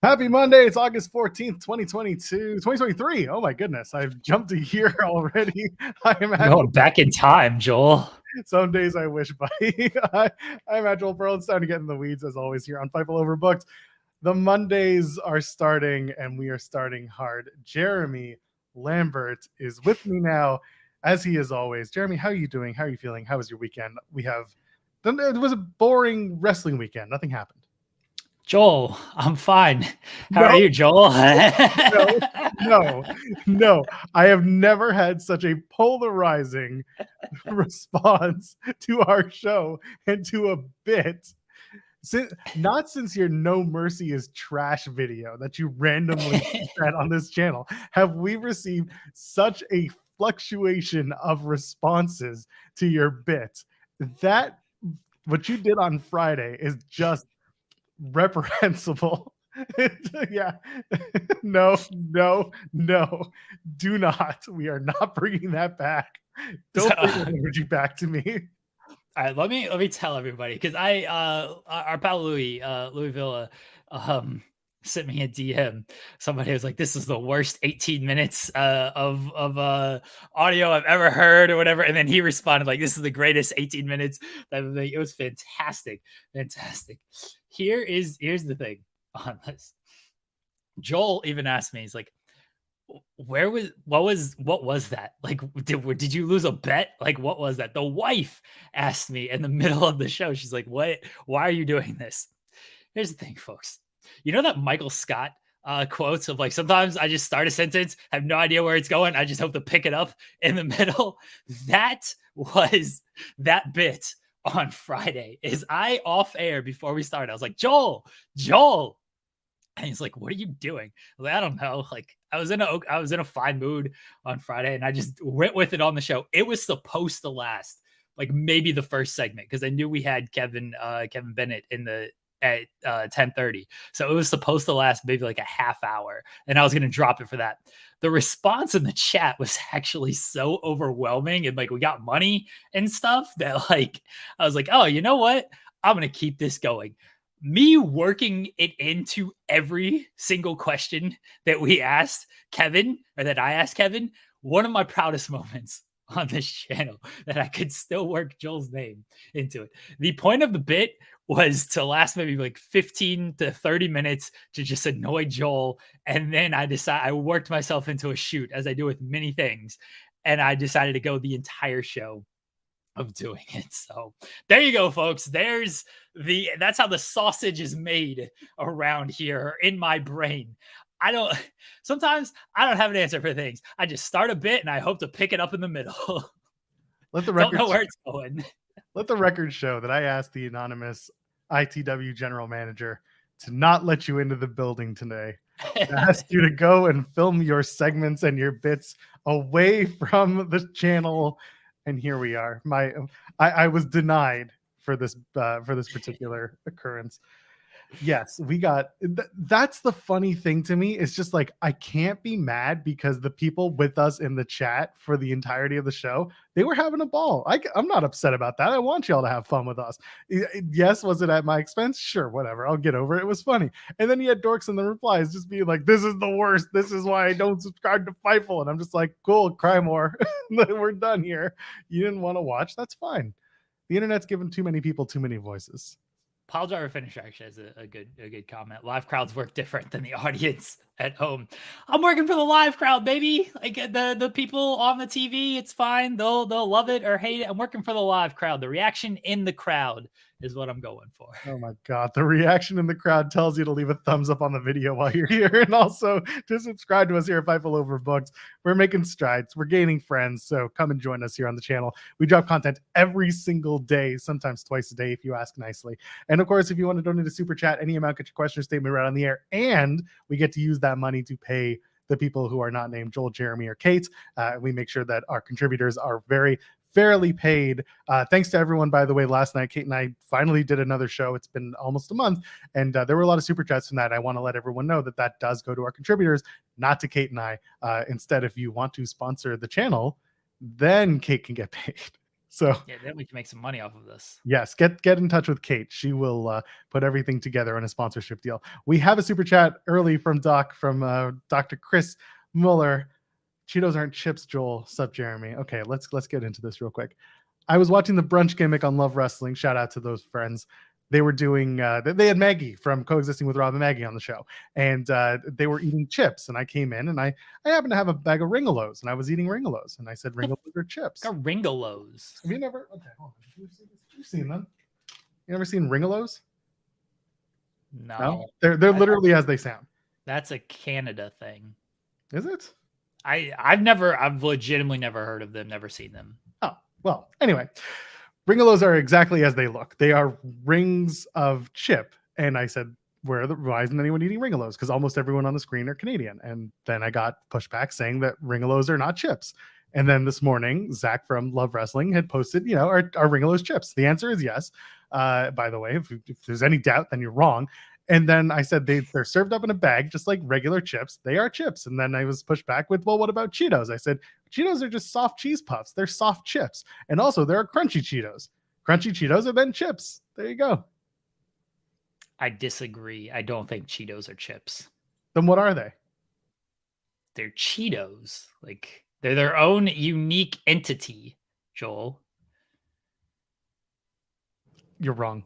Happy Monday. It's August 14th, 2023. Oh my goodness. I've jumped a year already. I am You're going back in time, Joel. Some days I wish, buddy. I'm at Joel Pearl. It's time to get in the weeds as always here on Fightful Overbooked. The Mondays are starting and we are starting hard. Jeremy Lambert is with me now, as he is always. Jeremy, how are you doing? How are you feeling? How was your weekend? It was a boring wrestling weekend. Nothing happened. Joel, I'm fine. How No. are you, Joel? No. I have never had such a polarizing response to our show and to a bit. Not since your No Mercy is trash video that you randomly said on this channel have we received such a fluctuation of responses to your bit. That what you did on Friday is just reprehensible. Yeah. No. Do not. We are not bringing that back. Don't bring the energy back to me. All right, let me tell everybody, because our pal Louis Villa sent me a DM. Somebody was like, "This is the worst 18 minutes of audio I've ever heard," or whatever. And then he responded like, "This is the greatest 18 minutes." It was fantastic. Here's the thing on this. Joel even asked me, he's like, what was that? Like, did you lose a bet? Like, what was that? The wife asked me in the middle of the show. She's like, "What? Why are you doing this?" Here's the thing, folks. You know that Michael Scott quotes of like, sometimes I just start a sentence, have no idea where it's going. I just hope to pick it up in the middle. That was that bit on Friday. Is I off air before we started, I was like, Joel. And he's like, "What are you doing?" I was like, "I don't know." Like, I was in a fine mood on Friday, and I just went with it on the show. It was supposed to last like maybe the first segment, because I knew we had Kevin Bennett at 10:30, so it was supposed to last maybe like a half hour, and I was gonna drop it for that. The response in the chat was actually so overwhelming, and like we got money and stuff that like I was like, "Oh, you know what? I'm gonna keep this going." Me working it into every single question that we asked Kevin, or that I asked Kevin, one of my proudest moments on this channel, that I could still work Joel's name into it. The point of the bit was to last maybe like 15 to 30 minutes to just annoy Joel. And then I worked myself into a shoot, as I do with many things. And I decided to go the entire show of doing it. So there you go, folks. That's how the sausage is made around here in my brain. Sometimes I don't have an answer for things. I just start a bit and I hope to pick it up in the middle. Don't know where it's going. Let the record show that I asked the anonymous ITW general manager to not let you into the building today. I asked you to go and film your segments and your bits away from the channel. And here we are. I was denied for this particular occurrence. Yes, we got that's the funny thing to me. It's just like, I can't be mad because the people with us in the chat for the entirety of the show, they were having a ball. I'm not upset about that. I want y'all to have fun with us. Yes, was it at my expense? Sure, whatever. I'll get over it. It was funny. And then you had dorks in the replies just being like, "This is the worst. This is why I don't subscribe to Fightful." And I'm just like, cool, cry more. We're done here. You didn't want to watch? That's fine. The internet's given too many people too many voices. Pile Driver Finisher actually has a good comment. Live crowds work different than the audience at home. I'm working for the live crowd, baby. Like the people on the TV, it's fine. They'll love it or hate it. I'm working for the live crowd. The reaction in the crowd is what I'm going for. Oh my God. The reaction in the crowd tells you to leave a thumbs up on the video while you're here, and also to subscribe to us here at Fightful Overbooked. We're making strides. We're gaining friends. So come and join us here on the channel. We drop content every single day, sometimes twice a day if you ask nicely. And of course, if you want to donate a super chat, any amount, get your question or statement right on the air. And we get to use that money to pay the people who are not named Joel, Jeremy, or Kate. We make sure that our contributors are very fairly paid. Thanks to everyone, by the way. Last night, Kate and I finally did another show. It's been almost a month, and there were a lot of super chats from that. I want to let everyone know that that does go to our contributors, not to Kate and I. Instead, if you want to sponsor the channel, then Kate can get paid. So Yeah, then we can make some money off of this. yes, get in touch with Kate. She will put everything together on a sponsorship deal. We have a super chat early from Dr. Chris Muller. Cheetos aren't chips, Joel. Sup, Jeremy? Okay, let's get into this real quick. I was watching the brunch gimmick on Love Wrestling. Shout out to those friends. They were doing. They had Maggie from Coexisting with Rob and Maggie on the show, and they were eating chips. And I came in, and I happened to have a bag of Ringolos, and I was eating Ringolos, and I said, "Ringolos are chips." Got Ringolos. Have you never? Okay, hold on. You've seen them. You ever seen Ringolos? No, they're literally as they sound. That's a Canada thing. Is it? I've legitimately never heard of them, never seen them. Oh, well, anyway, Ringolos are exactly as they look. They are rings of chip. And I said, why isn't anyone eating Ringolos? Because almost everyone on the screen are Canadian. And then I got pushback saying that Ringolos are not chips. And then this morning, Zach from Love Wrestling had posted, are Ringolos chips? The answer is yes. By the way, if there's any doubt, then you're wrong. And then I said they're served up in a bag, just like regular chips. They are chips. And then I was pushed back with, well, what about Cheetos? I said, Cheetos are just soft cheese puffs. They're soft chips. And also there are crunchy Cheetos. Crunchy Cheetos are then chips. There you go. I disagree. I don't think Cheetos are chips. Then what are they? They're Cheetos. Like, they're their own unique entity, Joel. You're wrong.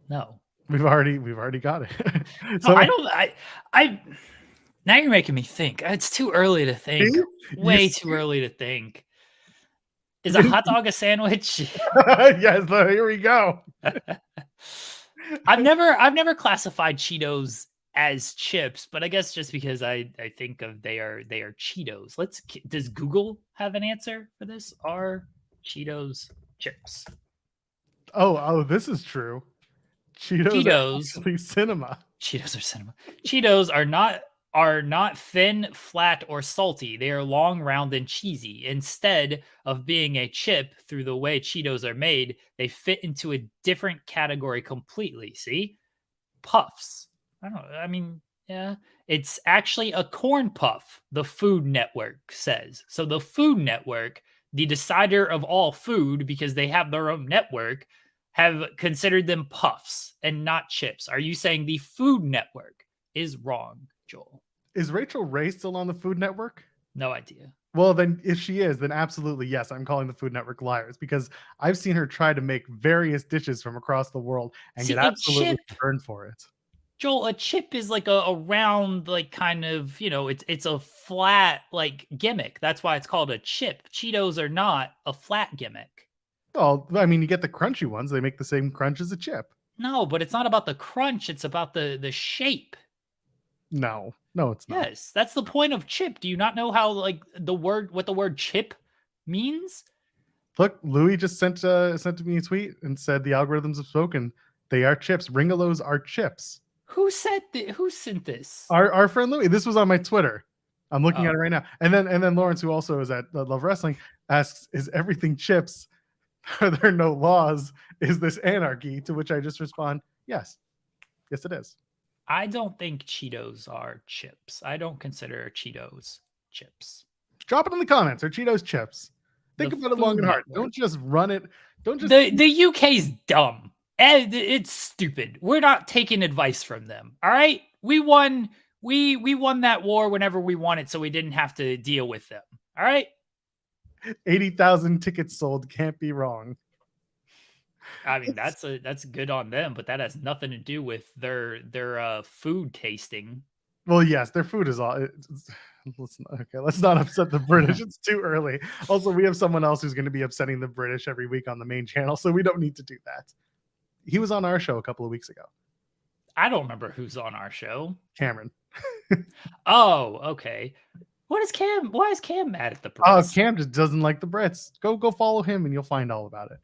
No. We've already got it. So I now you're making me think. It's too early to think. Way too early to think. Is a hot dog a sandwich? Yes, here we go. I've never classified Cheetos as chips, but I guess just because I think of they are Cheetos. Does Google have an answer for this? Are Cheetos chips? Oh, this is true. Cheetos are cinema. Cheetos are cinema. Cheetos are not thin, flat, or salty. They are long, round, and cheesy. Instead of being a chip through the way Cheetos are made, they fit into a different category completely. See? Puffs. Yeah. It's actually a corn puff, the Food Network says. So the Food Network, the decider of all food, because they have their own network, have considered them puffs and not chips. Are you saying the Food Network is wrong, Joel? Is Rachel Ray still on the Food Network? No idea. Well, then if she is, then absolutely yes, I'm calling the Food Network liars, because I've seen her try to make various dishes from across the world and get absolutely burned for it. Joel, a chip is like a round, like kind of, it's a flat like gimmick. That's why it's called a chip. Cheetos are not a flat gimmick. Well, I mean, you get the crunchy ones. They make the same crunch as a chip. No, but it's not about the crunch. It's about the shape. No, it's not. Yes, that's the point of chip. Do you not know how what the word chip means? Look, Louis just sent me a tweet and said the algorithms have spoken. They are chips. Ringolos are chips. Who sent this? Our friend Louis. This was on my Twitter. I'm looking at it right now. And then Lawrence, who also is at Love Wrestling, asks, "Is everything chips? Are there no laws? Is this anarchy?" To which I just respond, yes. Yes, it is. I don't think Cheetos are chips. I don't consider Cheetos chips. Drop it in the comments. Are Cheetos chips? Think about it long and hard. Don't just run it. Don't just. The UK's dumb. It's stupid. We're not taking advice from them. All right, we won. We won that war whenever we wanted, so we didn't have to deal with them. All right. 80,000 tickets sold. Can't be wrong. I mean, that's good on them, but that has nothing to do with their food tasting. Well, yes, their food is all. Let's not upset the British. It's too early. Also, we have someone else who's going to be upsetting the British every week on the main channel, so we don't need to do that. He was on our show a couple of weeks ago. I don't remember who's on our show. Cameron. Oh, okay. Why is Cam mad at the Brits? Oh, Cam just doesn't like the Brits. Go follow him and you'll find all about it.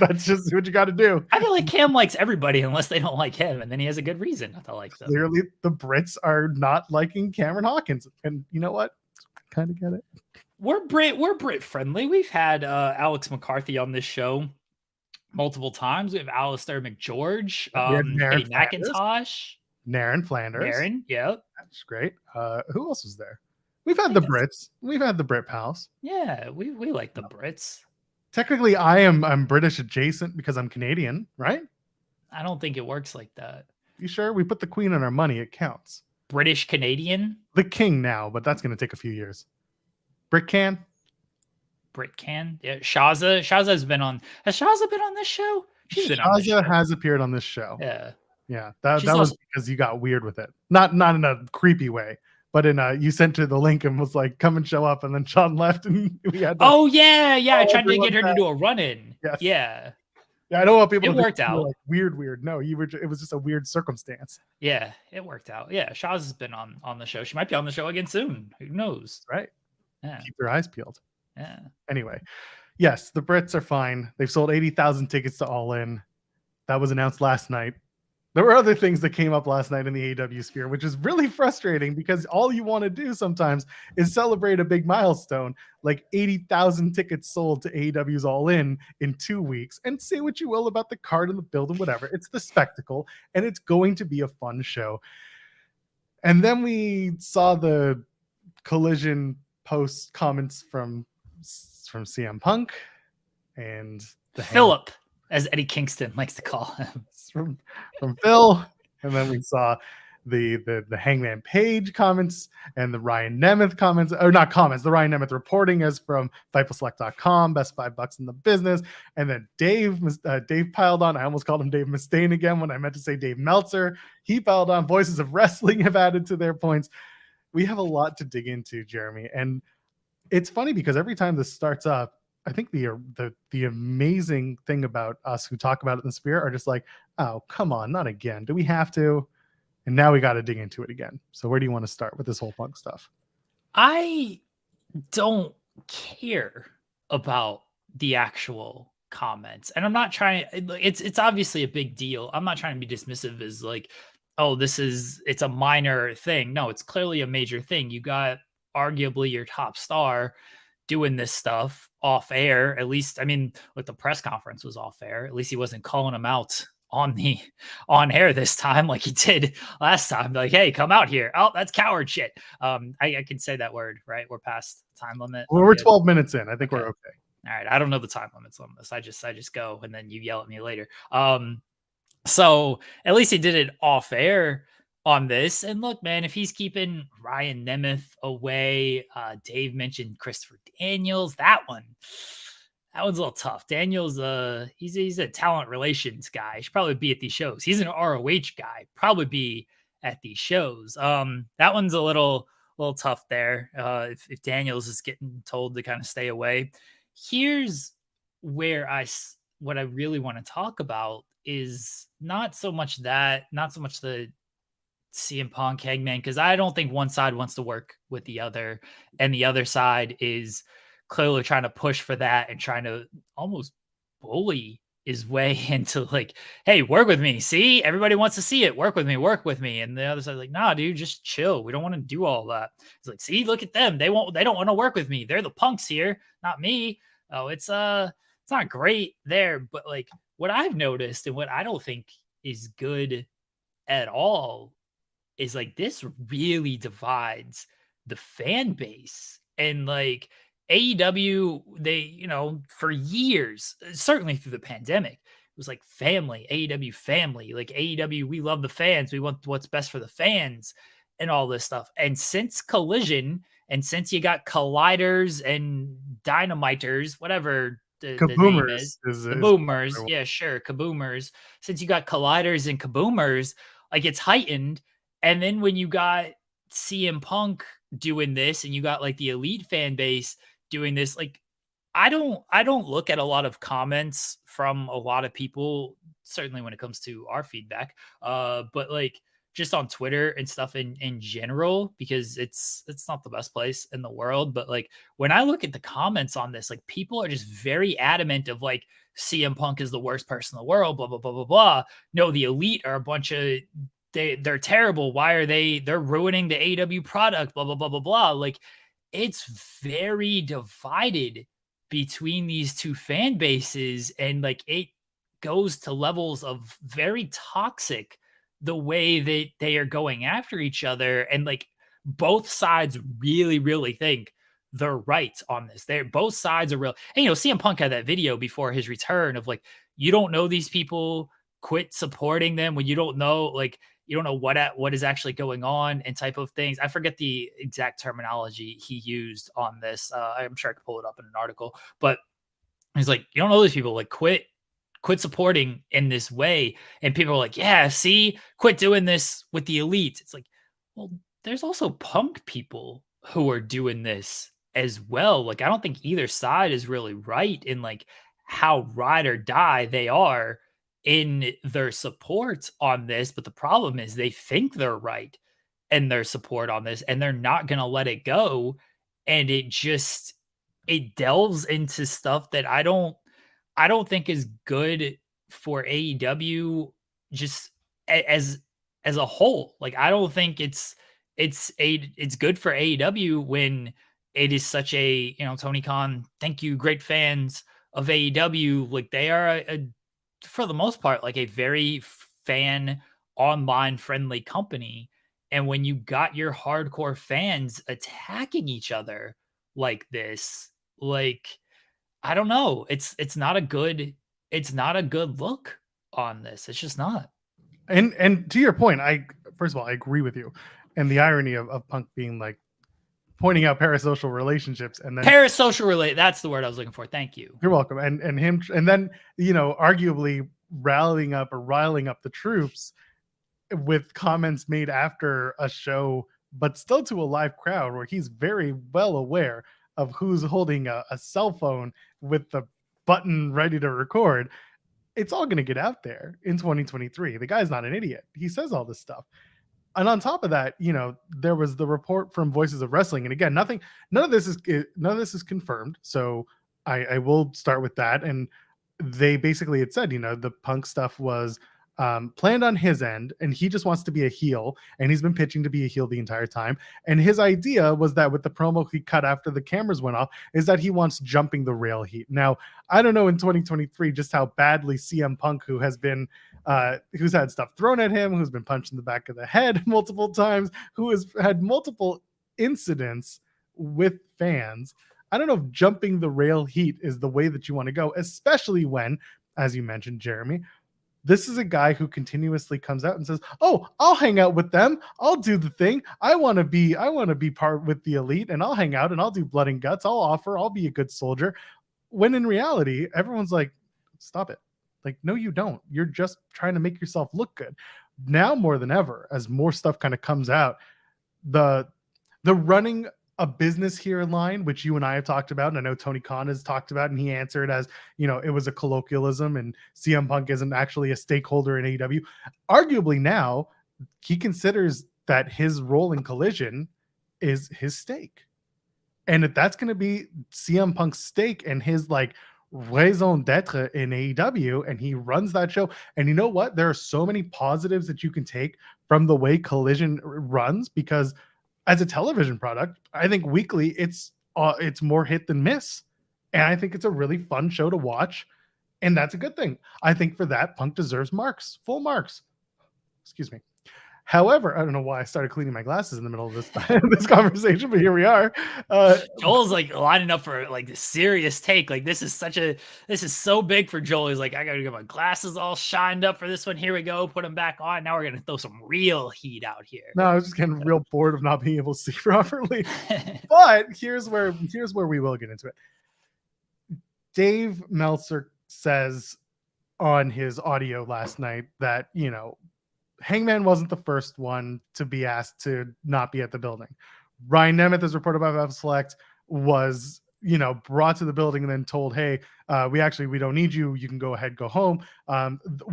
That's just what you got to do. I feel like Cam likes everybody unless they don't like him, and then he has a good reason not to like them. Clearly, the Brits are not liking Cameron Hawkins, and you know what? Kind of get it. We're Brit friendly. We've had Alex McCarthy on this show multiple times. We have Alistair McGeorge, Eddie McIntosh, Naren Flanders. Naren, yeah, that's great. Who else was there? We've I had think the that's Brits. We've had the Brit pals. yeah. We like the Brits. Technically, I'm British adjacent because I'm Canadian, right? I don't think it works like that. You sure? We put the Queen on our money. It counts. British Canadian. The King now, but that's going to take a few years. Brit can. Brit can. Yeah, Shaza. Shaza has been on. Has Shaza been on this show? She's been on this Shaza show. has appeared on this show. Yeah. Yeah, that She's was also because you got weird with it. Not in a creepy way, but in a you sent her the link and was like, "Come and show up," and then Sean left, and we had to. Oh yeah, yeah. I call tried to everyone get her to back. do a run-in. Yes. Yeah. Yeah, I don't want people It to think worked you were out. like weird. No, you were. It was just a weird circumstance. Yeah, it worked out. Yeah, Shaz has been on the show. She might be on the show again soon. Who knows? Right. Yeah. Keep your eyes peeled. Yeah. Anyway, yes, the Brits are fine. They've sold 80,000 tickets to All In. That was announced last night. There were other things that came up last night in the AEW sphere, which is really frustrating because all you want to do sometimes is celebrate a big milestone, like 80,000 tickets sold to AEW's All In 2 weeks, and say what you will about the card and the build and whatever. It's the spectacle, and it's going to be a fun show. And then we saw the Collision post comments from CM Punk and the Philip, as Eddie Kingston likes to call him. from Phil, and then we saw the Hangman Page comments and the Ryan Nemeth comments, or not comments, the Ryan Nemeth reporting as from FightfulSelect.com, best $5 in the business. And then Dave piled on. I almost called him Dave Mustaine again when I meant to say Dave Meltzer. He piled on. Voices of Wrestling have added to their points. We have a lot to dig into, Jeremy, and it's funny because every time this starts up, I think the amazing thing about us who talk about it in the sphere are just like, oh, come on, not again. Do we have to? And now we got to dig into it again. So where do you want to start with this whole Punk stuff? I don't care about the actual comments, and I'm not trying. It's obviously a big deal. I'm not trying to be dismissive as like, oh, it's a minor thing. No, it's clearly a major thing. You got arguably your top star doing this stuff off air. At least, I mean, like the press conference was off air. At least he wasn't calling them out on air this time like he did last time. Like, hey, come out here. Oh, that's coward shit. I can say that word, right? We're past time limit. Well, we're 12 minutes in. I think we're okay. All right. I don't know the time limits on this. I just go and then you yell at me later. So at least he did it off air on this. And look, man, if he's keeping Ryan Nemeth away, Dave mentioned Christopher Daniels. That one's a little tough. Daniels, he's a talent relations guy. He should probably be at these shows. He's an ROH guy, probably be at these shows. That one's a little tough there. If Daniels is getting told to kind of stay away. Here's where what I really want to talk about is not so much the CM Punk Hangman, because I don't think one side wants to work with the other, and the other side is clearly trying to push for that and trying to almost bully his way into like, hey, work with me. See, everybody wants to see it. Work with me. And the other side's like, nah, dude, just chill. We don't want to do all that. It's like, see, look at them. They don't want to work with me. They're the punks here, not me. Oh, it's not great there. But like what I've noticed and what I don't think is good at all is like this really divides the fan base. And like AEW, they, for years, certainly through the pandemic, it was like family, AEW family, like AEW, we love the fans. We want what's best for the fans and all this stuff. And since Collision, and since you got Colliders and Dynamiters, whatever the name is the Boomers. Yeah, sure. Kaboomers. Since you got Colliders and Kaboomers, like it's heightened. And then when you got CM Punk doing this and you got like the elite fan base doing this, like I don't look at a lot of comments from a lot of people, certainly when it comes to our feedback, but like just on Twitter and stuff in general, because it's not the best place in the world. But like when I look at the comments on this, like people are just very adamant of like CM Punk is the worst person in the world, blah, blah, blah, blah, blah. No, the elite are a bunch of they're terrible. Why are they're ruining the AEW product, blah, blah, blah, blah, blah. Like it's very divided between these two fan bases, and like it goes to levels of very toxic the way that they are going after each other. And like both sides really think they're right on this. They're both sides are real. And CM Punk had that video before his return of like, you don't know these people, quit supporting them when you don't know, like, you don't know what is actually going on and type of things. I forget the exact terminology he used on this. I'm sure I could pull it up in an article, but he's like, you don't know these people, like quit supporting in this way. And people are like, yeah, see, quit doing this with the elite. It's like, well, there's also Punk people who are doing this as well. Like, I don't think either side is really right in like how ride or die they are in their support on this. But the problem is they think they're right in their support on this, and they're not going to let it go. And it delves into stuff that I don't think is good for AEW just as a whole. Like, I don't think it's good for AEW when it is such a, Tony Khan, thank you, great fans of AEW. Like, they are for the most part, like a very fan online friendly company. And when you got your hardcore fans attacking each other like this, like, I don't know. It's not a good look on this. It's just not. And to your point, first of all, I agree with you. And the irony of Punk being like pointing out parasocial relationships and then Parasocial relate. That's the word I was looking for. Thank you. you're welcome. And him and then, arguably riling up the troops with comments made after a show, but still to a live crowd where he's very well aware of who's holding a cell phone with the button ready to record. It's all going to get out there in 2023. The guy's not an idiot. He says all this stuff. And on top of that, there was the report from Voices of Wrestling. And again, none of this is confirmed. So I will start with that. And they basically had said, the Punk stuff was planned on his end, and he just wants to be a heel, and he's been pitching to be a heel the entire time. And his idea was that with the promo he cut after the cameras went off is that he wants jumping the rail heat. Now, I don't know in 2023 just how badly CM Punk, who has been who's had stuff thrown at him, who's been punched in the back of the head multiple times, who has had multiple incidents with fans. I don't know if jumping the rail heat is the way that you want to go, especially when, as you mentioned, Jeremy, this is a guy who continuously comes out and says, "Oh, I'll hang out with them. I'll do the thing. I want to be part with the elite, and I'll hang out and I'll do blood and guts. I'll be a good soldier." When in reality, everyone's like, "Stop it." Like, no, you don't. You're just trying to make yourself look good. Now more than ever, as more stuff kind of comes out, the running a business here line, which you and I have talked about, and I know Tony Khan has talked about, and he answered as, it was a colloquialism, and CM Punk isn't actually a stakeholder in AEW. Arguably now, he considers that his role in Collision is his stake. And if that's going to be CM Punk's stake and his like raison d'etre in AEW, and he runs that show, and you know what? There are so many positives that you can take from the way Collision runs, because as a television product, I think weekly it's more hit than miss, and I think it's a really fun show to watch, and that's a good thing. I think for that, Punk deserves full marks. Excuse me. However, I don't know why I started cleaning my glasses in the middle of this this conversation, but here we are. Joel's like lining up for like the serious take. Like, this is so big for Joel. He's like, I gotta get my glasses all shined up for this one. Here we go. Put them back on. Now we're gonna throw some real heat out here. No, I was just getting real bored of not being able to see properly. But here's where we will get into it. Dave Meltzer says on his audio last night that, Hangman wasn't the first one to be asked to not be at the building. Ryan Nemeth, as reported by Fightful Select, was, brought to the building and then told, "Hey, we don't need you. You can go ahead, go home."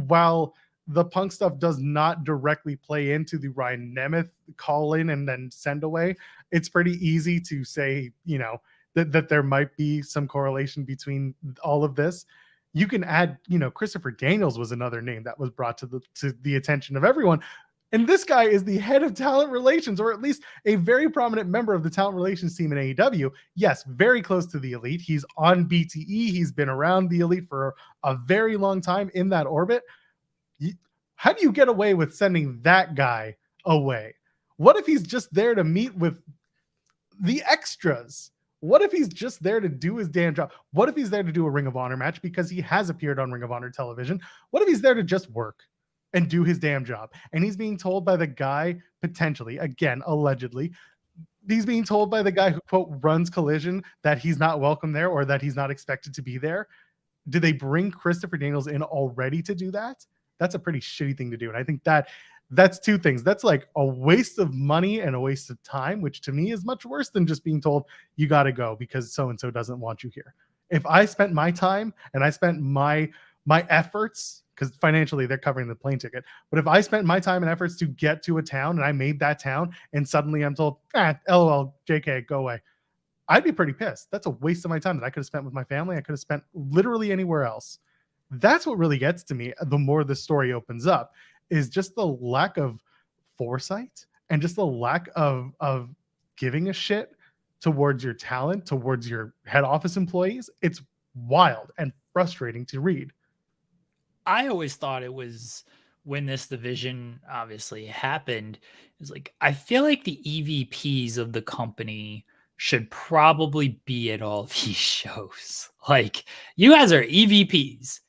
While the Punk stuff does not directly play into the Ryan Nemeth call in and then send away, it's pretty easy to say, that there might be some correlation between all of this. You can add, Christopher Daniels was another name that was brought to the attention of everyone. And this guy is the head of talent relations, or at least a very prominent member of the talent relations team in AEW. Yes, very close to the elite. He's on BTE. He's been around the elite for a very long time in that orbit. How do you get away with sending that guy away? What if he's just there to meet with the extras? What if he's just there to do his damn job? What if he's there to do a Ring of Honor match because he has appeared on Ring of Honor television? What if he's there to just work and do his damn job? And he's being told by the guy, potentially, again, allegedly, he's being told by the guy who, quote, runs Collision that he's not welcome there or that he's not expected to be there. Did they bring Christopher Daniels in already to do that? That's a pretty shitty thing to do. And I think that's two things. That's like a waste of money and a waste of time, which to me is much worse than just being told you got to go because so-and-so doesn't want you here. If I spent my time and I spent my efforts, because financially they're covering the plane ticket, but if I spent my time and efforts to get to a town and I made that town and suddenly I'm told, LOL, JK, go away, I'd be pretty pissed. That's a waste of my time that I could have spent with my family. I could have spent literally anywhere else. That's what really gets to me the more the story opens up, is just the lack of foresight and just the lack of giving a shit towards your talent, towards your head office employees. It's wild and frustrating to read. I always thought it was, when this division obviously happened, it's like, I feel like the EVPs of the company should probably be at all these shows. Like, you guys are EVPs.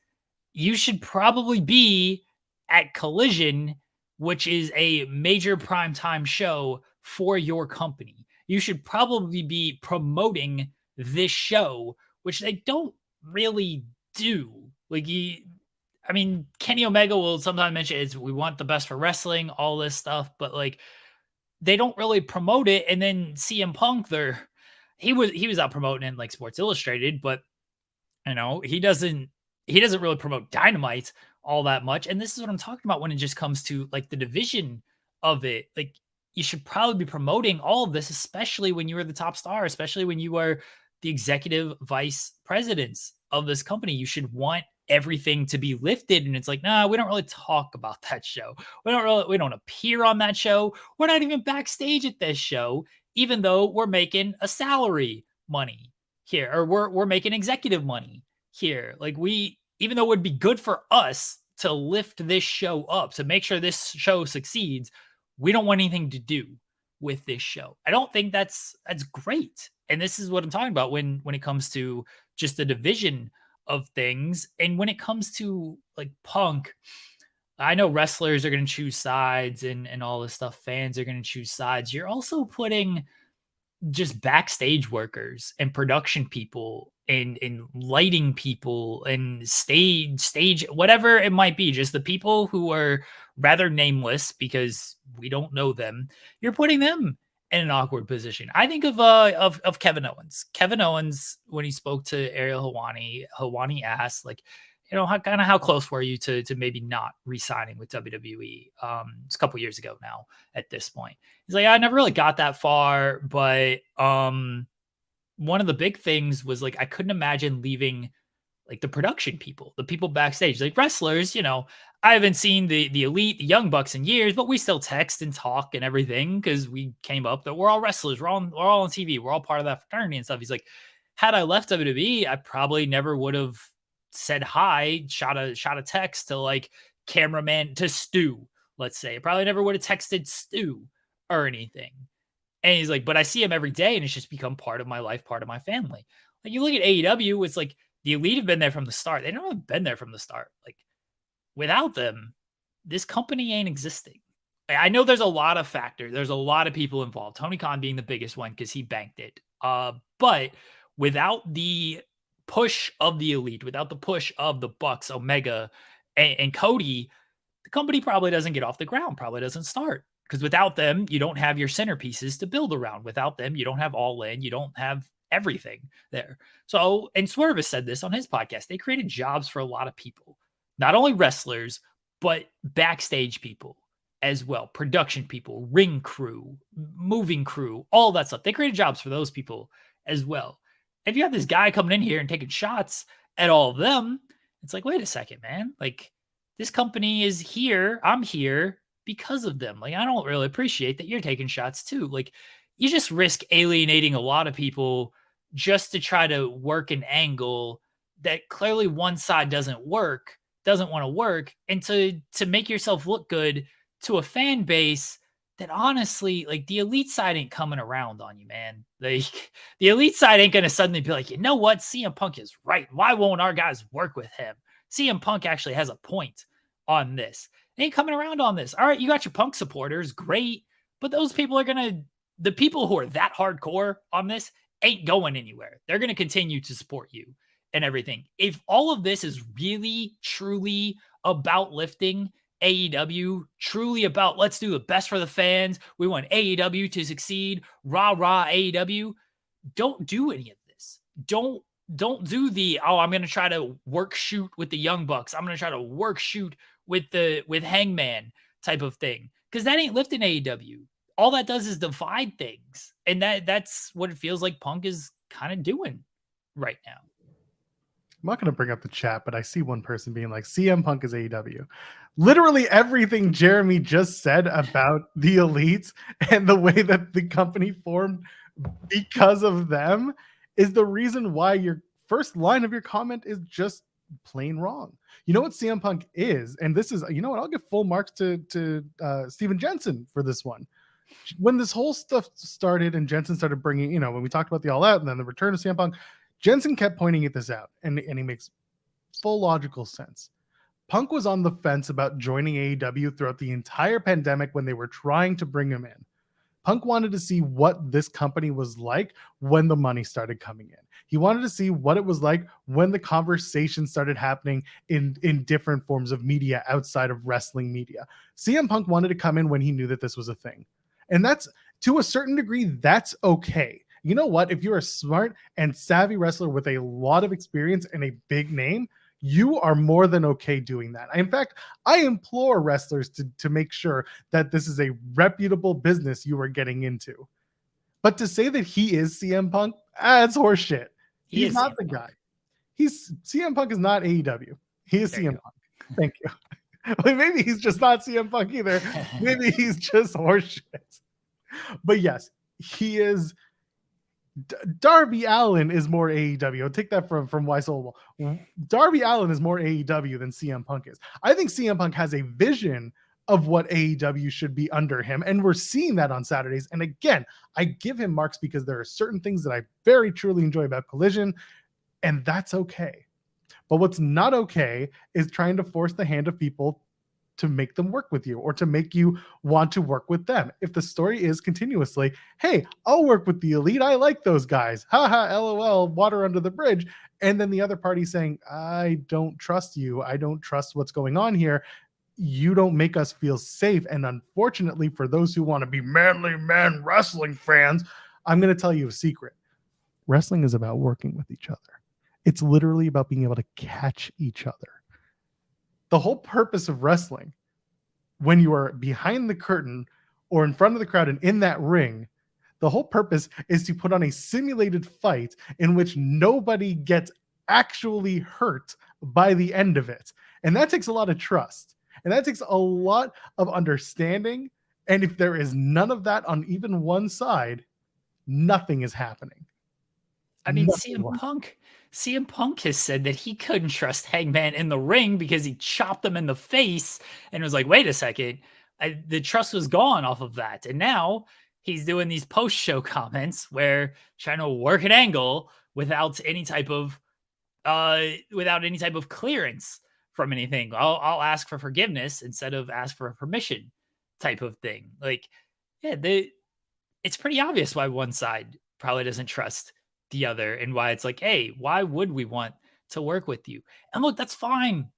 You should probably be at Collision, which is a major primetime show for your company. You should probably be promoting this show, which they don't really do. Like, Kenny Omega will sometimes mention we want the best for wrestling, all this stuff, but like, they don't really promote it. And then CM Punk, he was out promoting in like Sports Illustrated, but he doesn't really promote Dynamite all that much. And this is what I'm talking about when it just comes to like the division of it. Like, you should probably be promoting all of this, especially when you are the top star, especially when you are the executive vice presidents of this company. You should want everything to be lifted. And it's like, nah, we don't really talk about that show. We don't appear on that show. We're not even backstage at this show, even though we're making a salary money here, or we're making executive money here. Like, even though it would be good for us to lift this show up, to make sure this show succeeds, we don't want anything to do with this show. I don't think that's great. And this is what I'm talking about when it comes to just the division of things. And when it comes to like Punk, I know wrestlers are going to choose sides and all this stuff. Fans are going to choose sides. You're also putting just backstage workers and production people and lighting people and stage, whatever it might be, just the people who are rather nameless because we don't know them. You're putting them in an awkward position. I think of Kevin Owens. Kevin Owens, when he spoke to Ariel Helwani asked, like, how close were you to maybe not re-signing with WWE? It's a couple years ago now at this point. He's like, I never really got that far, but one of the big things was like, I couldn't imagine leaving like the production people, the people backstage, like wrestlers, I haven't seen the Elite, the Young Bucks in years, but we still text and talk and everything because we came up that we're all wrestlers. We're all on TV. We're all part of that fraternity and stuff. He's like, had I left WWE, I probably never would have said hi, shot a text to like cameraman to Stu, let's say. I probably never would have texted Stu or anything. And he's like, but I see him every day and it's just become part of my life, part of my family. Like, you look at AEW, it's like the Elite have been there from the start. They don't have been there from the start. Like, without them, this company ain't existing. I know there's a lot of factors. There's a lot of people involved. Tony Khan being the biggest one because he banked it. But without the push of the Elite, without the push of the Bucks, Omega, and Cody, the company probably doesn't get off the ground, probably doesn't start. Because without them, you don't have your centerpieces to build around. Without them, you don't have All In. You don't have everything there. So, and Swerve has said this on his podcast, they created jobs for a lot of people, not only wrestlers, but backstage people as well, production people, ring crew, moving crew, all that stuff. They created jobs for those people as well. If you have this guy coming in here and taking shots at all of them, it's like, wait a second, man. Like, this company is here. I'm here because of them. Like, I don't really appreciate that you're taking shots too. Like, you just risk alienating a lot of people just to try to work an angle that clearly one side doesn't want to work, and to make yourself look good to a fan base that honestly, like, the elite side ain't coming around on you, man. Like, the elite side ain't gonna suddenly be like, you know what? CM Punk is right. Why won't our guys work with him? CM Punk actually has a point on this. They ain't coming around on this. All right, you got your Punk supporters, great. But those people are gonna, the people who are that hardcore on this ain't going anywhere. They're gonna continue to support you and everything. If all of this is really, truly about lifting AEW, truly about let's do the best for the fans. We want AEW to succeed. Rah rah AEW. Don't do any of this. Don't do the I'm gonna try to work shoot with the Young Bucks. I'm gonna try to work shoot with Hangman type of thing. Because that ain't lifting AEW. All that does is divide things. And that's what it feels like Punk is kind of doing right now. I'm not going to bring up the chat, but I see one person being like, CM Punk is AEW. Literally everything Jeremy just said about the elites and the way that the company formed because of them is the reason why your first line of your comment is just plain wrong. You know what CM Punk is? And this is, you know what? I'll give full marks to Steven Jensen for this one. When this whole stuff started and Jensen started bringing, when we talked about the All Out and then the return of CM Punk, Jensen kept pointing at this out, and he makes full logical sense. Punk was on the fence about joining AEW throughout the entire pandemic when they were trying to bring him in. Punk wanted to see what this company was like when the money started coming in. He wanted to see what it was like when the conversation started happening in different forms of media outside of wrestling media. CM Punk wanted to come in when he knew that this was a thing. And that's, to a certain degree, that's okay. You know what? If you're a smart and savvy wrestler with a lot of experience and a big name, you are more than okay doing that. In fact, I implore wrestlers to make sure that this is a reputable business you are getting into. But to say that he is CM Punk, that's horseshit. He's not the guy. CM Punk is not AEW. He is CM Punk. Thank you. Well, maybe he's just not CM Punk either. Maybe he's just horseshit. But yes, he is. Darby Allin is more AEW. I'll take that from Why Soulable. Darby Allin is more AEW than CM Punk is. I think CM Punk has a vision of what AEW should be under him, and we're seeing that on Saturdays. And again, I give him marks because there are certain things that I very truly enjoy about Collision, and that's okay. But what's not okay is trying to force the hand of people to make them work with you or to make you want to work with them. If the story is continuously, hey, I'll work with the elite. I like those guys. Haha, LOL, water under the bridge. And then the other party saying, I don't trust you. I don't trust what's going on here. You don't make us feel safe. And unfortunately, for those who want to be manly men wrestling fans, I'm going to tell you a secret. Wrestling is about working with each other. It's literally about being able to catch each other. The whole purpose of wrestling, when you are behind the curtain or in front of the crowd and in that ring, the whole purpose is to put on a simulated fight in which nobody gets actually hurt by the end of it. And that takes a lot of trust. And that takes a lot of understanding. And if there is none of that on even one side, nothing is happening. I mean, CM Punk has said that he couldn't trust Hangman in the ring because he chopped him in the face and was like, wait a second, the trust was gone off of that. And now he's doing these post-show comments where trying to work an angle without any type of clearance from anything. I'll ask for forgiveness instead of ask for permission type of thing. Like, yeah, it's pretty obvious why one side probably doesn't trust the other and why it's like, hey, why would we want to work with you? And look, that's fine.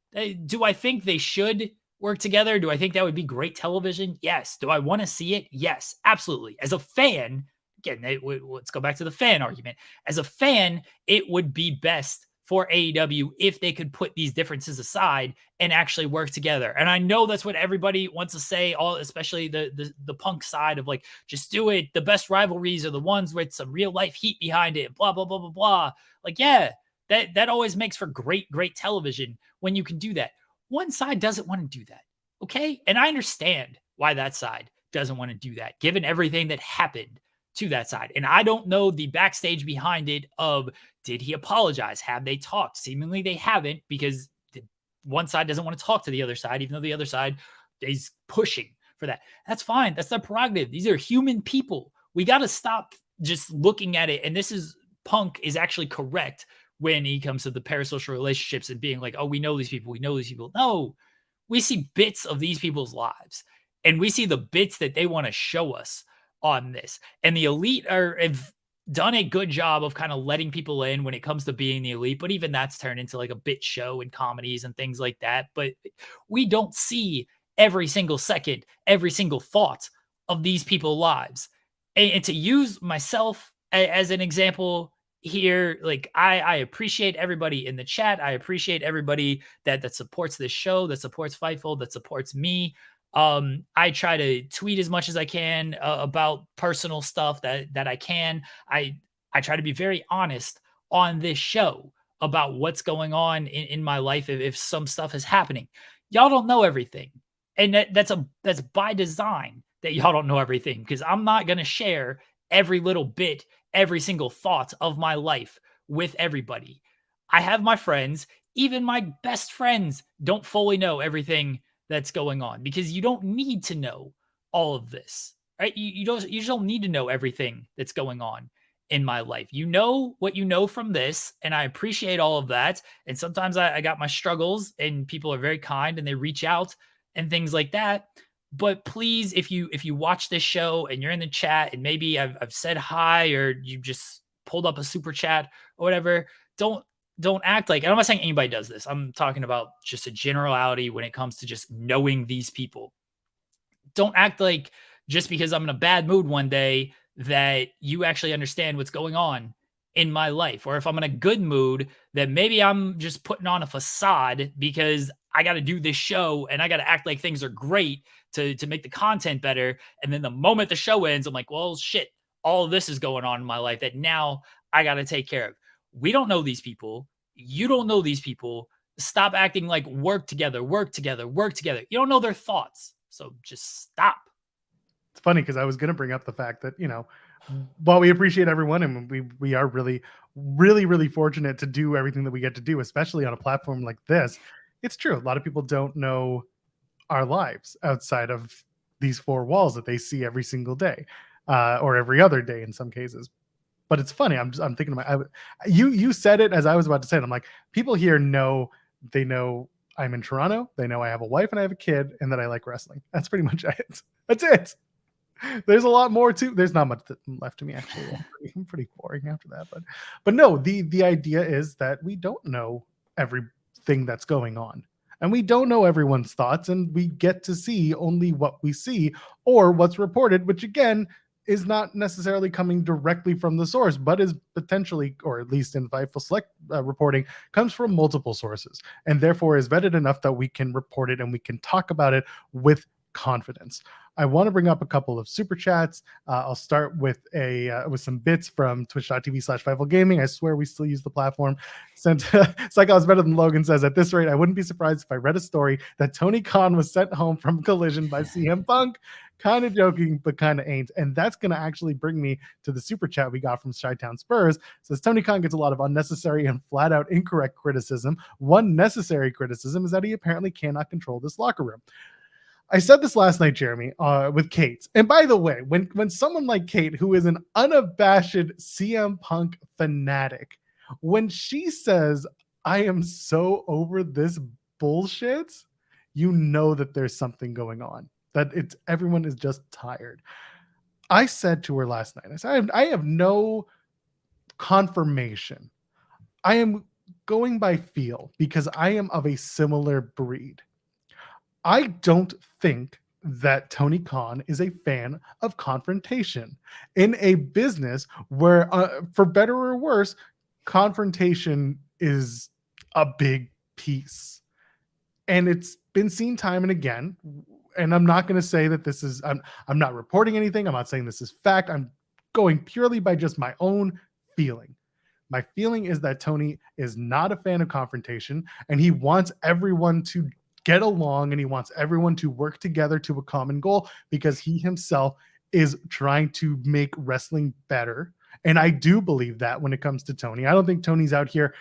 Do I think they should work together? Do I think that would be great television? Yes. Do I want to see it? Yes, absolutely. As a fan, again, let's go back to the fan argument. As a fan, it would be best for AEW if they could put these differences aside and actually work together. And I know that's what everybody wants to say, especially the Punk side of like, just do it. The best rivalries are the ones with some real life heat behind it, blah, blah, blah, blah, blah. Like, yeah, that always makes for great television when you can do that. One side doesn't want to do that. Okay. And I understand why that side doesn't want to do that, given everything that happened to that side. And I don't know the backstage behind it of, did he apologize? Have they talked? Seemingly they haven't, because one side doesn't want to talk to the other side, even though the other side is pushing for that. That's fine. That's their prerogative. These are human people. We got to stop just looking at it. And this is Punk is actually correct when he comes to the parasocial relationships and being like, oh, we know these people. We know these people. No, we see bits of these people's lives and we see the bits that they want to show us on this. And the elite have done a good job of kind of letting people in when it comes to being the elite, but even that's turned into like a bit show and comedies and things like that. But we don't see every single second, every single thought of these people's lives. And to use myself as an example here, like I appreciate everybody in the chat. I appreciate everybody that supports this show, that supports Fightful, that supports me. I try to tweet as much as I can about personal stuff that I can. I try to be very honest on this show about what's going on in my life if some stuff is happening. Y'all don't know everything. And that's by design that y'all don't know everything, because I'm not going to share every little bit, every single thought of my life with everybody. I have my friends, even my best friends don't fully know everything that's going on, because you don't need to know all of this, right? You just don't need to know everything that's going on in my life. You know what you know from this, and I appreciate all of that. And sometimes I got my struggles, and people are very kind and they reach out and things like that. But please, if you watch this show and you're in the chat and maybe I've said hi or you just pulled up a super chat or whatever, don't act like, and I'm not saying anybody does this. I'm talking about just a generality when it comes to just knowing these people. Don't act like just because I'm in a bad mood one day that you actually understand what's going on in my life. Or if I'm in a good mood, that maybe I'm just putting on a facade because I got to do this show and I got to act like things are great to make the content better. And then the moment the show ends, I'm like, well, shit, all of this is going on in my life that now I got to take care of. We don't know these people. You don't know these people. Stop acting like work together, work together, work together. You don't know their thoughts. So just stop. It's funny because I was going to bring up the fact that, while we appreciate everyone and we are really, really, really fortunate to do everything that we get to do, especially on a platform like this, it's true. A lot of people don't know our lives outside of these four walls that they see every single day, or every other day in some cases. But it's funny. I'm thinking about you said it as I was about to say it. I'm like, people here they know I'm in Toronto. They know I have a wife and I have a kid and that I like wrestling. That's pretty much it. That's it. There's a lot more too. There's not much left to me, actually. I'm pretty boring after that. But no, the idea is that we don't know everything that's going on. And we don't know everyone's thoughts, and we get to see only what we see or what's reported, which again is not necessarily coming directly from the source, but is potentially, or at least in Fightful Select reporting, comes from multiple sources, and therefore is vetted enough that we can report it and we can talk about it confidence. I want to bring up a couple of super chats. I'll start with some bits from twitch.tv/Fightful Gaming. I swear we still use the platform. Psycho is better than Logan says, at this rate, I wouldn't be surprised if I read a story that Tony Khan was sent home from Collision by CM Punk. Kind of joking, but kind of ain't. And that's going to actually bring me to the super chat we got from Chi-Town Spurs. It says, Tony Khan gets a lot of unnecessary and flat out incorrect criticism. One necessary criticism is that he apparently cannot control this locker room. I said this last night, Jeremy, with Kate. And by the way, when someone like Kate, who is an unabashed CM Punk fanatic, when she says, I am so over this bullshit, you know that there's something going on, that everyone is just tired. I said to her last night, I said, I have no confirmation. I am going by feel because I am of a similar breed. I don't think that Tony Khan is a fan of confrontation in a business where, for better or worse, confrontation is a big piece. And it's been seen time and again. And I'm not going to say that this is, I'm not reporting anything. I'm not saying this is fact. I'm going purely by just my own feeling. My feeling is that Tony is not a fan of confrontation, and he wants everyone to get along, and he wants everyone to work together to a common goal because he himself is trying to make wrestling better. And I do believe that when it comes to Tony. I don't think Tony's out here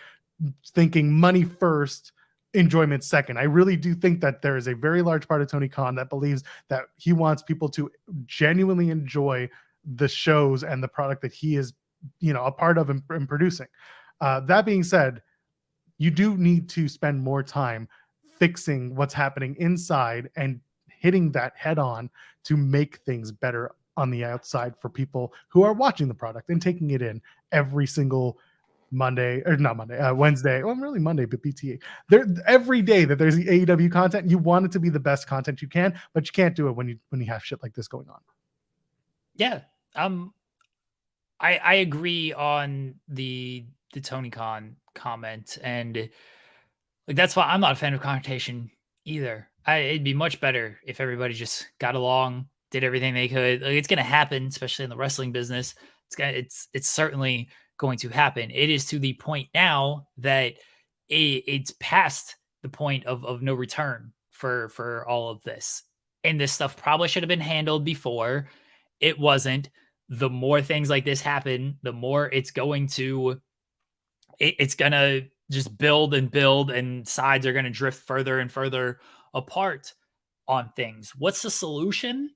thinking money first enjoyment second. I really do think that there is a very large part of Tony Khan that believes that he wants people to genuinely enjoy the shows and the product that he is, a part of and producing. That being said, you do need to spend more time fixing what's happening inside and hitting that head on to make things better on the outside for people who are watching the product and taking it in every single Monday, or not Monday, Wednesday. Well, really Monday, but BTA. There every day that there's the AEW content, you want it to be the best content you can, but you can't do it when you have shit like this going on. Yeah. I agree on the Tony Khan comment, and like that's why I'm not a fan of confrontation either. It'd be much better if everybody just got along, did everything they could. Like, it's going to happen, especially in the wrestling business. It's certainly going to happen. It is to the point now that it's past the point of no return for all of this, and this stuff probably should have been handled before. It wasn't. The more things like this happen, the more it's going to just build and build, and sides are going to drift further and further apart on things. What's the solution?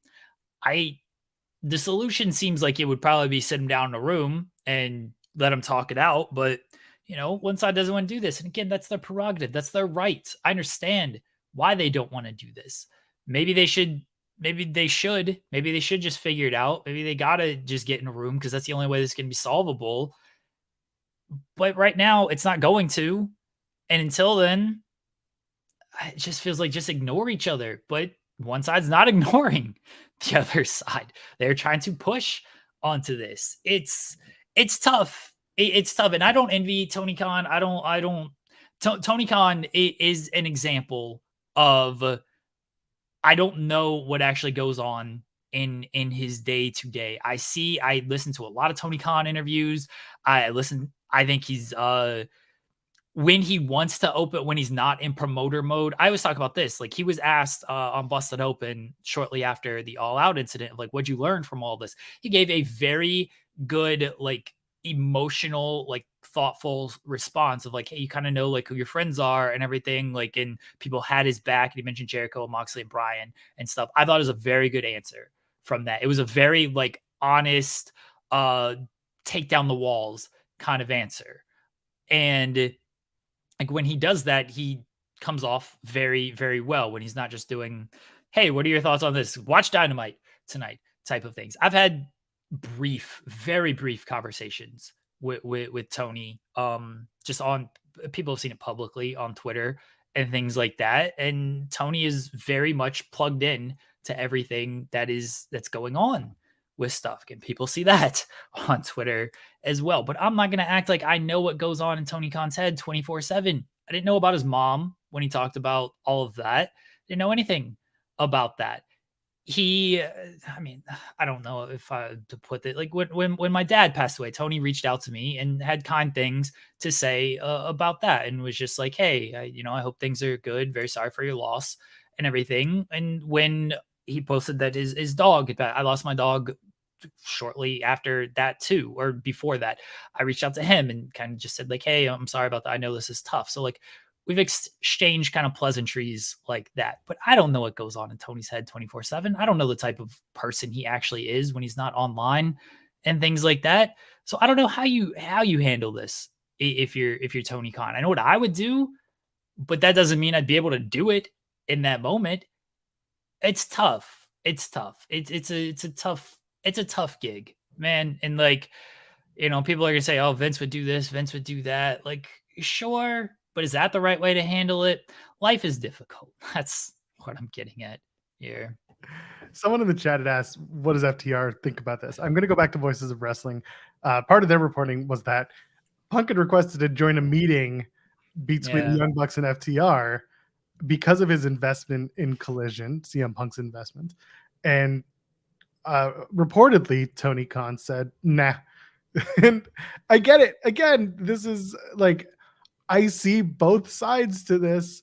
The solution seems like it would probably be sit them down in a room and let them talk it out. But, one side doesn't want to do this. And again, that's their prerogative. That's their right. I understand why they don't want to do this. Maybe they should just figure it out. Maybe they got to just get in a room, because that's the only way this can be solvable. But right now it's not going to. And until then, it just feels like just ignore each other. But one side's not ignoring the other side. They're trying to push onto this. It's tough. It's tough. And I don't envy Tony Khan. Tony Khan is an example of, I don't know what actually goes on in his day to day. I listen to a lot of Tony Khan interviews. I think he's when he wants to open, when he's not in promoter mode. I always talk about this. Like, he was asked on Busted Open shortly after the All Out incident, like, what'd you learn from all this? He gave a very good, like, emotional, like, thoughtful response of like, hey, you kind of know like who your friends are and everything, like, and people had his back. And he mentioned Jericho, Moxley, and Bryan and stuff. I thought it was a very good answer from that. It was a very like honest, take down the walls kind of answer. And like, when he does that, he comes off very, very well, when he's not just doing, hey, what are your thoughts on this? Watch Dynamite tonight type of things. I've had very brief conversations with Tony, just on, people have seen it publicly on Twitter and things like that. And Tony is very much plugged in to everything that's going on with stuff. And people see that on Twitter as well. But I'm not going to act like I know what goes on in Tony Khan's head 24/7. I didn't know about his mom when he talked about all of that. Didn't know anything about that. I don't know if I to put it, like, when my dad passed away, Tony reached out to me and had kind things to say about that, and was just like, hey, I hope things are good. Very sorry for your loss and everything. And when he posted that his dog, I lost my dog shortly after that too, or before that, I reached out to him and kind of just said like, hey, I'm sorry about that. I know this is tough. So like, we've exchanged kind of pleasantries like that, but I don't know what goes on in Tony's head 24/7. I don't know the type of person he actually is when he's not online and things like that. So I don't know how you handle this if you're Tony Khan. I know what I would do, but that doesn't mean I'd be able to do it in that moment. It's tough. It's tough. It's a tough gig, man. And like, people are gonna say, oh, Vince would do this, Vince would do that. Like, sure, but is that the right way to handle it? Life is difficult. That's what I'm getting at here. Someone in the chat had asked, what does FTR think about this? I'm going to go back to Voices of Wrestling. Part of their reporting was that Punk had requested to join a meeting between the Young Bucks and FTR because of his investment in Collision, CM Punk's investment. And reportedly, Tony Khan said, nah. And I get it. Again, this is like, I see both sides to this,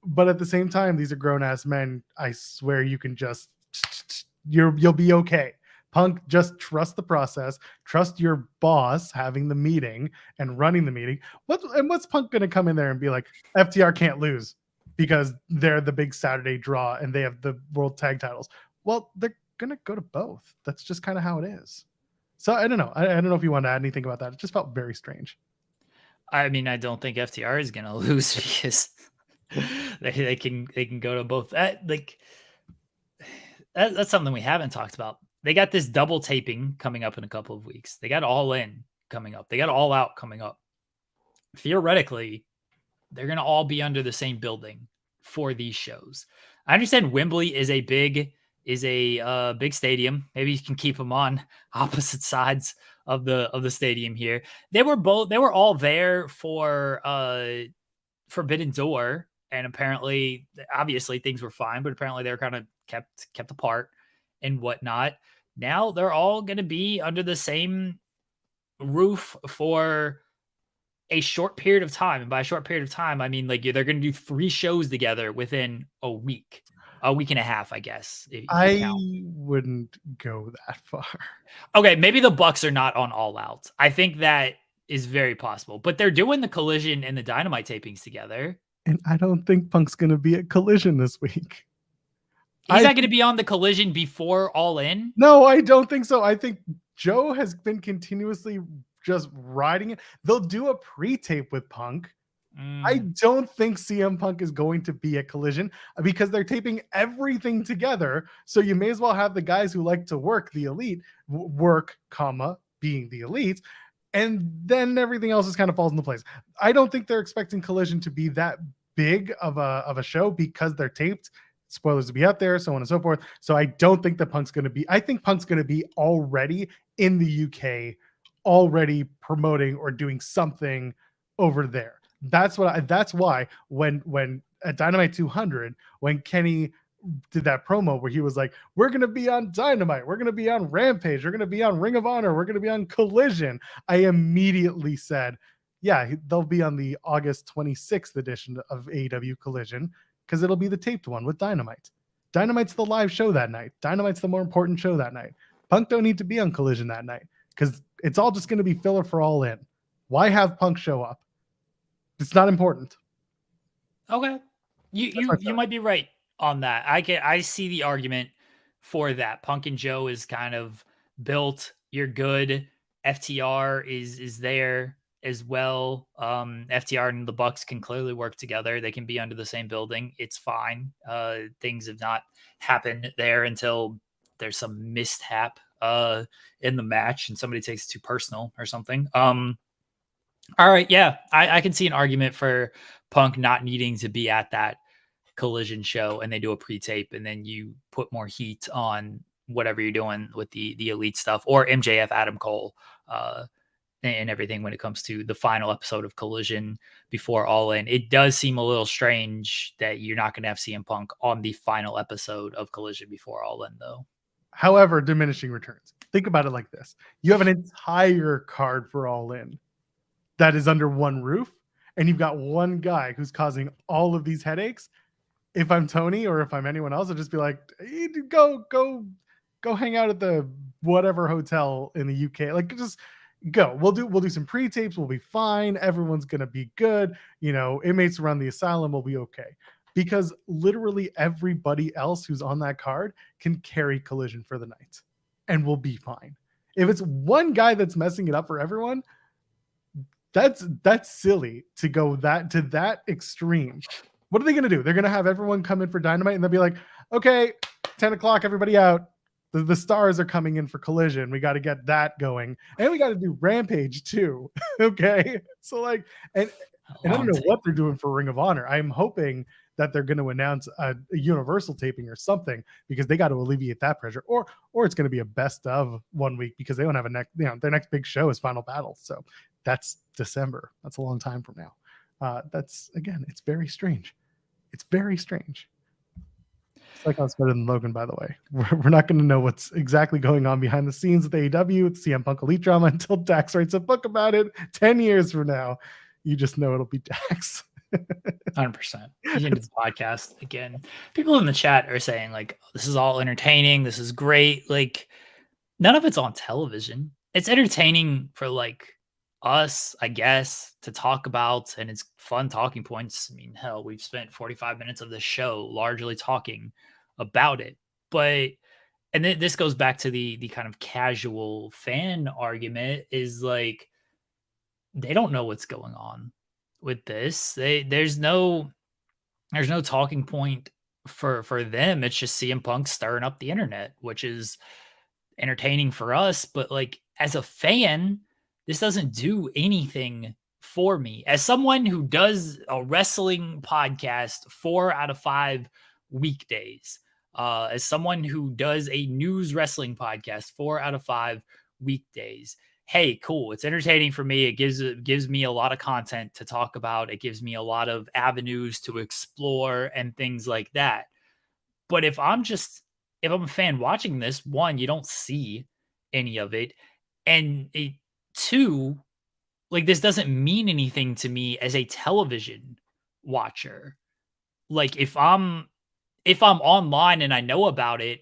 but at the same time, these are grown-ass men. I swear you can just, you'll be okay. Punk, just trust the process, trust your boss having the meeting and running the meeting. What's Punk going to come in there and be like, FTR can't lose because they're the big Saturday draw and they have the world tag titles? Well, they're going to go to both. That's just kind of how it is. So I don't know. I don't know if you want to add anything about that. It just felt very strange. I mean, I don't think FTR is going to lose because they can go to both. That's something we haven't talked about. They got this double taping coming up in a couple of weeks. They got All In coming up. They got All Out coming up. Theoretically, they're going to all be under the same building for these shows. I understand Wembley is a big stadium. Maybe you can keep them on opposite sides of the stadium here. They were all there for Forbidden Door, and apparently, obviously things were fine, but apparently they were kind of kept apart and whatnot. Now they're all going to be under the same roof for a short period of time. And by a short period of time, I mean, like, they're going to do 3 shows together within a week and a half, I guess. I wouldn't go that far. Okay. Maybe the Bucks are not on All Out. I think that is very possible, but they're doing the Collision and the Dynamite tapings together. And I don't think Punk's going to be at Collision this week. He's not going to be on the Collision before All In? No, I don't think so. I think Joe has been continuously just riding it. They'll do a pre-tape with Punk. I don't think CM Punk is going to be at Collision because they're taping everything together. So you may as well have the guys who like to work the Elite work, being the Elite, and then everything else just kind of falls into place. I don't think they're expecting Collision to be that big of a show because they're taped. Spoilers to be out there, so on and so forth. So I don't think that Punk's going to be. I think Punk's going to be already in the UK, already promoting or doing something over there. That's why when at Dynamite 200, when Kenny did that promo where he was like, we're going to be on Dynamite, we're going to be on Rampage, we're going to be on Ring of Honor, we're going to be on Collision, I immediately said, yeah, they'll be on the August 26th edition of AEW Collision because it'll be the taped one with Dynamite. Dynamite's the live show that night. Dynamite's the more important show that night. Punk don't need to be on Collision that night because it's all just going to be filler for All In. Why have Punk show up? It's not important. Okay. You might be right on that. I see the argument for that. Punk and Joe is kind of built. You're good. FTR is there as well. FTR and the Bucks can clearly work together. They can be under the same building. It's fine. Things have not happened there until there's some mishap in the match and somebody takes it too personal or something. All right. Yeah. I can see an argument for Punk not needing to be at that Collision show, and they do a pre-tape and then you put more heat on whatever you're doing with the Elite stuff or MJF, Adam Cole, and everything when it comes to the final episode of Collision before All In. It does seem a little strange that you're not going to have CM Punk on the final episode of Collision before All In, though. However, diminishing returns. Think about it like this. You have an entire card for All In that is under one roof, and you've got one guy who's causing all of these headaches. If I'm Tony or if I'm anyone else, I'd just be like, hey, go hang out at the whatever hotel in the UK. Like, just go. We'll do some pre-tapes. We'll be fine. Everyone's gonna be good. You know, inmates around the asylum will be okay. Because literally everybody else who's on that card can carry Collision for the night and we'll be fine. If it's one guy that's messing it up for everyone, that's silly to go to that extreme. What are they going to do? They're going to have everyone come in for Dynamite and they'll be like, okay, 10 o'clock, everybody out. The stars are coming in for Collision. We got to get that going. And we got to do Rampage too. Okay. So like, and I don't know what they're doing for Ring of Honor. I'm hoping that they're going to announce a universal taping or something because they got to alleviate that pressure, or it's going to be a best of 1 week because they don't have their next big show is Final Battle. So that's December. That's a long time from now. It's very strange. It's very strange. It's like I was better than Logan, by the way. We're not going to know what's exactly going on behind the scenes with AEW, with CM Punk Elite drama until Dax writes a book about it 10 years from now. You just know it'll be Dax. 100%. Into the podcast again. People in the chat are saying like, this is all entertaining. This is great. Like, None of it's on television. It's entertaining for like us, I guess, to talk about, and it's fun talking points. I mean, hell, we've spent 45 minutes of this show largely talking about it. But and then this goes back to the kind of casual fan argument is like they don't know what's going on with this. There's no talking point for them. It's just CM Punk stirring up the internet, which is entertaining for us, but like as a fan, this doesn't do anything for me. As someone who does a wrestling podcast 4 out of 5 weekdays, as someone who does a news wrestling podcast 4 out of 5 weekdays, hey, cool. It's entertaining for me. It gives me a lot of content to talk about. It gives me a lot of avenues to explore and things like that. But if I'm a fan watching this, one, you don't see any of it, and two, like this doesn't mean anything to me as a television watcher. Like if I'm online and I know about it,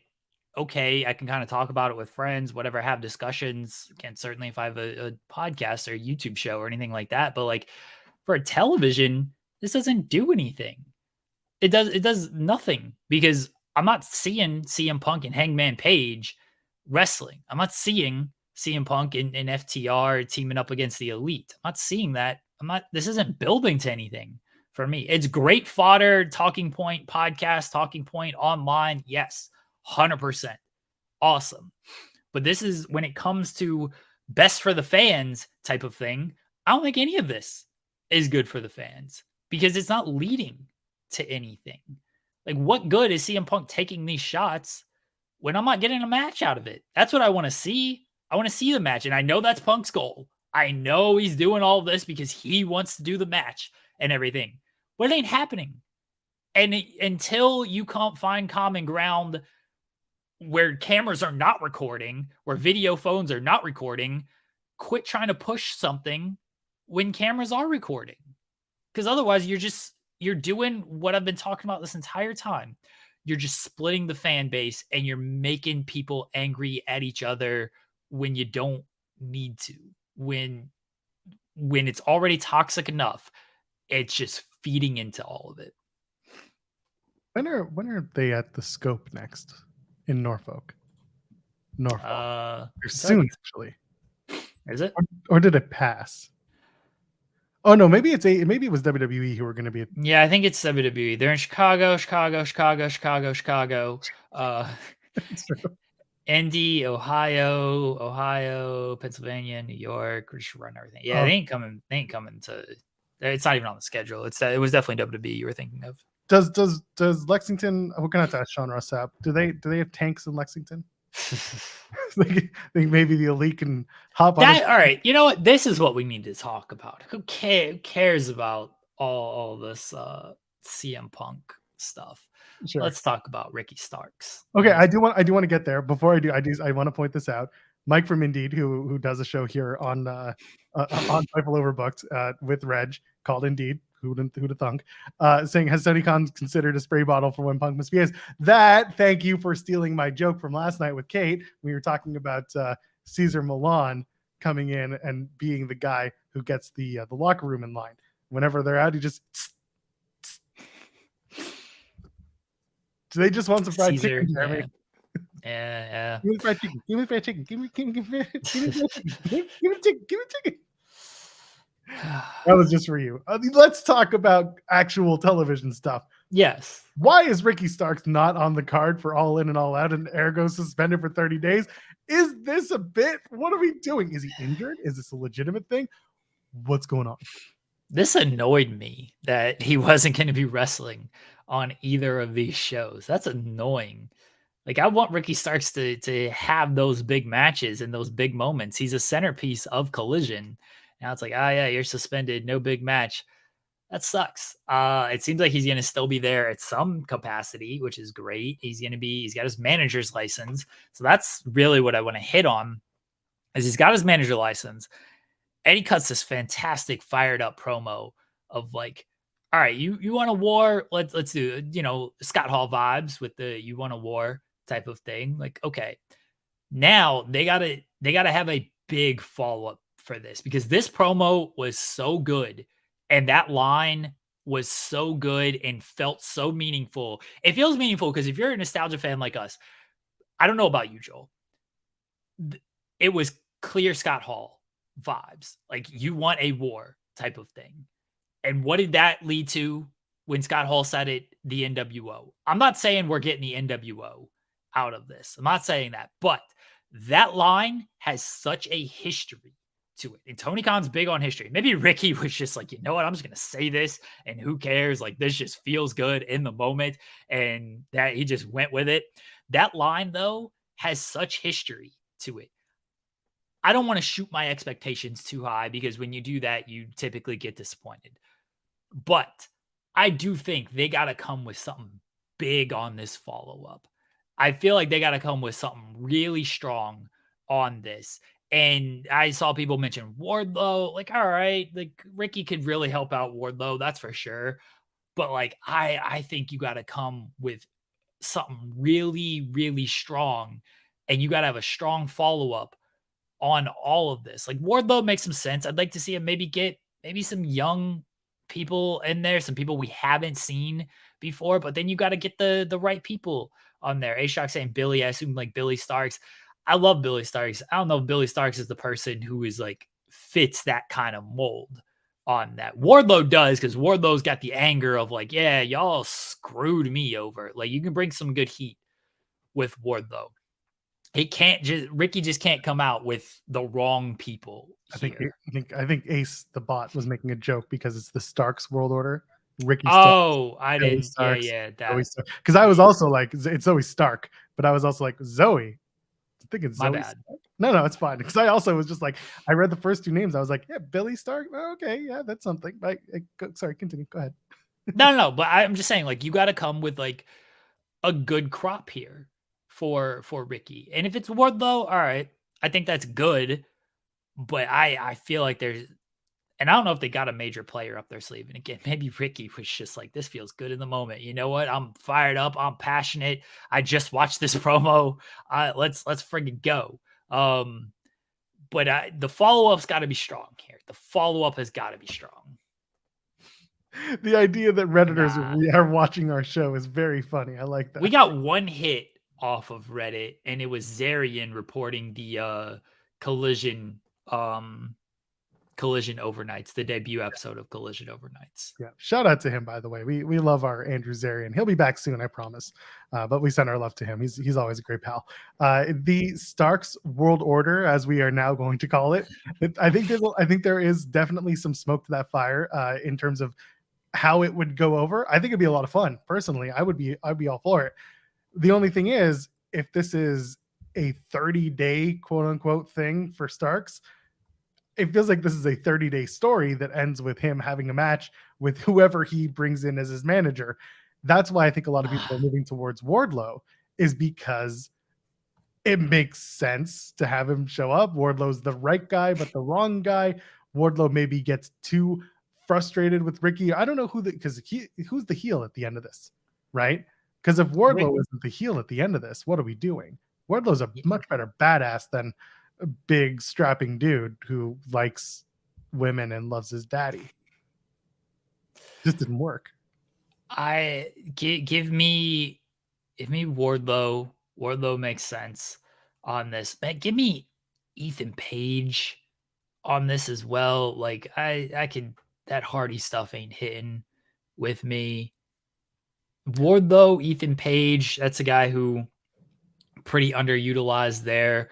okay, I can kind of talk about it with friends, whatever, have discussions. Can certainly if I have a podcast or a YouTube show or anything like that. But like for a television, this doesn't do anything. It does nothing because I'm not seeing CM Punk and Hangman Page wrestling. I'm not seeing CM Punk and FTR teaming up against the Elite. I'm not seeing that. This isn't building to anything for me. It's great fodder, talking point podcast, talking point online. Yes, 100%. Awesome. But this is when it comes to best for the fans type of thing. I don't think any of this is good for the fans because it's not leading to anything. Like, what good is CM Punk taking these shots when I'm not getting a match out of it? That's what I want to see. I want to see the match. And I know that's Punk's goal. I know he's doing all this because he wants to do the match and everything. But it ain't happening. And until you can't find common ground where cameras are not recording, where video phones are not recording, quit trying to push something when cameras are recording. Because otherwise you're doing what I've been talking about this entire time. You're just splitting the fan base and you're making people angry at each other when you don't need to. When it's already toxic enough, it's just feeding into all of it. When are they at the Scope next in Norfolk? They're soon, actually. Is it? Or did it pass? Oh no, maybe it was WWE who were going to be. Yeah, I think it's WWE. They're in Chicago. It's true. Indy, Ohio, Pennsylvania, New York. We're just running everything. Yeah, they ain't coming. They ain't coming to. It's not even on the schedule. It was definitely WWE you were thinking of. Does Lexington? We're gonna have to ask Sean Rossap. Do they have tanks in Lexington? Think maybe the Elite can hop on. All right, you know what? This is what we need to talk about. Who cares about all this CM Punk stuff? Sure. Let's talk about Ricky Starks. Okay, I do want to get there. Before I want to point this out. Mike from Indeed, who does a show here on Fightful Overbooked with Reg called Indeed. Who'd have thunk? Saying, has Tony Khan considered a spray bottle for when Punk misbehaves? Thank you for stealing my joke from last night with Kate. We were talking about Cesar Millan coming in and being the guy who gets the locker room in line. Whenever they're out, he just. Do they just want some fried chicken, Jeremy? Yeah. Give me fried chicken. Give me fried chicken. Give me chicken. That was just for you. Let's talk about actual television stuff. Yes. Why is Ricky Starks not on the card for All In and All Out and ergo suspended for 30 days? Is this a bit? What are we doing? Is he injured? Is this a legitimate thing? What's going on? This annoyed me that he wasn't going to be wrestling on either of these shows. That's annoying. Like, I want Ricky Starks to have those big matches and those big moments. He's a centerpiece of Collision. Now it's like, yeah, you're suspended. No big match. That sucks. It seems like he's going to still be there at some capacity, which is great. He's got his manager's license. So that's really what I want to hit on is he's got his manager license. And he cuts this fantastic fired up promo of like, all right, you want a war? Let's do, Scott Hall vibes with the you want a war type of thing. Like, okay, Now they gotta have a big follow-up for this because this promo was so good and that line was so good and felt so meaningful. It feels meaningful because if you're a nostalgia fan like us, I don't know about you, Joel. It was clear Scott Hall vibes. Like you want a war type of thing. And what did that lead to when Scott Hall said it? The NWO. I'm not saying we're getting the NWO out of this. I'm not saying that, but that line has such a history to it. And Tony Khan's big on history. Maybe Ricky was just like, you know what? I'm just going to say this and who cares? Like, this just feels good in the moment. And that he just went with it. That line, though, has such history to it. I don't want to shoot my expectations too high because when you do that, you typically get disappointed. But I do think they got to come with something big on this follow up. I feel like they got to come with something really strong on this. And I saw people mention Wardlow. Like, all right, like Ricky could really help out Wardlow, that's for sure. But like, I think you got to come with something really, really strong, and you got to have a strong follow up on all of this. Like Wardlow makes some sense. I'd like to see him maybe get some young people in there, some people we haven't seen before, but then you got to get the right people on there. A-Shock saying Billy, I assume like Billy Starks. I love Billy Starks. I don't know if Billy Starks is the person who is like fits that kind of mold on that. Wardlow does because Wardlow's got the anger of like, yeah, y'all screwed me over. Like you can bring some good heat with Wardlow. Ricky just can't come out with the wrong people here. I think Ace the bot was making a joke because it's the Starks World Order. Ricky Oh, I Zoe didn't. Starks, Yeah, Zoe that. Stark. Because I was also like, it's Zoe Stark, but I was also like, Zoe. I think it's My Zoe bad. Stark. No, it's fine. Because I also was just like, I read the first two names. I was like, yeah, Billy Stark. Oh, okay, yeah, that's something. Sorry, continue. Go ahead. No, but I'm just saying, like, you got to come with like a good crop here for Ricky. And if it's Wardlow, all right, I think that's good. But I feel like there's, and I don't know if they got a major player up their sleeve. And again, maybe Ricky was just like, this feels good in the moment. You know what? I'm fired up. I'm passionate. I just watched this promo. Let's friggin' go. But the follow up's got to be strong here. The follow up has got to be strong. The idea that Redditors are watching our show is very funny. I like that. We got one hit off of Reddit, and it was Zarian reporting the Collision Overnights, the debut episode of Collision Overnights. Yeah, shout out to him, by the way. We love our Andrew Zarian. He'll be back soon, I promise. But we send our love to him. He's always a great pal. The Starks World Order, as we are now going to call it, I think there is definitely some smoke to that fire in terms of how it would go over. I think it'd be a lot of fun. Personally, I'd be all for it. The only thing is, if this is a 30-day quote unquote thing for Starks, it feels like this is a 30-day story that ends with him having a match with whoever he brings in as his manager. That's why I think a lot of people are moving towards Wardlow, is because it makes sense to have him show up. Wardlow's the right guy, but the wrong guy. Wardlow maybe gets too frustrated with Ricky. I don't know who's the heel at the end of this, right? Because if Wardlow isn't the heel at the end of this, what are we doing? Wardlow's a much better badass than a big strapping dude who likes women and loves his daddy. Just didn't work. Give me Wardlow. Wardlow makes sense on this. Man, give me Ethan Page on this as well. Like I could, that Hardy stuff ain't hitting with me. Wardlow, Ethan Page, that's a guy who pretty underutilized there.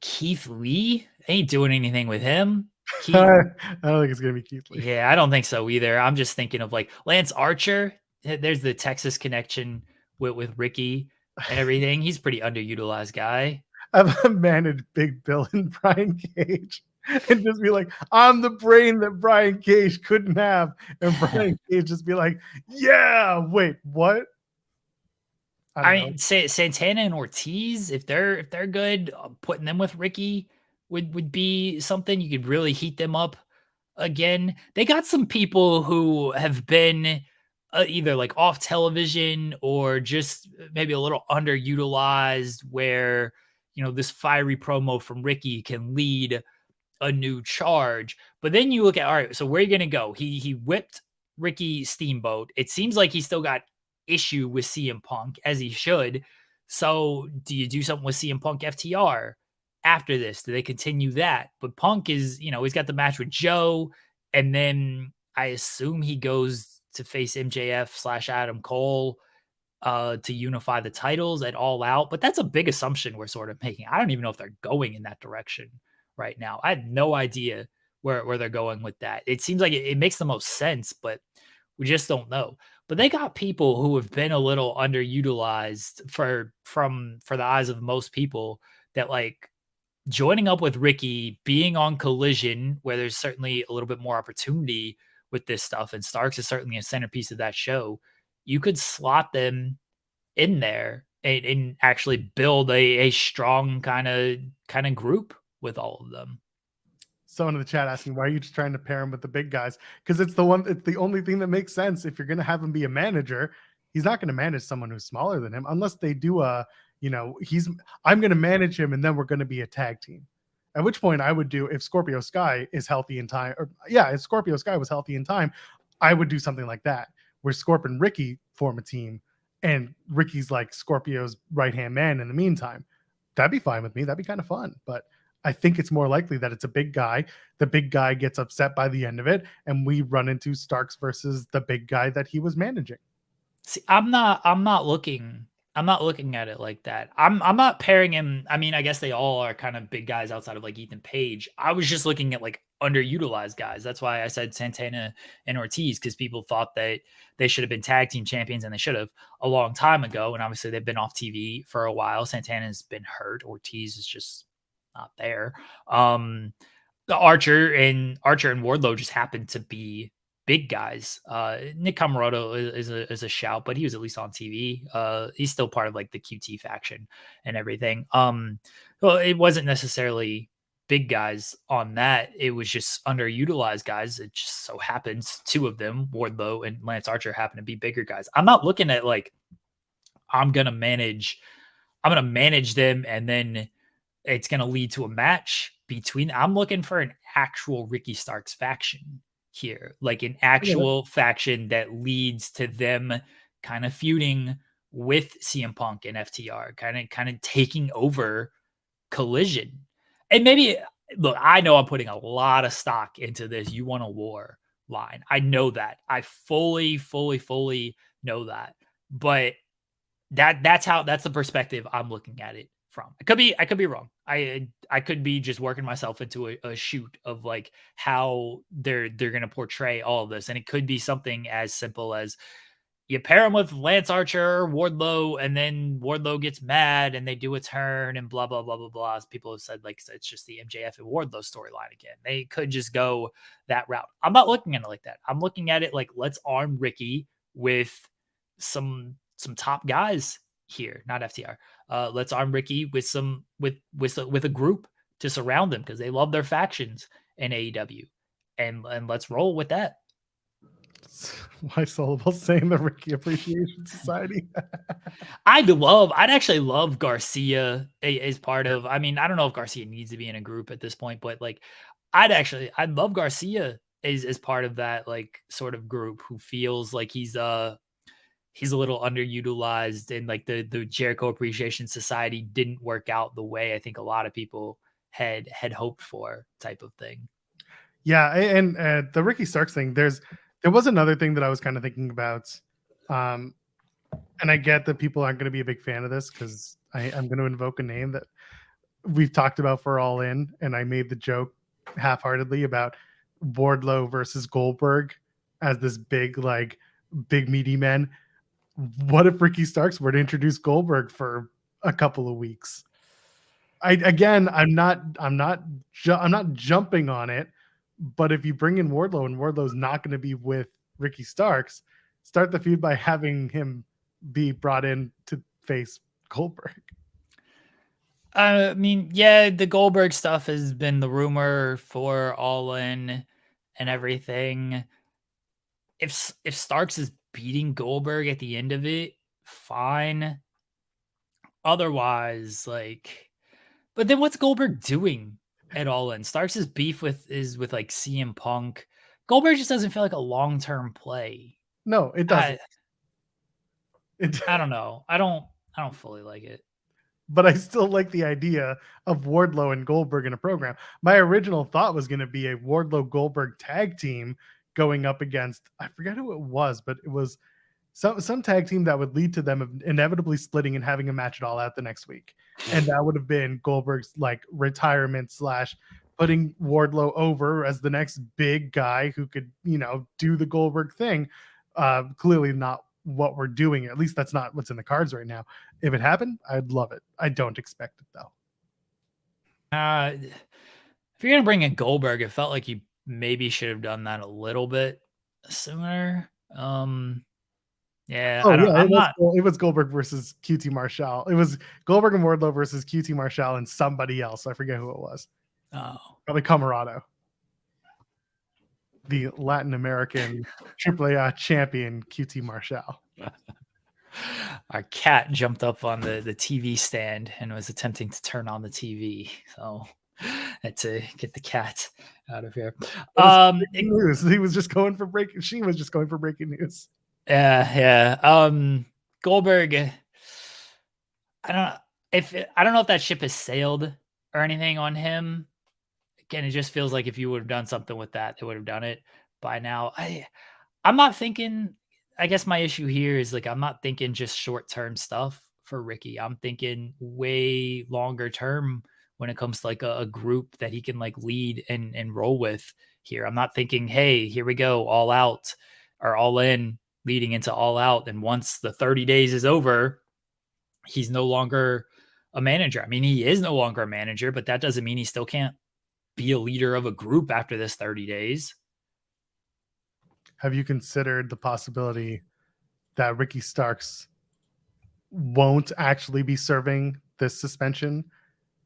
Keith Lee, ain't doing anything with him. I don't think it's gonna be Keith Lee. Yeah, I don't think so either. I'm just thinking of like Lance Archer. There's the Texas connection with Ricky and everything. He's a pretty underutilized guy. I've managed Big Bill and Brian Cage and just be like, I'm the brain that Brian Cage couldn't have. And Brian Cage just be like, yeah, wait, what? I mean, Santana and Ortiz, if they're good, putting them with Ricky would be something. You could really heat them up again. They got some people who have been either like off television or just maybe a little underutilized, where this fiery promo from Ricky can lead a new charge. But then you look at, all right, so where are you going to go? He whipped Ricky Steamboat. It seems like he still got issue with CM Punk, as he should. So do you do something with CM Punk FTR after this? Do they continue that? But Punk is, he's got the match with Joe, and then I assume he goes to face MJF / Adam Cole to unify the titles at All Out. But that's a big assumption we're sort of making. I don't even know if they're going in that direction right now. I had no idea where they're going with that. It seems like it makes the most sense, but we just don't know. But they got people who have been a little underutilized for the eyes of most people, that like joining up with Ricky, being on Collision, where there's certainly a little bit more opportunity with this stuff, and Starks is certainly a centerpiece of that show. You could slot them in there and actually build a strong kind of group with all of them. Someone in the chat asking, why are you just trying to pair him with the big guys? Because it's the only thing that makes sense. If you're going to have him be a manager, he's not going to manage someone who's smaller than him unless they do I'm going to manage him and then we're going to be a tag team. At which point I would do, if Scorpio Sky is healthy in time, if Scorpio Sky was healthy in time, I would do something like that, where Scorp and Ricky form a team and Ricky's like Scorpio's right-hand man in the meantime. That'd be fine with me. That'd be kind of fun. But I think it's more likely that it's a big guy. The big guy gets upset by the end of it, and we run into Starks versus the big guy that he was managing. See, I'm not looking at it like that. I'm not pairing him. I mean, I guess they all are kind of big guys outside of like Ethan Page. I was just looking at like underutilized guys. That's why I said Santana and Ortiz, because people thought that they should have been tag team champions, and they should have a long time ago. And obviously they've been off TV for a while. Santana's been hurt. Ortiz is just not there. The Archer and Wardlow just happened to be big guys. Nick Comoroto is a shout, but he was at least on TV. He's still part of like the QT faction and everything. Well, it wasn't necessarily big guys on that. It was just underutilized guys. It just so happens two of them, Wardlow and Lance Archer, happen to be bigger guys. I'm not looking at like I'm gonna manage them and then it's gonna lead to a match between. I'm looking for an actual Ricky Starks faction here, like an actual faction that leads to them kind of feuding with CM Punk and FTR, kind of taking over Collision. And maybe, look, I know I'm putting a lot of stock into this "you want a war" line. I know that. I fully know that. But that's the perspective I'm looking at it from. I could be wrong. I could be just working myself into a shoot of like how they're going to portray all of this, and it could be something as simple as you pair him with Lance Archer, Wardlow, and then Wardlow gets mad and they do a turn and blah blah blah blah blah. As people have said, like it's just the MJF and Wardlow storyline again. They could just go that route. I'm not looking at it like that. I'm looking at it like, let's arm Ricky with some top guys here, not FTR. Let's arm Ricky with a group to surround them, because they love their factions in AEW, and let's roll with that. Why Syllable saying the Ricky Appreciation Society? I'd actually love Garcia as part of. I mean, I don't know if Garcia needs to be in a group at this point, but like, I'd love Garcia as part of that like sort of group who feels like he's a little underutilized, and like the Jericho Appreciation Society didn't work out the way I think a lot of people had hoped for, type of thing. Yeah, and the Ricky Starks thing, there was another thing that I was kind of thinking about, and I get that people aren't going to be a big fan of this because I'm going to invoke a name that we've talked about for All In, and I made the joke half-heartedly about Wardlow versus Goldberg as this big meaty man. What if Ricky Starks were to introduce Goldberg for a couple of weeks? I'm not jumping on it, but if you bring in Wardlow and Wardlow's not going to be with Ricky Starks, start the feud by having him be brought in to face Goldberg. I mean, yeah, the Goldberg stuff has been the rumor for All In and everything. If Starks is beating Goldberg at the end of it, fine. Otherwise, like, but then what's Goldberg doing at All In? Starks' beef with like CM Punk. Goldberg just doesn't feel like a long-term play. No, it I doesn't. It, I don't know. I don't fully like it. but I still like the idea of Wardlow and Goldberg in a program. My original thought was going to be a Wardlow Goldberg tag team going up against, I forget who it was, but it was some tag team that would lead to them inevitably splitting and having a match at All Out the next week. And that would have been Goldberg's like retirement slash putting Wardlow over as the next big guy who could, do the Goldberg thing. Clearly not what we're doing. At least that's not what's in the cards right now. If it happened, I'd love it. I don't expect it though. If you're gonna bring in Goldberg, it felt like you maybe should have done that a little bit sooner. Yeah, Oh I don't. yeah, I'm not. it was Goldberg versus QT Marshall. It was Goldberg and Wardlow versus QT Marshall and somebody else. I forget who it was. Oh, Probably Camarado, the Latin American AAA champion QT Marshall. our cat jumped up on the TV stand and was attempting to turn on the TV. So had to get the cat out of here. News. He was just going for breaking. She was just going for breaking news. Yeah. Goldberg. I don't know if that ship has sailed or anything on him. Again, it just feels like if you would have done something with that, they would have done it by now. I'm not thinking. I guess my issue here is like I'm not thinking just short term stuff for Ricky. I'm thinking way longer term when it comes to like a group that he can like lead and roll with here. I'm not thinking, hey, here we go, all out or all in, leading into all out, and once the 30 days is over, he's no longer a manager. I mean, he is no longer a manager, but that doesn't mean he still can't be a leader of a group after this 30 days. Have you considered the possibility that Ricky Starks won't actually be serving this suspension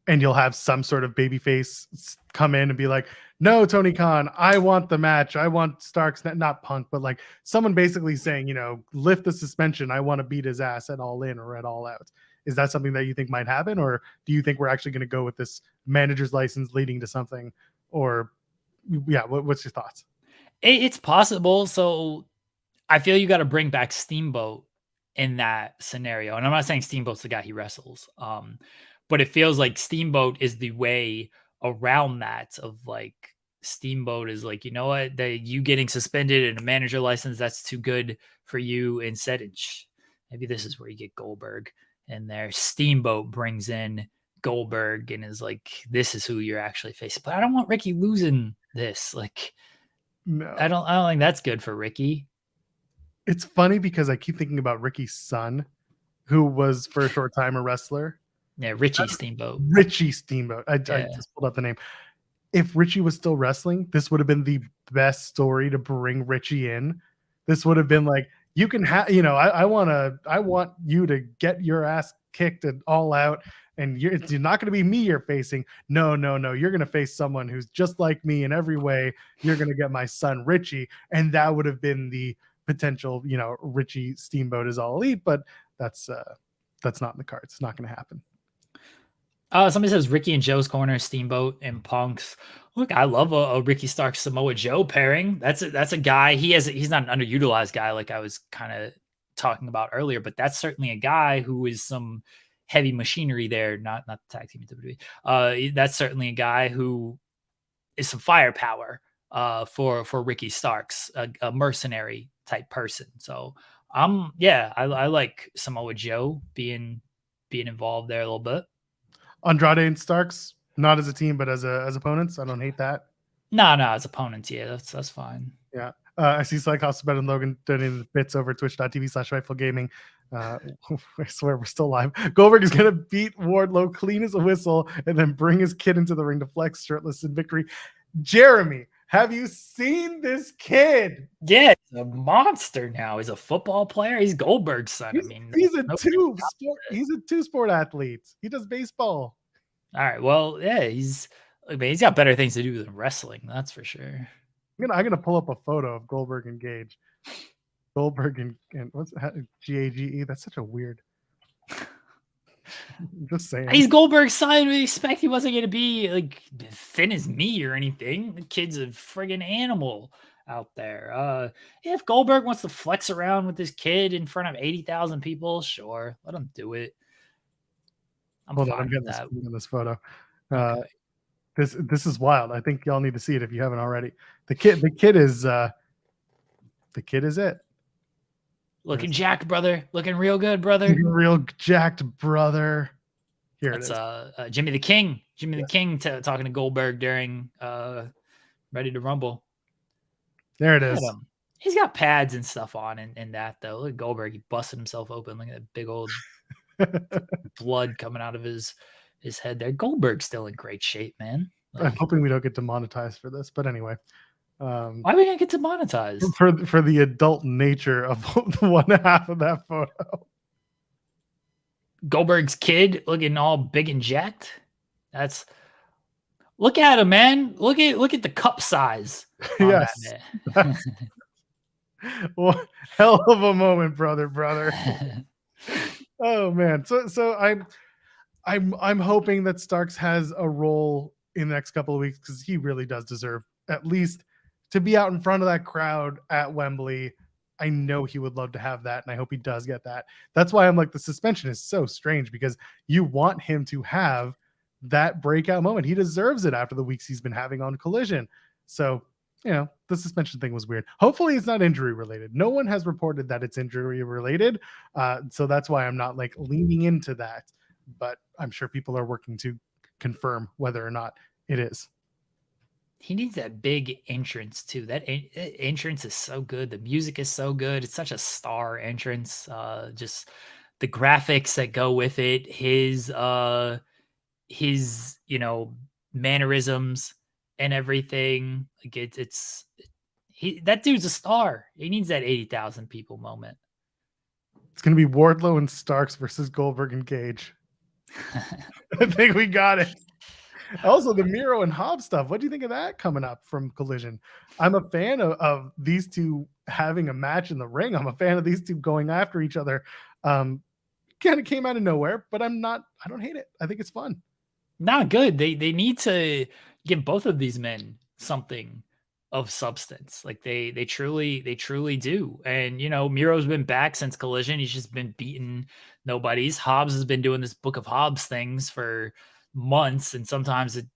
and you'll have some sort of babyface come in and be like, no, Tony Khan, I want the match. I want Starks, not Punk, but like someone basically saying, lift the suspension. I want to beat his ass at All In or at All Out. Is that something that you think might happen? Or do you think we're actually going to go with this manager's license leading to something? Or yeah, what's your thoughts? It's possible. So I feel you got to bring back Steamboat in that scenario. And I'm not saying Steamboat's the guy he wrestles. But it feels like Steamboat is the way around that of like Steamboat is like, you know what, you getting suspended and a manager license, that's too good for you. Instead, maybe this is where you get Goldberg in there. Steamboat brings in Goldberg and is like, this is who you're actually facing. But I don't want Ricky losing this. Like, No. I don't think that's good for Ricky. It's funny because I keep thinking about Ricky's son, who was for a short time a wrestler. Yeah, Richie Steamboat. Richie Steamboat. I just pulled out the name. If Richie was still wrestling, this would have been the best story to bring Richie in. This would have been like, you can have, I want you to get your ass kicked and All Out, and it's not going to be me you're facing. No, you're going to face someone who's just like me in every way. You're going to get my son Richie, and that would have been the potential. Richie Steamboat is All Elite, but that's not in the cards. It's not going to happen. Somebody says Ricky and Joe's corner, Steamboat and Punks. Look, I love a Ricky Starks Samoa Joe pairing. That's a guy. He's not an underutilized guy like I was kind of talking about earlier, but that's certainly a guy who is some heavy machinery there. Not the tag team WWE. That's certainly a guy who is some firepower for Ricky Starks, a mercenary type person. So I like Samoa Joe being involved there a little bit. Andrade and Starks, not as a team, but as opponents. I don't hate that. No, as opponents, yeah, that's fine. Yeah. I see Cyclops and Logan donating the bits over twitch.tv/Fightful Gaming. I swear we're still live. Goldberg is going to beat Wardlow clean as a whistle and then bring his kid into the ring to flex shirtless in victory. Jeremy, have you seen this kid? Yeah, he's a monster now. He's a football player. He's Goldberg's son. He's a two-sport athlete. He does baseball. All right. Well, yeah, he's got better things to do than wrestling. That's for sure. I'm gonna pull up a photo of Goldberg and Gage. Goldberg and what's GAGE? That's such a weird. Just saying. He's Goldberg's son. We expect he wasn't going to be like thin as me or anything. The kid's a friggin' animal out there. If Goldberg wants to flex around with this kid in front of 80,000 people, sure, let him do it. I'm Hold on, fine I'm with getting that. this photo. Okay. This is wild. I think y'all need to see it if you haven't already. The kid is it. Looking jacked, brother. Looking real good, brother. Real jacked, brother. Here That's it is. Jimmy the King. Jimmy the King talking to Goldberg during Ready to Rumble. There it Look is. at him. He's got pads and stuff on in that though. Look at Goldberg. He busted himself open. Look at that big old blood coming out of his head there. Goldberg's still in great shape, man. I'm hoping we don't get demonetized for this, but anyway. Why are we gonna get demonetized? For the adult nature of one half of that photo. Goldberg's kid looking all big and jacked. Look at him, man. Look at the cup size on Yes. that man. Well, hell of a moment, brother. Oh man. So I'm hoping that Starks has a role in the next couple of weeks because he really does deserve at least to be out in front of that crowd at Wembley. I know he would love to have that, and I hope he does get that. That's why I'm like, the suspension is so strange because you want him to have that breakout moment. He deserves it after the weeks he's been having on Collision. So, the suspension thing was weird. Hopefully it's not injury related. No one has reported that it's injury related. So that's why I'm not like leaning into that, but I'm sure people are working to confirm whether or not it is. He needs that big entrance too. That entrance is so good. The music is so good. It's such a star entrance. Just the graphics that go with it. His mannerisms and everything. Like that dude's a star. He needs that 80,000 people moment. It's gonna be Wardlow and Starks versus Goldberg and Gage. I think we got it. Also, the Miro and Hobbs stuff. What do you think of that coming up from Collision? I'm a fan of these two having a match in the ring. I'm a fan of these two going after each other. Kind of came out of nowhere, but I don't hate it. I think it's fun. Not good. They need to give both of these men something of substance. Like they truly do. And Miro's been back since Collision. He's just been beating nobodies. Hobbs has been doing this Book of Hobbs things for months, and sometimes it's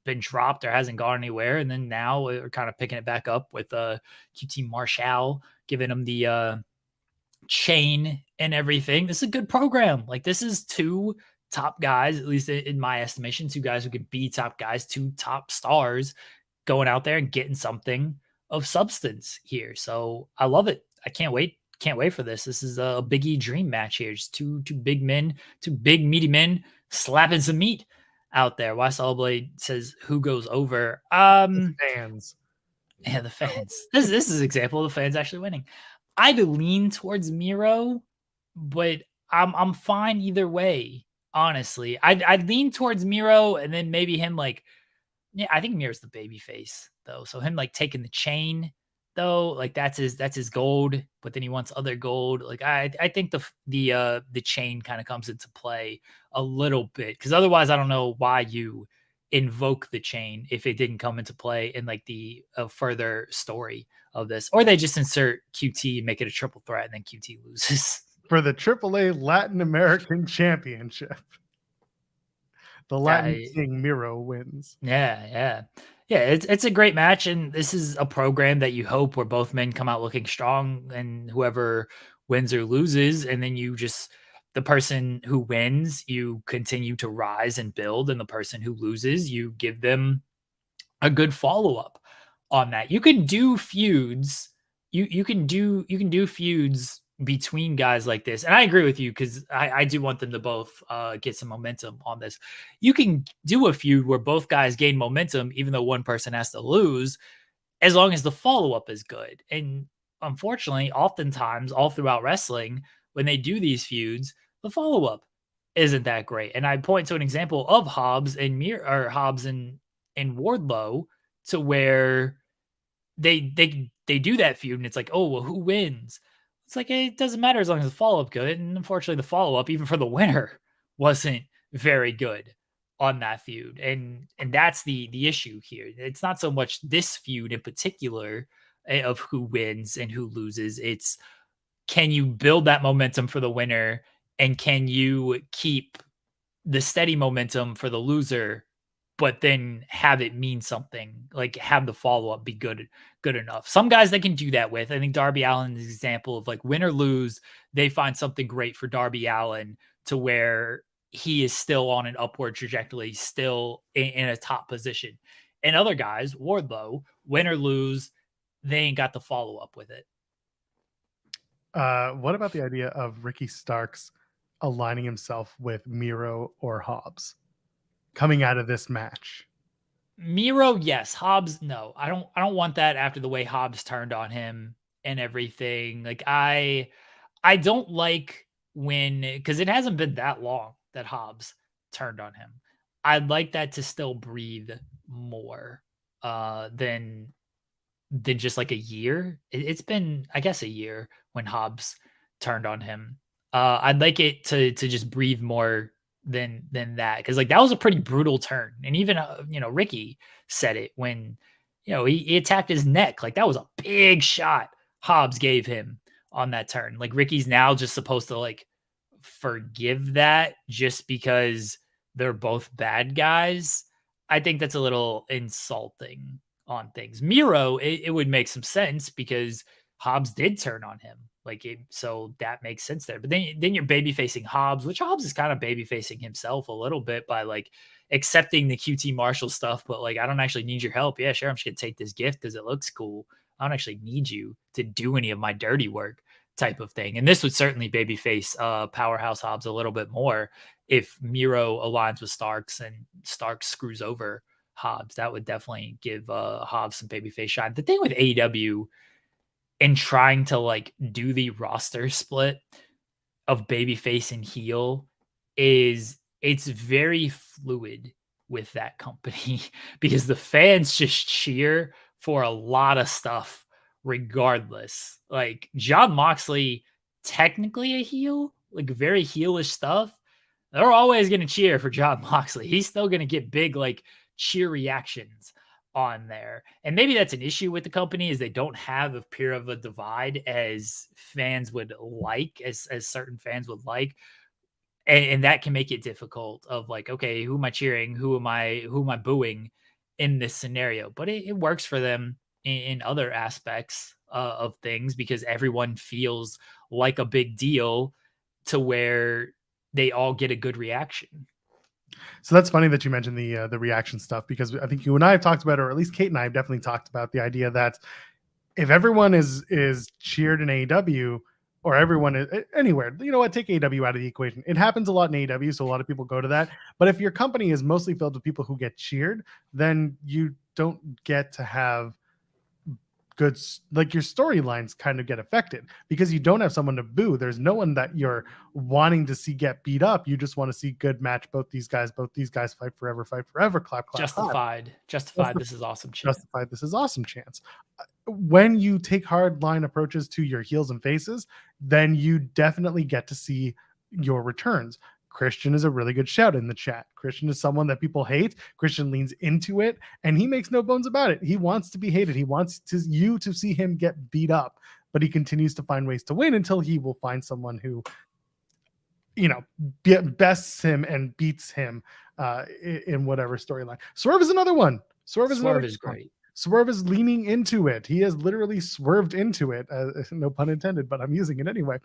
been dropped or hasn't gone anywhere. And then now we're kind of picking it back up with QT Marshall giving him the chain and everything. This is a good program. Like this is two top guys, at least in my estimation, two guys who could be top guys, two top stars going out there and getting something of substance here. So I love it. I can't wait. Can't wait for this. This is a Big E dream match here. Just two big men, two big meaty men slapping some meat out there. YSL Blade says, "Who goes over?" The fans. Yeah, the fans. This is an example of the fans actually winning. I'd lean towards Miro, but I'm fine either way. Honestly, I'd lean towards Miro, and then maybe him like, yeah, I think Miro's the baby face though. So him like taking the chain though, like that's his gold, but then he wants other gold. Like I think the chain kind of comes into play a little bit because otherwise I don't know why you invoke the chain if it didn't come into play in like the further story of this, or they just insert QT and make it a triple threat and then QT loses for the AAA Latin American Championship. The Latin King Miro wins. Yeah. It's a great match, and this is a program that you hope where both men come out looking strong, and whoever wins or loses, and then the person who wins, you continue to rise and build, and the person who loses, you give them a good follow up on that. You can do feuds. You can do feuds between guys like this. And I agree with you because I do want them to both get some momentum on this. You can do a feud where both guys gain momentum, even though one person has to lose, as long as the follow-up is good. And unfortunately, oftentimes, all throughout wrestling, when they do these feuds, the follow-up isn't that great. And I point to an example of Hobbs and Wardlow to where they do that feud and it's like, oh, well, who wins? It's like it doesn't matter as long as the follow up good. And unfortunately, the follow up, even for the winner, wasn't very good on that feud. And that's the issue here. It's not so much this feud in particular of who wins and who loses. It's can you build that momentum for the winner, and can you keep the steady momentum for the loser, but then have it mean something, like have the follow-up be good enough. Some guys they can do that with. I think Darby Allin is an example of like win or lose, they find something great for Darby Allin to where he is still on an upward trajectory, still in a top position. And other guys, Wardlow, win or lose, they ain't got the follow-up with it. What about the idea of Ricky Starks aligning himself with Miro or Hobbs coming out of this match? Miro, yes. Hobbs, no. I don't want that after the way Hobbs turned on him and everything. Like I don't like when because it hasn't been that long that Hobbs turned on him. I'd like that to still breathe more than just like a year. It's been, I guess, a year when Hobbs turned on him. I'd like it to just breathe more than that because like that was a pretty brutal turn, and even Ricky said it when he attacked his neck. Like that was a big shot Hobbs gave him on that turn. Like Ricky's now just supposed to like forgive that just because they're both bad guys. I think that's a little insulting on things. Miro, it would make some sense because Hobbs did turn on him. Like it, so that makes sense there. But then you're baby facing Hobbs, which Hobbs is kind of baby facing himself a little bit by like accepting the QT Marshall stuff, but like I don't actually need your help. Yeah, sure, I'm just gonna take this gift because it looks cool. I don't actually need you to do any of my dirty work type of thing. And this would certainly babyface Powerhouse Hobbs a little bit more if Miro aligns with Starks and Starks screws over Hobbs. That would definitely give Hobbs some babyface shine. The thing with AEW and trying to like do the roster split of babyface and heel is it's very fluid with that company because the fans just cheer for a lot of stuff regardless. Like John Moxley, technically a heel, like very heelish stuff. They're always going to cheer for John Moxley. He's still going to get big like cheer reactions on there. And maybe that's an issue with the company is they don't have a peer of a divide as fans would like, as certain fans would like. And that can make it difficult of like, okay, who am I cheering? Who am I booing in this scenario? But it works for them in other aspects of things because everyone feels like a big deal to where they all get a good reaction. So that's funny that you mentioned the reaction stuff because I think you and I have talked about, or at least Kate and I have definitely talked about the idea that if everyone is cheered in AEW or everyone is anywhere, you know what, take AEW out of the equation. It happens a lot in AEW, so a lot of people go to that. But if your company is mostly filled with people who get cheered, then you don't get to have good, like your storylines kind of get affected because you don't have someone to boo. There's no one that you're wanting to see get beat up. You just want to see good match. Both these guys fight forever, clap, clap. Justified. This is awesome. Justified. This is awesome chance. When you take hard line approaches to your heels and faces, then you definitely get to see your returns. Christian is a really good shout in the chat. Christian is someone that people hate. Christian leans into it and he makes no bones about it. He wants to be hated. He wants you to see him get beat up, but he continues to find ways to win until he will find someone who, bests him and beats him in whatever storyline. Swerve is another one. Swerve is great. Swerve is leaning into it. He has literally swerved into it. No pun intended, but I'm using it anyway.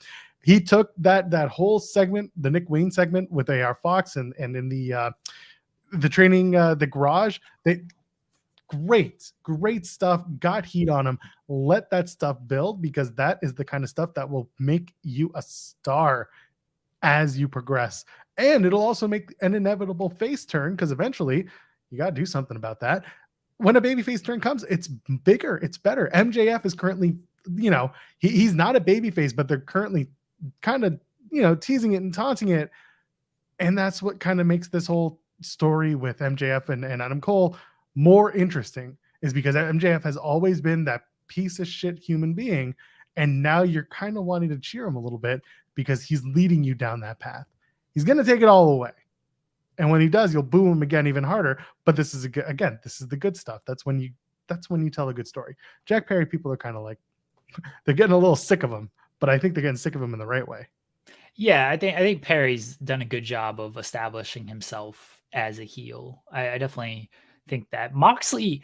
He took that whole segment, the Nick Wayne segment with AR Fox and in the training, the garage. Great stuff. Got heat on him. Let that stuff build because that is the kind of stuff that will make you a star as you progress. And it'll also make an inevitable face turn because eventually you got to do something about that. When a babyface turn comes, it's bigger, it's better. MJF is currently, he's not a babyface, but they're currently kind of, teasing it and taunting it. And that's what kind of makes this whole story with MJF and Adam Cole more interesting is because MJF has always been that piece of shit human being. And now you're kind of wanting to cheer him a little bit because he's leading you down that path. He's going to take it all away. And when he does, you'll boo him again even harder. But this is this is the good stuff. That's when you tell a good story. Jack Perry, people are kind of like, they're getting a little sick of him, but I think they're getting sick of him in the right way. Yeah, I think Perry's done a good job of establishing himself as a heel. I definitely think that Moxley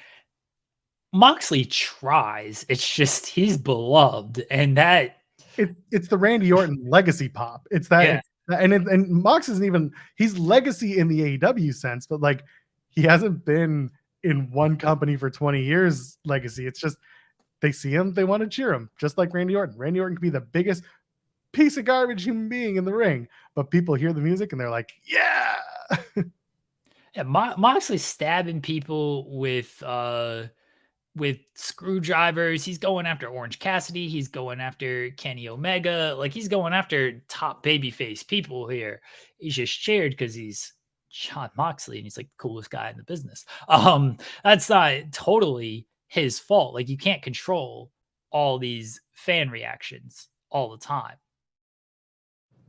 tries. It's just he's beloved, and that it's the Randy Orton legacy pop. It's that, yeah. and Mox isn't even, he's legacy in the AEW sense, but like he hasn't been in one company for 20 years legacy. It's just they see him, they want to cheer him, just like Randy Orton. Randy Orton can be the biggest piece of garbage human being in the ring, but people hear the music and they're like, yeah. Yeah, Moxley stabbing people with screwdrivers. He's going after Orange Cassidy. He's going after Kenny Omega. Like he's going after top babyface people here. He's just cheered because he's Jon Moxley and he's like the coolest guy in the business. That's not totally his fault. Like you can't control all these fan reactions all the time.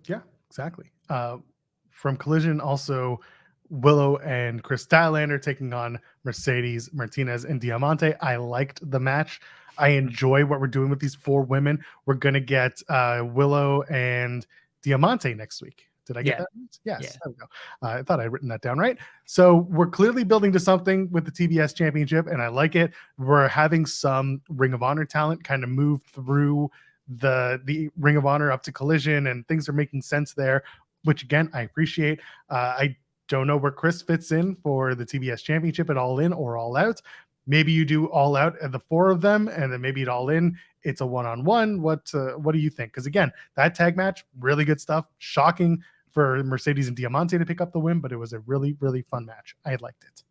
Yeah, exactly. From Collision, also Willow and Chris Statlander taking on Mercedes Martinez and Diamante. I liked the match. I enjoy what we're doing with these 4 women. We're gonna get Willow and Diamante next week. Did I get that right? Yes, Yeah. there we go. I thought I'd written that down right. So we're clearly building to something with the TBS Championship, and I like it. We're having some Ring of Honor talent kind of move through the Ring of Honor up to Collision, and things are making sense there, which again I appreciate. I don't know where Chris fits in for the TBS Championship at All In or All Out. Maybe you do All Out at the 4 of them, and then maybe at All In it's a one-on-one. What do you think? Because again, that tag match, really good stuff. Shocking for Mercedes and Diamante to pick up the win, but it was a really, really fun match. I liked it.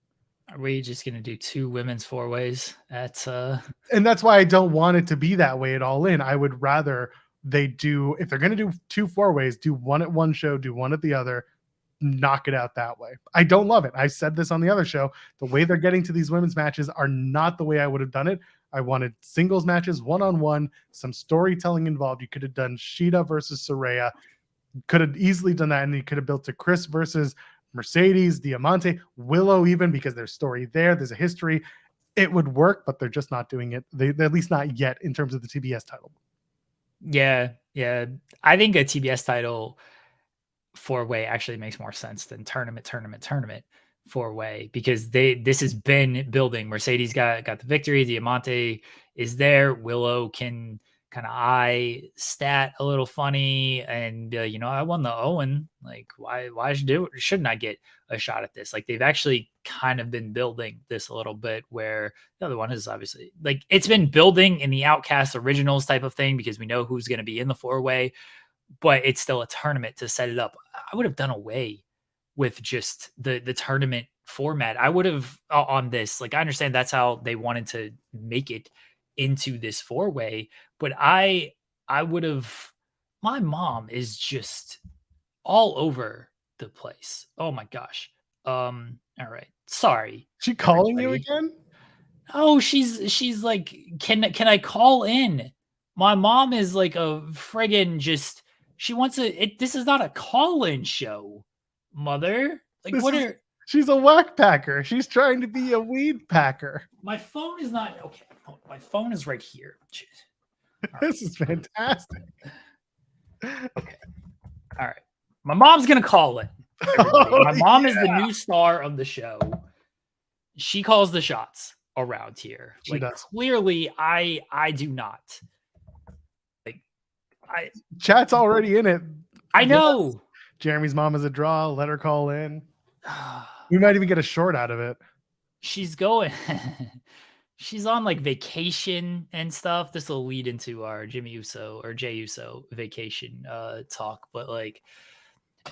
Are we just gonna do 2 women's 4-ways? That's and that's why I don't want it to be that way at All In. I would rather they do, if they're going to do 2 4-ways, do one at one show, do one at the other, knock it out that way. I don't love it. I said this on the other show. The way they're getting to these women's matches are not the way I would have done it. I wanted singles matches, one-on-one, some storytelling involved. You could have done Shida versus Saraya. Could have easily done that, and you could have built to Chris versus Mercedes, Diamante, Willow, even because there's story there. There's a history. It would work, but they're just not doing it. They're at least not yet in terms of the TBS title. Yeah. I think a TBS title 4-way actually makes more sense than tournament 4-way, because this has been building. Mercedes got the victory. Diamante is there. Willow can kind of eye stat a little funny, and I won the Owen. Like why shouldn't I get a shot at this? Like they've actually kind of been building this a little bit, where the other one is obviously like it's been building in the Outcast Originals type of thing, because we know who's going to be in the 4-way, but it's still a tournament to set it up. I would have done away with just the tournament format. I would have on this, like I understand that's how they wanted to make it into this 4-way, but I would have, my mom is just all over the place. Oh my gosh. All right. Sorry. She calling everybody. you again? Oh, she's like, can I call in? My mom is like a friggin' just, she wants this is not a call-in show, mother. Like she's a whack packer. She's trying to be a weed packer. My phone is not okay. My phone is right here. This is fantastic. Okay. All right. My mom's gonna call in. My mom is the new star of the show. She calls the shots around here. She does. Clearly, I do not. Chat's already in it. I know. Yes. Jeremy's mom is a draw. Let her call in. We might even get a short out of it. She's going. She's on like vacation and stuff. This will lead into our Jey Uso vacation talk. But like,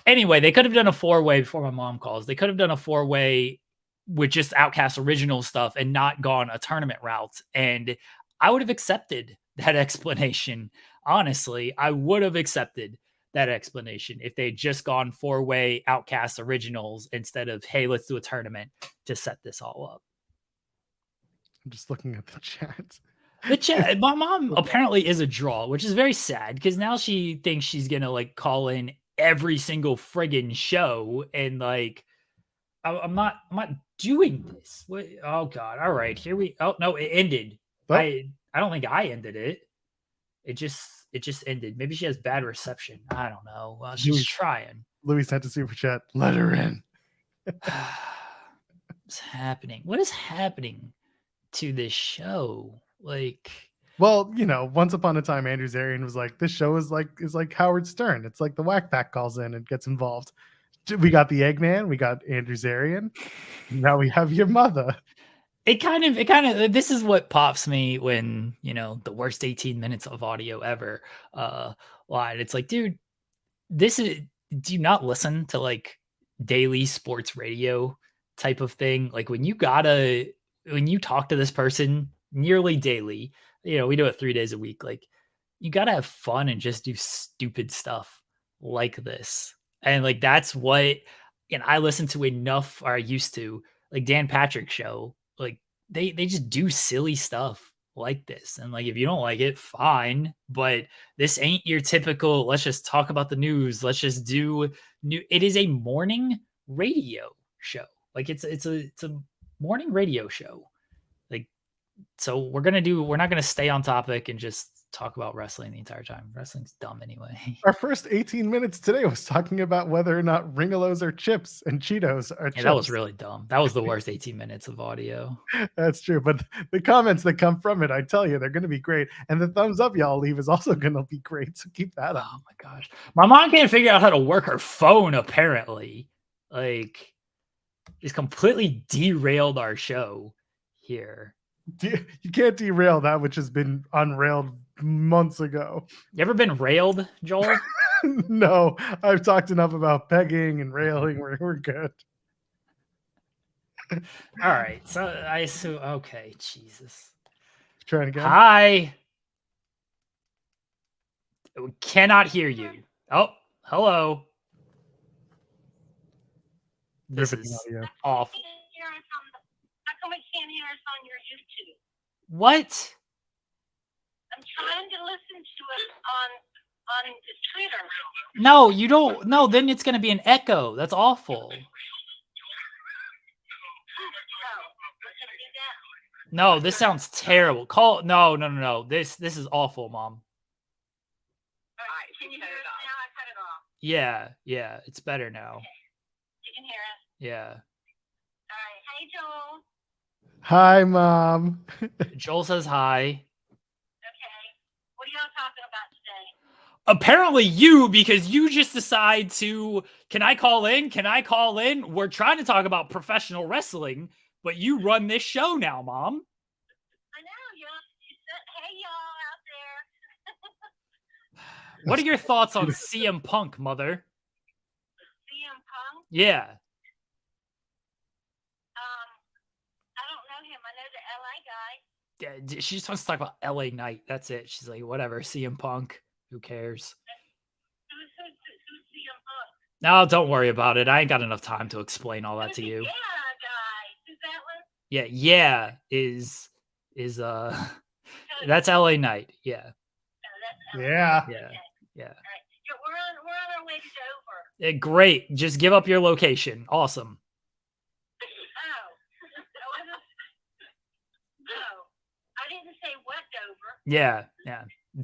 anyway, they could have done a 4-way before my mom calls. They could have done a 4-way with just Outcast Original stuff and not gone a tournament route. And I would have accepted that explanation. Honestly, I would have accepted that explanation if they'd just gone 4-way Outcast Originals instead of, hey, let's do a tournament to set this all up. I'm just looking at the chat. My mom apparently is a draw, which is very sad because now she thinks she's gonna like call in every single friggin' show, and like I'm not doing this. What, oh god. All right, here we oh no, it ended. Oh, I don't think I ended it. It just ended. Maybe she has bad reception. I don't know. Well, she's Louis, trying. Louis sent a super chat. Let her in. What's happening? What is happening to this show? Like, Well, once upon a time, Andrew Zarian was like, "This show is like Howard Stern. It's like the Whack Pack calls in and gets involved. We got the Eggman, we got Andrew Zarian. Now we have your mother." it kind of this is what pops me when the worst 18 minutes of audio ever lied. It's like, dude, this is do you not listen to like daily sports radio type of thing? Like when you talk to this person nearly daily, we do it 3 days a week. Like you gotta have fun and just do stupid stuff like this. And like that's what and I listen to enough, or I used to, like Dan Patrick show. Like they just do silly stuff like this. And like if you don't like it, fine. But this ain't your typical, let's just talk about the news. Let's just do new. It is a morning radio show. Like it's a morning radio show. Like so we're not gonna stay on topic and just talk about wrestling the entire time. Wrestling's dumb anyway. Our first 18 minutes today was talking about whether or not Ringolos are chips and Cheetos are Yeah, that was chips. really dumb. That was the worst 18 minutes of audio. That's true. But the comments that come from it, I tell you, they're going to be great. And the thumbs up y'all leave is also going to be great. So keep that up. Oh my gosh. My mom can't figure out how to work her phone, apparently. Like, just completely derailed our show here. You can't derail that which has been unrailed months ago. You ever been railed, Joel? No, I've talked enough about pegging and railing. We're good. All right. So I assume, okay, Jesus. Trying again. Hi. We cannot hear you. Oh, hello. This Riveting is audio. off. How come I can't hear us on your YouTube? What? I'm trying to listen to it on the Twitter. No, you don't. No, then it's going to be an echo. That's awful. No, this sounds terrible. Call no. This is awful, Mom. All right, can you hear it now? I cut it off. Yeah, it's better now. Okay. You can hear it. Yeah. All right. Hey, Joel. Hi, Mom. Joel says hi. Okay. What are y'all talking about today? Apparently you, because you just decide to, can I call in? Can I call in? We're trying to talk about professional wrestling, but you run this show now, Mom. I know. You said, hey, y'all out there. What are your thoughts on CM Punk, Mother? CM Punk? Yeah. I don't know him. I know the LA guy. Yeah, she just wants to talk about LA Knight. That's it. She's like, whatever, CM Punk. Who cares? Who's CM Punk? No, don't worry about it. I ain't got enough time to explain all that to you. Yeah, guy. Who's that one? Yeah, is that's LA Knight. Yeah. Oh, that's Yeah. Yeah. Okay. Yeah. All right. Yeah, we're on our way to Dover. Great. Just give up your location. Awesome. No. I didn't say what Dover. Yeah.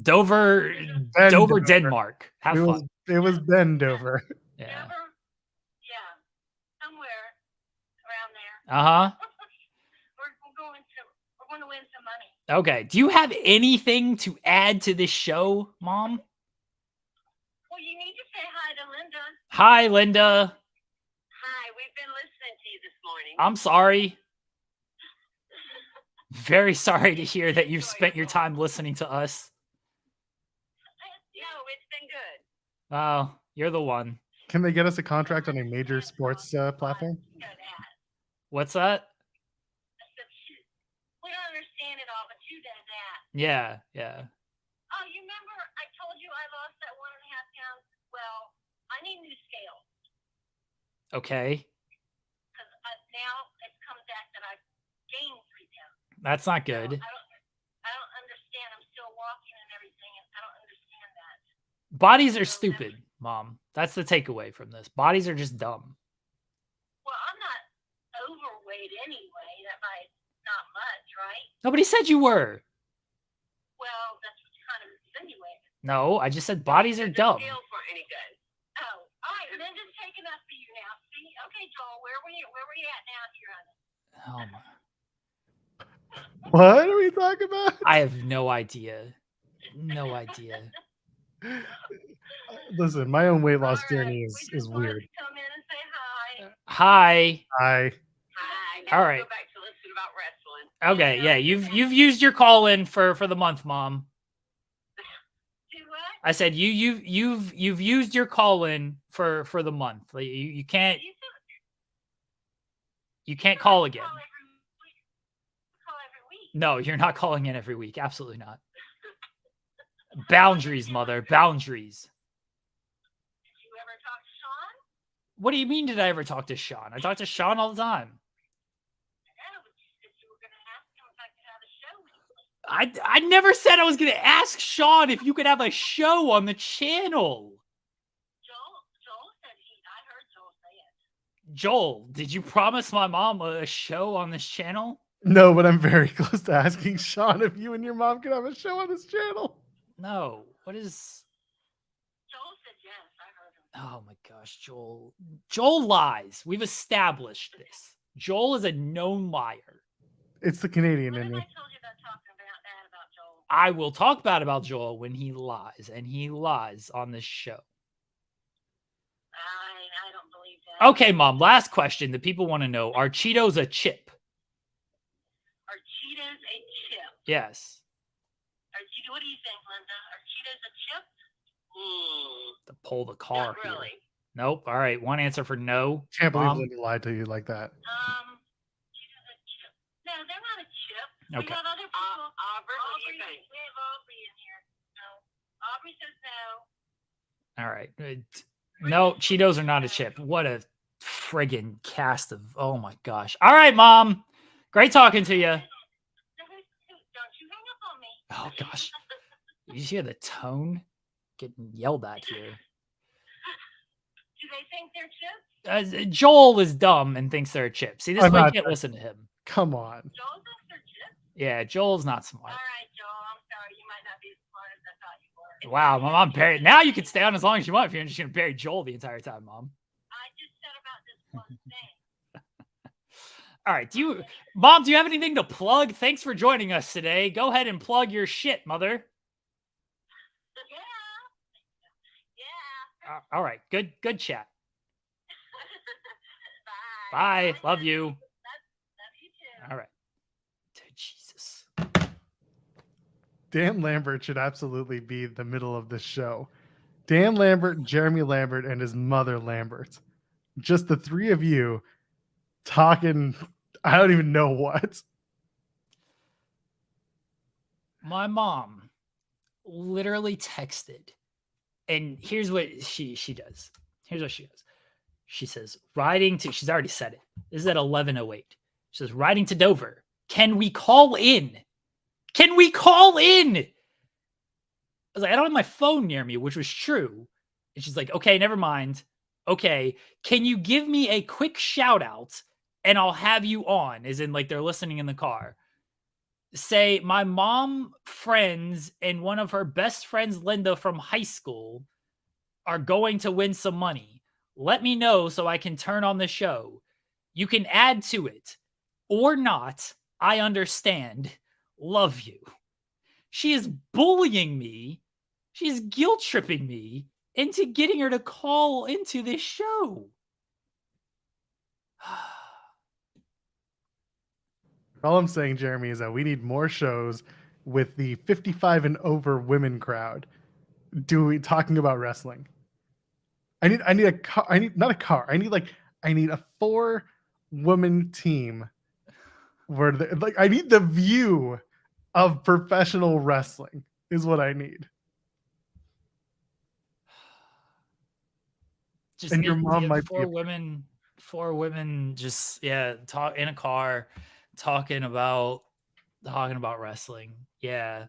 Dover, Ben Dover, Dover. Denmark. Have fun. It was Ben Dover. Yeah. Dover? Yeah. Somewhere around there. Uh-huh. We're going to win some money. Okay. Do you have anything to add to this show, Mom? Well, you need to say hi to Linda. Hi, Linda. Hi, we've been listening to you this morning. I'm sorry. Very sorry to hear that you've spent your time listening to us. No, it's been good. Oh, you're the one. Can they get us a contract on a major sports platform? What's that? We don't understand it all, but you did that. Yeah. Oh, you remember I told you I lost that 1.5 pounds? Well, I need new scales. Okay. Because now it's come back that I've gained 3 pounds. That's not So good. I don't Bodies are stupid, Mom. That's the takeaway from this. Bodies are just dumb. Well, I'm not overweight anyway. That might not much, right? Nobody said you were. Well, that's what you kind of insinuated. No, I just said bodies are dumb. Scales weren't any good. Oh, all right. Linda's taking up for you now. See, okay, Joel, where were you at now, if you're on it? Oh my. What are we talking about? I have no idea. No idea. Listen, my own weight loss All journey right, is we just wanted weird. to come in and say hi. Hi. I Hi. All right. Go back to listen about wrestling. Okay, yeah, you've used your call in for the month, Mom. Do what? I said you've used your call in for the month. Like, you can't call again. Call every week. No, you're not calling in every week. Absolutely not. Boundaries, mother. Boundaries. Did you ever talk to Sean? What do you mean? Did I ever talk to Sean? I talk to Sean all the time. No, but you said you were going to ask him if I could have a show weekly. I never said I was going to ask Sean if you could have a show on the channel. Joel said I heard Joel say it. Joel, did you promise my mom a show on this channel? no, but I'm very close to asking Sean if you and your mom could have a show on this channel. No. What is... Joel said yes. I heard him. Oh my gosh, Joel. Joel lies. We've established this. Joel is a known liar. It's the Canadian What in if me. I told you about talking about Joel? I will talk bad about Joel when he lies, and he lies on this show. I don't believe that. Okay, Mom, last question. The people want to know, are Cheetos a chip? Are Cheetos a chip? Yes. What do you think, Linda? Are Cheetos a chip? To pull the car Not really. here. Nope. All right. One answer for no. Can't believe Mom? Linda lied to you like that. Cheetos a chip. No, they're not a chip. Okay. We have other people. Aubrey, we have Aubrey in here. No. Aubrey says no. All right. No, Cheetos are not a chip. What a friggin' cast of... Oh, my gosh. All right, Mom. Great talking to you. Don't you hang up on me. Oh, gosh. You hear the tone getting yelled at here? Do they think they're chips? Joel is dumb and thinks they're a chip. See, this I'm is why you not- can't listen to him. Come on. Joel thinks they're chips? Yeah, Joel's not smart. All right, Joel. I'm sorry. You might not be as smart as I thought you were. Wow, Mom, I'm buried. Now you can stay on as long as you want if you're just going to bury Joel the entire time, Mom. I just said about this one thing. All right. Mom, do you have anything to plug? Thanks for joining us today. Go ahead and plug your shit, Mother. Yeah. All right. Good chat. Bye. Bye. Love you. Love you too. All right. Jesus. Dan Lambert should absolutely be the middle of this show. Dan Lambert, Jeremy Lambert, and his mother Lambert. Just the three of you talking, I don't even know what. My mom literally texted, and here's what she does. Here's what she does. She says, she's already said it. This is at 11:08. She says, riding to Dover. Can we call in? Can we call in? I was like, I don't have my phone near me, which was true. And she's like, okay, never mind. Okay, can you give me a quick shout out and I'll have you on? As in, like, they're listening in the car. Say, my mom friends and one of her best friends, Linda, from high school, are going to win some money. Let me know so I can turn on the show. You can add to it or not. I understand. Love you. She is bullying me. She's guilt tripping me into getting her to call into this show. All I'm saying, Jeremy, is that we need more shows with the 55 and over women crowd talking about wrestling. I need a car. I need not a car. I need a 4-woman team where I need the view of professional wrestling is what I need. Just And your mom might be four women just talk in a car talking about wrestling. Yeah.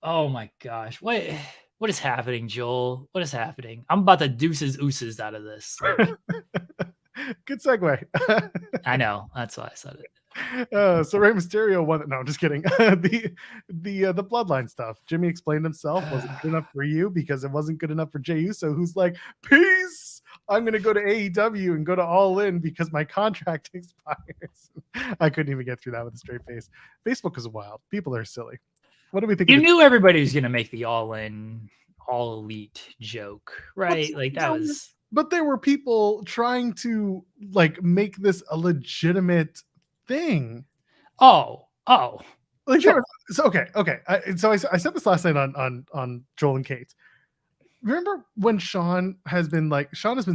Oh my gosh. Wait. What is happening, Joel? What is happening? I'm about to deuces ooses out of this. Like, Good segue. I know. That's why I said it. So Rey Mysterio won. No, I'm just kidding. The Bloodline stuff. Jimmy explained himself. Wasn't good enough for you because it wasn't good enough for Jey Uso, who's like, peace. I'm gonna go to AEW and go to All In because my contract expires. I couldn't even get through that with a straight face. Facebook is wild. People are silly. What do we think? You knew everybody was gonna make the all-in, all elite joke, right? Like that was. But there were people trying to like make this a legitimate thing. Oh. Like sure. So okay. So I said this last night on Joel and Kate. Remember when Sean has been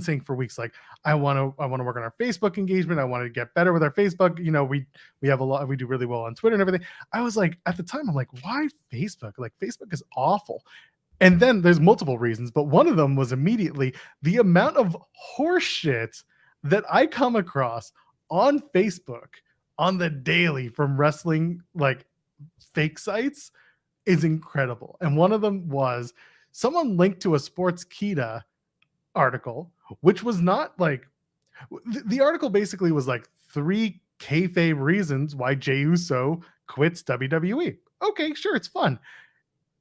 saying for weeks, like, I want to work on our Facebook engagement. I want to get better with our Facebook. You know, we have a lot, we do really well on Twitter and everything. I was like, at the time, I'm like, why Facebook? Like, Facebook is awful. And then there's multiple reasons, but one of them was immediately the amount of horseshit that I come across on Facebook on the daily from wrestling, like, fake sites is incredible. And one of them was someone linked to a Sportskeeda article, which was not like the article basically was like 3 kayfabe reasons why Jey Uso quits WWE. Okay, sure, it's fun.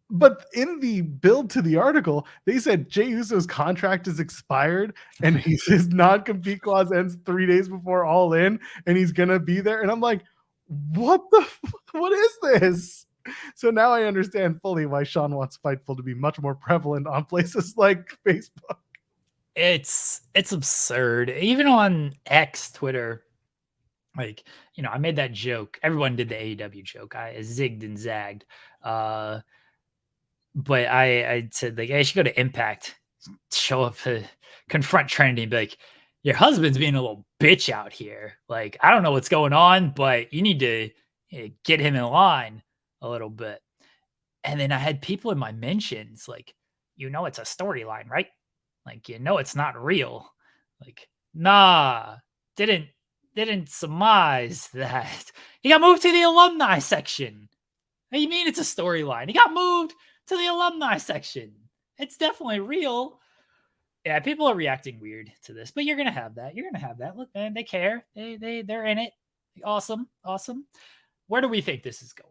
But in the build to the article, they said Jey Uso's contract is expired and his non-compete clause ends 3 days before All In, and he's gonna be there. And I'm like, what is this? So now I understand fully why Sean wants Fightful to be much more prevalent on places like Facebook. It's absurd. Even on X, Twitter, like, you know, I made that joke. Everyone did the AEW joke. I zigged and zagged. But I said, like, I should go to Impact, show up to confront Trinity and be like, your husband's being a little bitch out here. Like, I don't know what's going on, but you need to get him in line a little bit. And then I had people in my mentions like, you know, it's a storyline, right? Like, you know, it's not real. Like, nah, didn't surmise that. He got moved to the alumni section. What do you mean it's a storyline? He got moved to the alumni section. It's definitely real. Yeah, people are reacting weird to this, but you're gonna have that. You're gonna have that. Look, man, they care. They're in it. Awesome. Where do we think this is going,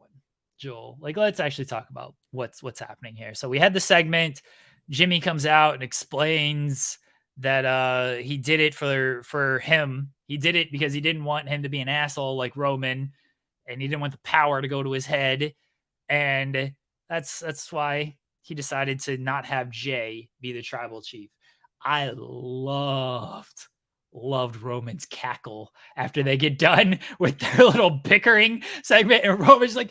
Joel? Like, let's actually talk about what's happening here. So we had the segment. Jimmy comes out and explains that he did it for him. He did it because he didn't want him to be an asshole like Roman, and he didn't want the power to go to his head. And that's why he decided to not have Jey be the tribal chief. I loved Roman's cackle after they get done with their little bickering segment. And Roman's like,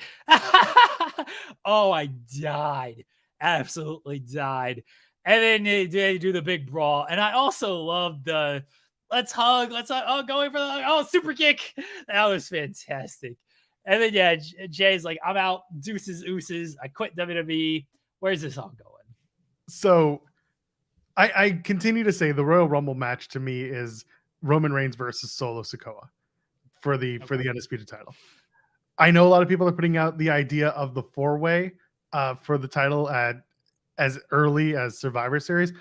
oh, I died. Absolutely died. And then they do the big brawl. And I also loved the let's hug. Oh, going for the super kick. That was fantastic. And then, yeah, Jay's like, I'm out. Deuces, ooses. I quit WWE. Where's this all going? So I continue to say the Royal Rumble match to me is Roman Reigns versus Solo Sikoa for the undisputed title. I know a lot of people are putting out the idea of the 4-way for the title as early as Survivor Series.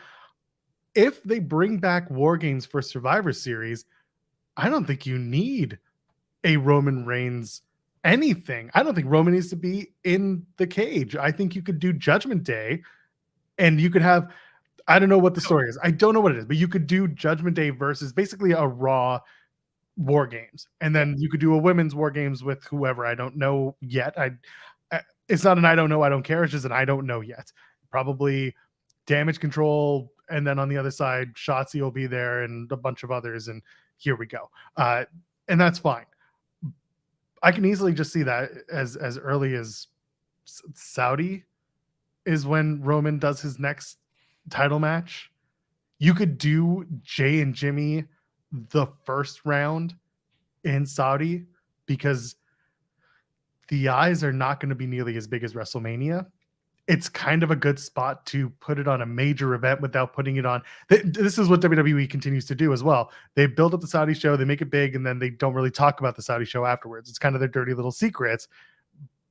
If they bring back War Games for Survivor Series, I don't think you need a Roman Reigns anything. I don't think Roman needs to be in the cage. I think you could do Judgment Day and you could have, I don't know what the story is. I don't know what it is, but you could do Judgment Day versus basically a Raw War Games. And then you could do a women's War Games with whoever. I don't know yet. It's not an I don't know, I don't care. It's just an I don't know yet. Probably Damage Control. And then on the other side, Shotzi will be there and a bunch of others. And here we go. And that's fine. I can easily just see that as early as Saudi is when Roman does his next title match. You could do Jey and Jimmy the first round in Saudi because the eyes are not going to be nearly as big as WrestleMania. It's kind of a good spot to put it on a major event without putting it on. This is what WWE continues to do as well. They build up the Saudi show, they make it big, and then they don't really talk about the Saudi show afterwards. It's kind of their dirty little secrets,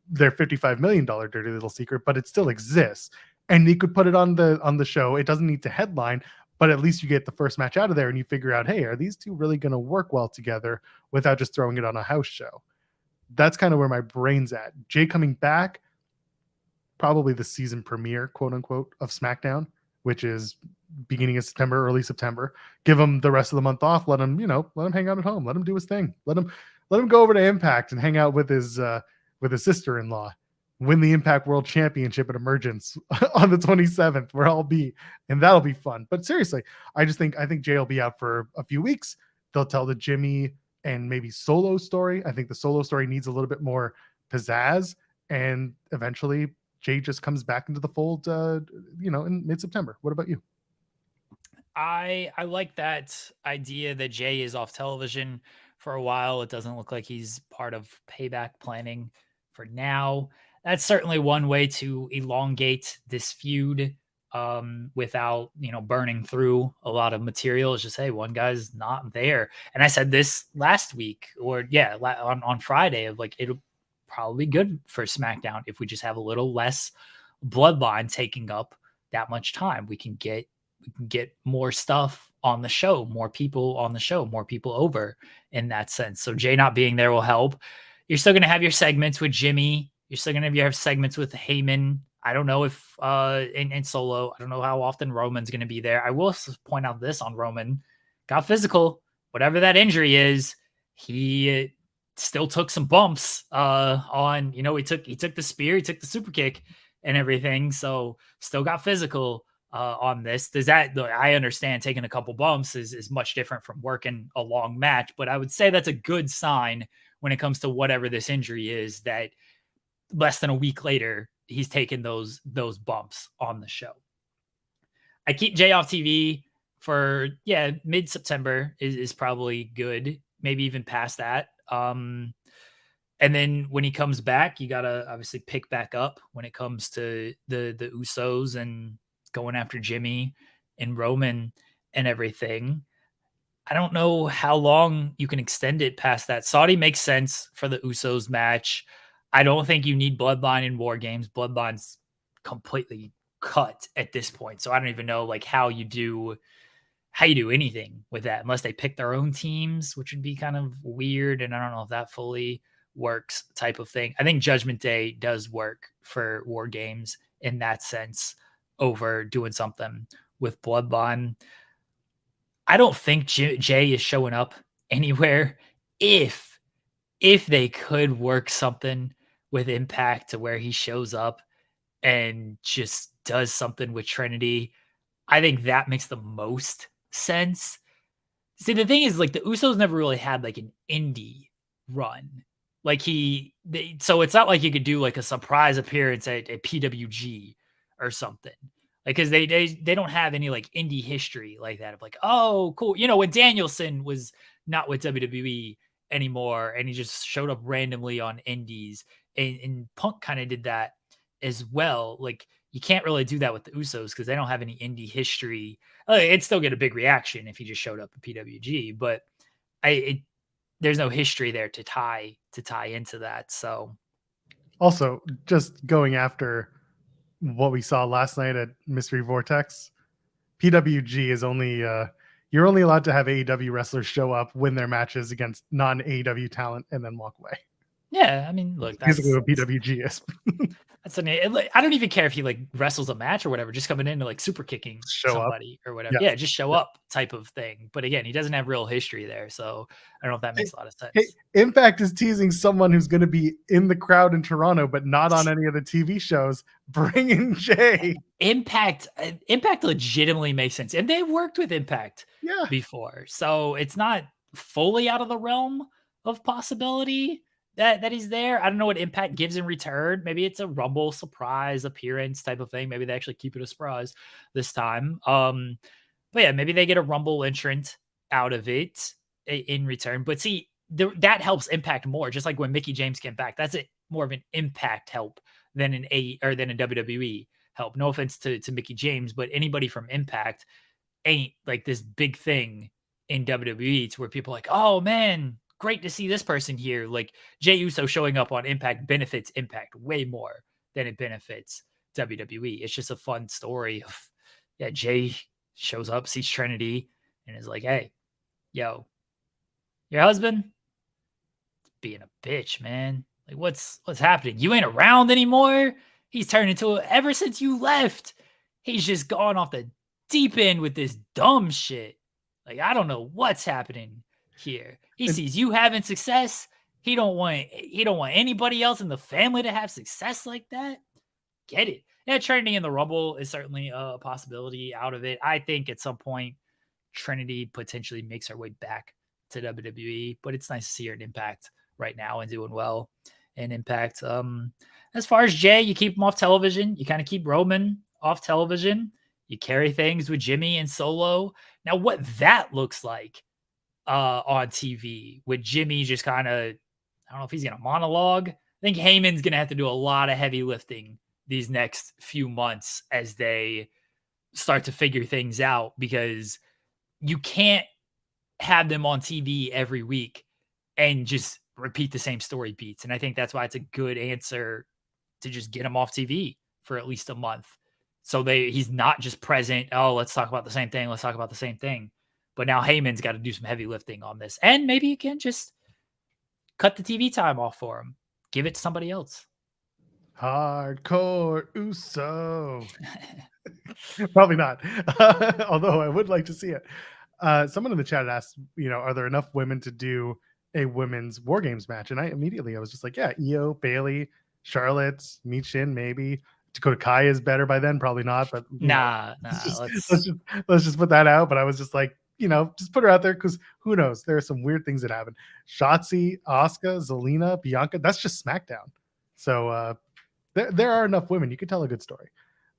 their $55 million dirty little secret, but it still exists. and you could put it on the show. It doesn't need to headline, but at least you get the first match out of there and you figure out, hey, are these two really going to work well together without just throwing it on a house show? That's kind of where my brain's at. Jey coming back, probably the season premiere, quote unquote, of SmackDown, which is beginning of September, early September. Give him the rest of the month off. Let him, let him hang out at home. Let him do his thing. Let him go over to Impact and hang out with his sister-in-law. Win the Impact World Championship at Emergence on the 27th, where I'll be, and that'll be fun. But seriously, I think Jey will be out for a few weeks. They'll tell the Jimmy and maybe Solo story. I think the Solo story needs a little bit more pizzazz, and eventually Jey just comes back into the fold, in mid-September. What about you? I like that idea that Jey is off television for a while. It doesn't look like he's part of Payback planning for now. That's certainly one way to elongate this feud without, burning through a lot of material. Is just, hey, one guy's not there. And I said this last week, or on Friday, of like, it'll probably be good for SmackDown if we just have a little less Bloodline taking up that much time. We can get more stuff on the show, more people on the show, more people over in that sense. So Jey not being there will help. You're still going to have your segments with Jimmy. You're still going to have segments with Heyman. I don't know if in Solo, I don't know how often Roman's going to be there. I will point out this on Roman. Got physical. Whatever that injury is, he still took some bumps on, he took the spear, he took the super kick and everything. So still got physical on this. I understand taking a couple bumps is much different from working a long match, but I would say that's a good sign when it comes to whatever this injury is, that less than a week later, he's taken those bumps on the show. I keep Jey off TV for, mid-September is probably good. Maybe even past that. And then when he comes back, you got to obviously pick back up when it comes to the Usos and going after Jimmy and Roman and everything. I don't know how long you can extend it past that. Saudi makes sense for the Usos match. I don't think you need Bloodline in War Games. Bloodline's completely cut at this point. So I don't even know how you do anything with that, unless they pick their own teams, which would be kind of weird. And I don't know if that fully works, type of thing. I think Judgment Day does work for War Games in that sense over doing something with Bloodline. I don't think Jey is showing up anywhere. If they could work something with Impact to where he shows up and just does something with Trinity, I think that makes the most sense. See, the thing is, the Usos never really had an indie run. So it's not like you could do a surprise appearance at PWG or something. Because they don't have any indie history like that of oh, cool. When Danielson was not with WWE anymore and he just showed up randomly on indies, and Punk kind of did that as well. You can't really do that with the Usos because they don't have any indie history. It'd still get a big reaction if he just showed up at PWG, but there's no history there to tie into that. So also just going after what we saw last night at Mystery Vortex, PWG is only you're only allowed to have AEW wrestlers show up, win their matches against non-AEW talent, and then walk away. Yeah, I mean, look, that's basically what PWG is. I don't even care if he wrestles a match or whatever, just coming in to super kicking somebody or whatever. Yeah, just show up type of thing. But again, he doesn't have real history there, so I don't know if that makes a lot of sense. Hey, Impact is teasing someone who's going to be in the crowd in Toronto, but not on any of the TV shows. Bring in Jey. Impact legitimately makes sense, and they've worked with Impact before, so it's not fully out of the realm of possibility that he's there. I don't know what Impact gives in return. Maybe it's a Rumble surprise appearance type of thing. Maybe they actually keep it a surprise this time. But yeah, maybe they get a Rumble entrant out of it in return. But see, that helps Impact more. Just like when Mickie James came back, that's more of an Impact help than a WWE help. No offense to Mickie James, but anybody from Impact ain't this big thing in WWE to where people are oh man, great to see this person here. Jey Uso showing up on Impact benefits Impact way more than it benefits WWE. It's just a fun story of, yeah, Jey shows up, sees Trinity, and is like, hey, yo, your husband being a bitch, man. Like, what's happening? You ain't around anymore. He's turned into ever since you left. He's just gone off the deep end with this dumb shit. Like, I don't know what's happening here. He And- sees you having success. He don't want anybody else in the family to have success like that. Get it? Yeah, Trinity in the Rumble is certainly a possibility out of it. I think at some point Trinity potentially makes her way back to WWE, but it's nice to see her in Impact right now and doing well in Impact. As far as Jey, you keep him off television. You kind of keep Roman off television. You carry things with Jimmy and Solo. Now, what that looks like on TV with Jimmy just kind of, I don't know if he's going to monologue. I think Heyman's going to have to do a lot of heavy lifting these next few months as they start to figure things out, because you can't have them on TV every week and just repeat the same story beats. And I think that's why it's a good answer to just get him off TV for at least a month. So he's not just present. Oh, let's talk about the same thing. Let's talk about the same thing. But now Heyman's got to do some heavy lifting on this. And maybe you can just cut the TV time off for him. Give it to somebody else. Hardcore Uso. Probably not. Although I would like to see it. Someone in the chat asked, are there enough women to do a women's War Games match? And I was just like, yeah, Io, Bailey, Charlotte, Michin, maybe. Dakota Kai is better by then, probably not. But Nah. Let's just put that out. But I was just like, just put her out there, because who knows? There are some weird things that happen. Shotzi, Asuka, Zelina, Bianca. That's just SmackDown. So there are enough women. You could tell a good story.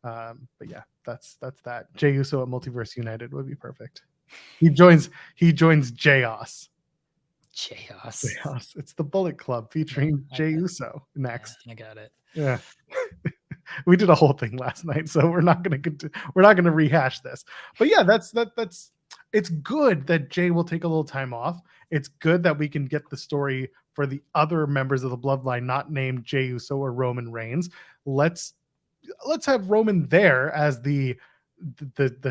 But yeah, that's that. Jey Uso at Multiverse United would be perfect. He joins Jayos. It's the Bullet Club featuring Jey Uso next. Yeah, I got it. Yeah. We did a whole thing last night, so we're not gonna rehash this. But yeah, that's it's good that Jey will take a little time off. It's good that we can get the story for the other members of the Bloodline not named Jey Uso or Roman Reigns. Let's have Roman there as the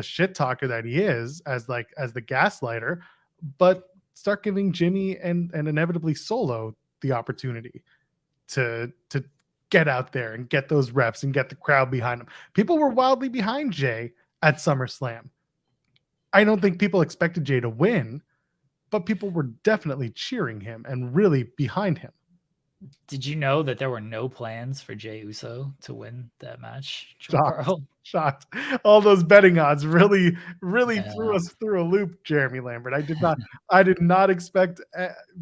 shit talker that he is, as the gaslighter, but start giving Jimmy and inevitably Solo the opportunity to get out there and get those reps and get the crowd behind him. People were wildly behind Jey at SummerSlam. I don't think people expected Jey to win, but people were definitely cheering him and really behind him. Did you know that there were no plans for Jey Uso to win that match? Shocked. All those betting odds really threw us through a loop, Jeremy Lambert. I did not expect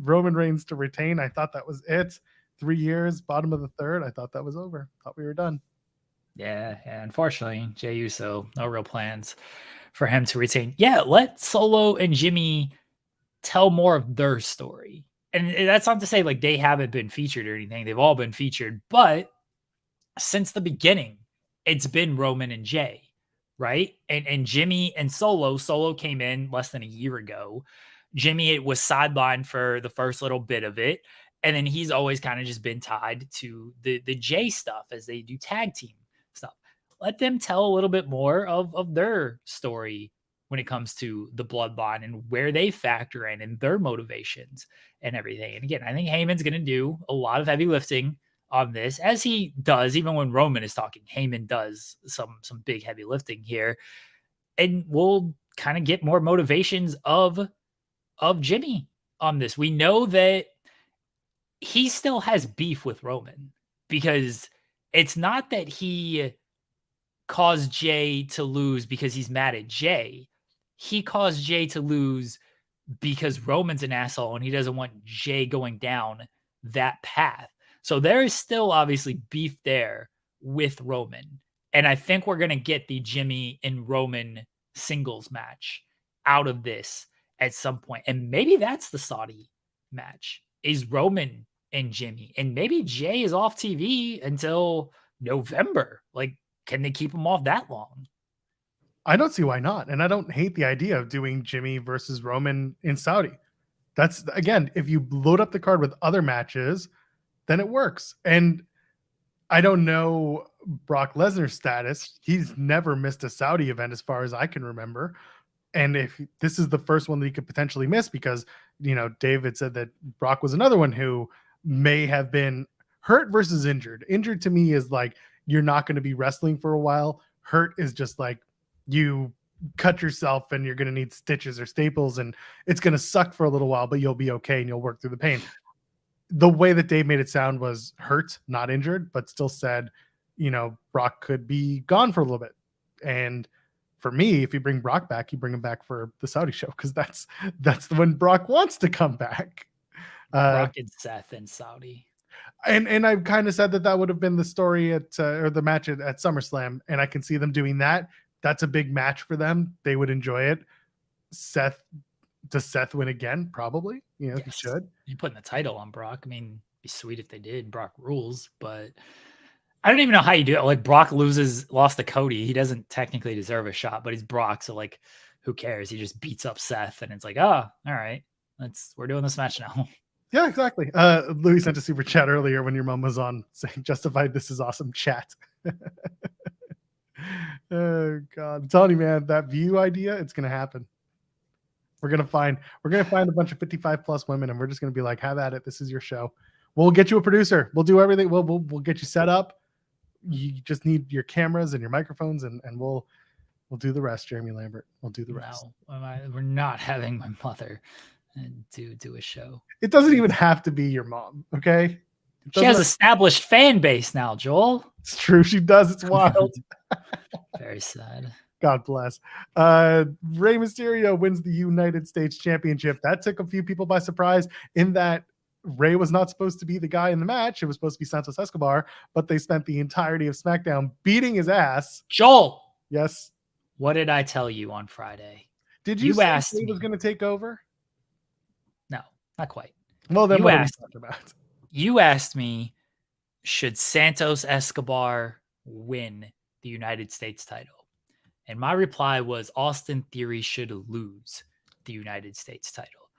Roman Reigns to retain. I thought that was it. 3 years, bottom of the third. I thought that was over. Thought we were done. Yeah, unfortunately, Jey Uso, no real plans for him to retain. Yeah, let Solo and Jimmy tell more of their story. And that's not to say like they haven't been featured or anything. They've all been featured, but since the beginning, it's been Roman and Jey, right? And Jimmy and Solo came in less than a year ago. Jimmy was sidelined for the first little bit of it. And then he's always kind of just been tied to the Jey stuff as they do tag team stuff. Let them tell a little bit more of their story when it comes to the Bloodline and where they factor in and their motivations and everything. And again, I think Heyman's going to do a lot of heavy lifting on this, as he does even when Roman is talking. Heyman does some big heavy lifting here, and we'll kind of get more motivations of Jimmy on this. We know that he still has beef with Roman, because it's not that he caused Jey to lose because he's mad at Jey. He caused Jey to lose because Roman's an asshole and he doesn't want Jey going down that path. So there is still obviously beef there with Roman. And I think we're going to get the Jimmy and Roman singles match out of this at some point. And maybe that's the Saudi match, is Roman and Jimmy. And maybe Jey is off TV until November. Like, can they keep him off that long? I don't see why not. And I don't hate the idea of doing Jimmy versus Roman in Saudi. That's, again, if you load up the card with other matches, then it works. And I don't know Brock Lesnar's status, he's never missed a Saudi event as far as I can remember. And if this is the first one that he could potentially miss, because, David said that Brock was another one who may have been hurt versus injured. Injured to me is like, you're not going to be wrestling for a while. Hurt is just like you cut yourself and you're going to need stitches or staples and it's going to suck for a little while, but you'll be okay and you'll work through the pain. The way that Dave made it sound was hurt, not injured, but still said, Brock could be gone for a little bit. And for me, if you bring Brock back, you bring him back for the Saudi show, because that's when Brock wants to come back. Brock and Seth in Saudi. And I've kind of said that would have been the story or the match at SummerSlam, and I can see them doing that. That's a big match for them. They would enjoy it. Does Seth win again? Probably. Yes. He should. You're putting the title on Brock. I mean, it'd be sweet if they did. Brock rules, but I don't even know how you do it. Like, Brock lost to Cody. He doesn't technically deserve a shot, but he's Brock, so like, who cares? He just beats up Seth, and it's like, oh, all right, we're doing this match now. Yeah, exactly. Louis sent a super chat earlier when your mom was on saying, "Justified, this is awesome chat." Oh God, I'm telling you, man, that view idea, it's gonna happen. We're gonna find a bunch of 55 plus women, and we're just gonna be like, "Have at it. This is your show. We'll get you a producer. We'll do everything. We'll get you set up. You just need your cameras and your microphones, and we'll do the rest." Jeremy Lambert, we'll do the rest. No, we're not having my mother do a show. It doesn't even have to be your mom, okay? She has established fan base now, Joel. It's true, she does. It's wild. Very sad. God bless. Rey Mysterio wins the United States Championship. That took a few people by surprise, in that Rey was not supposed to be the guy in the match. It was supposed to be Santos Escobar, but they spent the entirety of SmackDown beating his ass. Joel! Yes? What did I tell you on Friday? Did you say he was going to take over? No, not quite. Well, then what are we talking about? You asked me, should Santos Escobar win the United States title? And my reply was, Austin Theory should lose the United States title.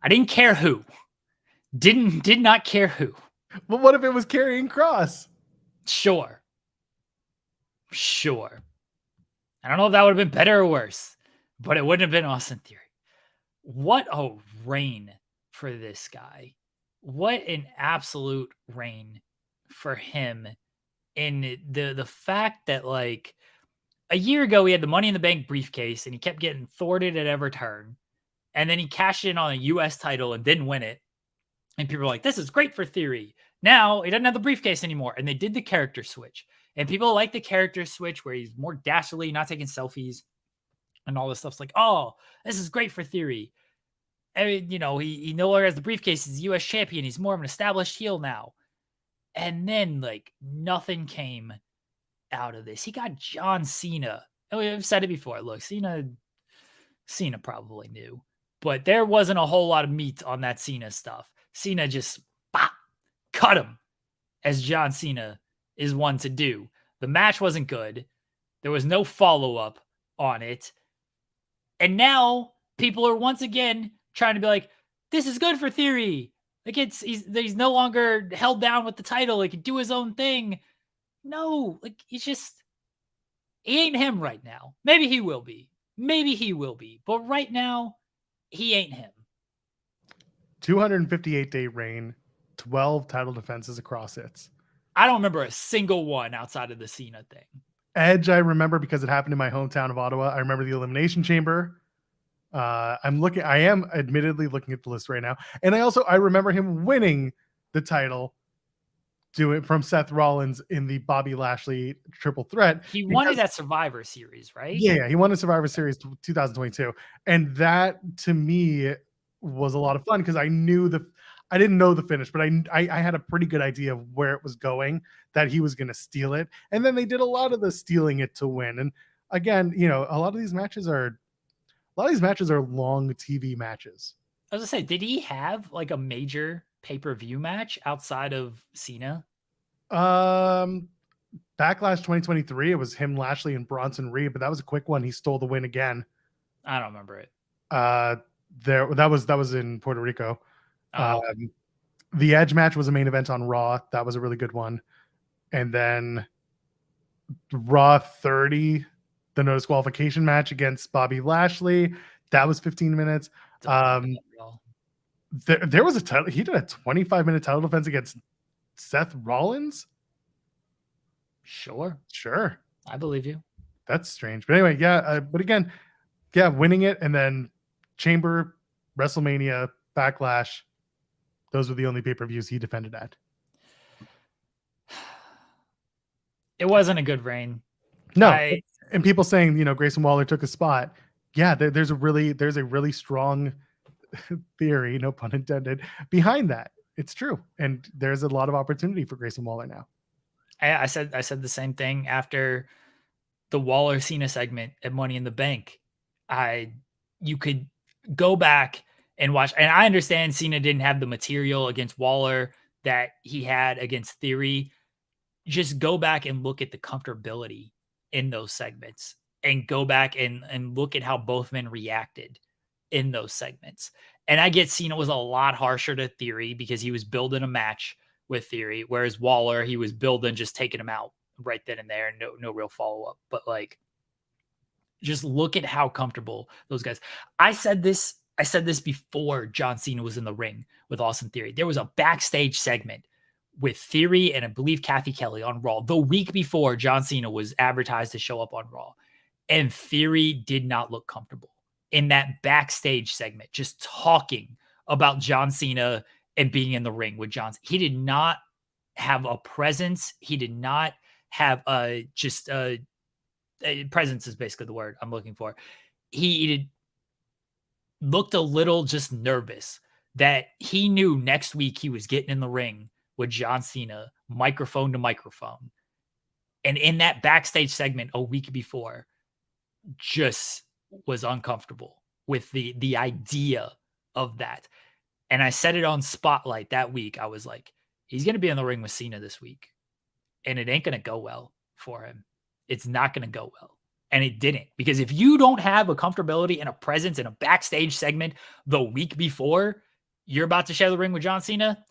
I didn't care who. Did not care who. Well, what if it was Karrion Kross? Sure. I don't know if that would have been better or worse, but it wouldn't have been Austin Theory. What a reign for this guy. What an absolute reign for him. And the fact that, like, a year ago he had the Money in the Bank briefcase and he kept getting thwarted at every turn. And then he cashed in on a US title and didn't win it. And people were like, this is great for Theory. Now he doesn't have the briefcase anymore. And they did the character switch. And people like the character switch where he's more dastardly, not taking selfies and all this stuff's like, oh, this is great for Theory. I mean, he no longer has the briefcase. He's US champion. He's more of an established heel now. And then, like, nothing came out of this. He got John Cena. I've said it before. Look, Cena probably knew, but there wasn't a whole lot of meat on that Cena stuff. Cena just cut him, as John Cena is one to do. The match wasn't good. There was no follow-up on it. And now people are once again trying to be like, this is good for Theory. Like, he's no longer held down with the title. He can do his own thing. No, like, he ain't him right now. Maybe he will be. But right now, he ain't him. 258-day reign, 12 title defenses across it. I don't remember a single one outside of the Cena thing. Edge, I remember because it happened in my hometown of Ottawa. I remember the Elimination Chamber. I am admittedly looking at the list right now. And I remember him winning the title, from Seth Rollins in the Bobby Lashley triple threat. He won it at Survivor Series, right? Yeah, he won the Survivor Series 2022. And that, to me, was a lot of fun because I didn't know the finish, but I had a pretty good idea of where it was going, that he was going to steal it. And then they did a lot of the stealing it to win. And again, a lot of these matches are long TV matches. I was gonna say, did he have like a major pay-per-view match outside of Cena? Backlash 2023, it was him, Lashley, and Bronson Reed, but that was a quick one. He stole the win again. I don't remember it. That was in Puerto Rico. Oh, okay. The Edge match was a main event on Raw. That was a really good one. and then Raw 30, the no disqualification match against Bobby Lashley. That was 15 minutes. There was a title. He did a 25-minute title defense against Seth Rollins. Sure, I believe you. That's strange, but anyway, yeah. But again, yeah, winning it and then Chamber, WrestleMania, Backlash. Those were the only pay-per-views he defended at. It wasn't a good reign. No, and people saying, Grayson Waller took a spot. Yeah, there's a really strong theory, no pun intended, behind that. It's true, and there's a lot of opportunity for Grayson Waller now. I said the same thing after the Waller Cena segment at Money in the Bank. You could go back and watch, and I understand Cena didn't have the material against Waller that he had against Theory. Just go back and look at the comfortability in those segments, and go back and look at how both men reacted in those segments. And I get Cena was a lot harsher to Theory because he was building a match with Theory, whereas Waller, he was building just taking him out right then and there, and no real follow-up. But like, just look at how comfortable those guys. I said this before John Cena was in the ring with Austin Theory. There was a backstage segment with Theory and I believe Kathy Kelly on Raw the week before John Cena was advertised to show up on Raw. And Theory did not look comfortable in that backstage segment, just talking about John Cena and being in the ring with John. He did not have a presence. He did not have presence is basically the word I'm looking for. He looked a little just nervous that he knew next week he was getting in the ring with John Cena, microphone to microphone. And in that backstage segment a week before, just was uncomfortable with the idea of that. And I said it on Spotlight that week. I was like, he's going to be in the ring with Cena this week, and it ain't going to go well for him. It's not going to go well. And it didn't, because if you don't have a comfortability and a presence in a backstage segment the week before you're about to share the ring with John Cena,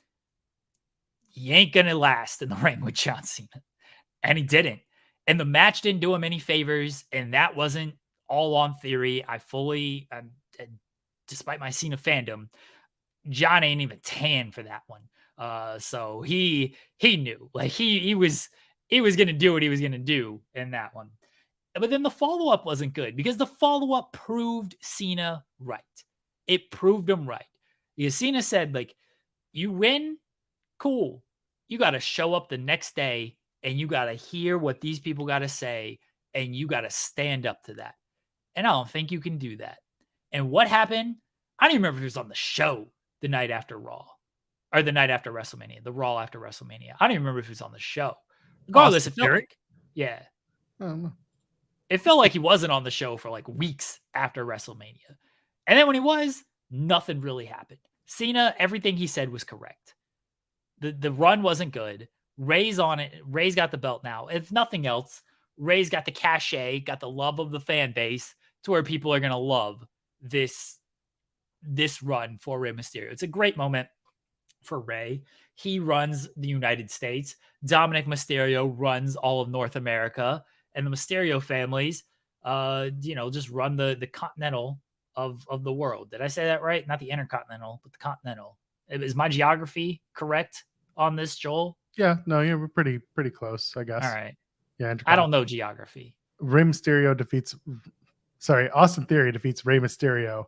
you ain't going to last in the ring with John Cena. And he didn't. And the match didn't do him any favors. And that wasn't all on Theory. Despite my Cena fandom, John ain't even tan for that one. So he knew, like he was going to do what he was going to do in that one. But then the follow-up wasn't good, because the follow-up proved Cena right. It proved him right. Because Cena said, like, you win, cool. You got to show up the next day and you got to hear what these people got to say, and you got to stand up to that. And I don't think you can do that. And what happened? I don't even remember if it was on the show the night after Raw, or the night after WrestleMania, the Raw after WrestleMania. I don't even remember if it was on the show. Regardless, it felt like, yeah. It felt like he wasn't on the show for like weeks after WrestleMania. And then when he was, nothing really happened. Cena, everything he said was correct. The run wasn't good. Ray's on it. Ray's got the belt now. If nothing else, Ray's got the cachet, got the love of the fan base to where people are going to love this run for Rey Mysterio. It's a great moment for Rey. He runs the United States. Dominic Mysterio runs all of North America. And the Mysterio families, just run the continental of the world. Did I say that right? Not the intercontinental, but the continental. Is my geography correct on this, Joel? Yeah, no, you're pretty close, I guess. All right. Yeah, I don't know geography. Austin Theory defeats Rey Mysterio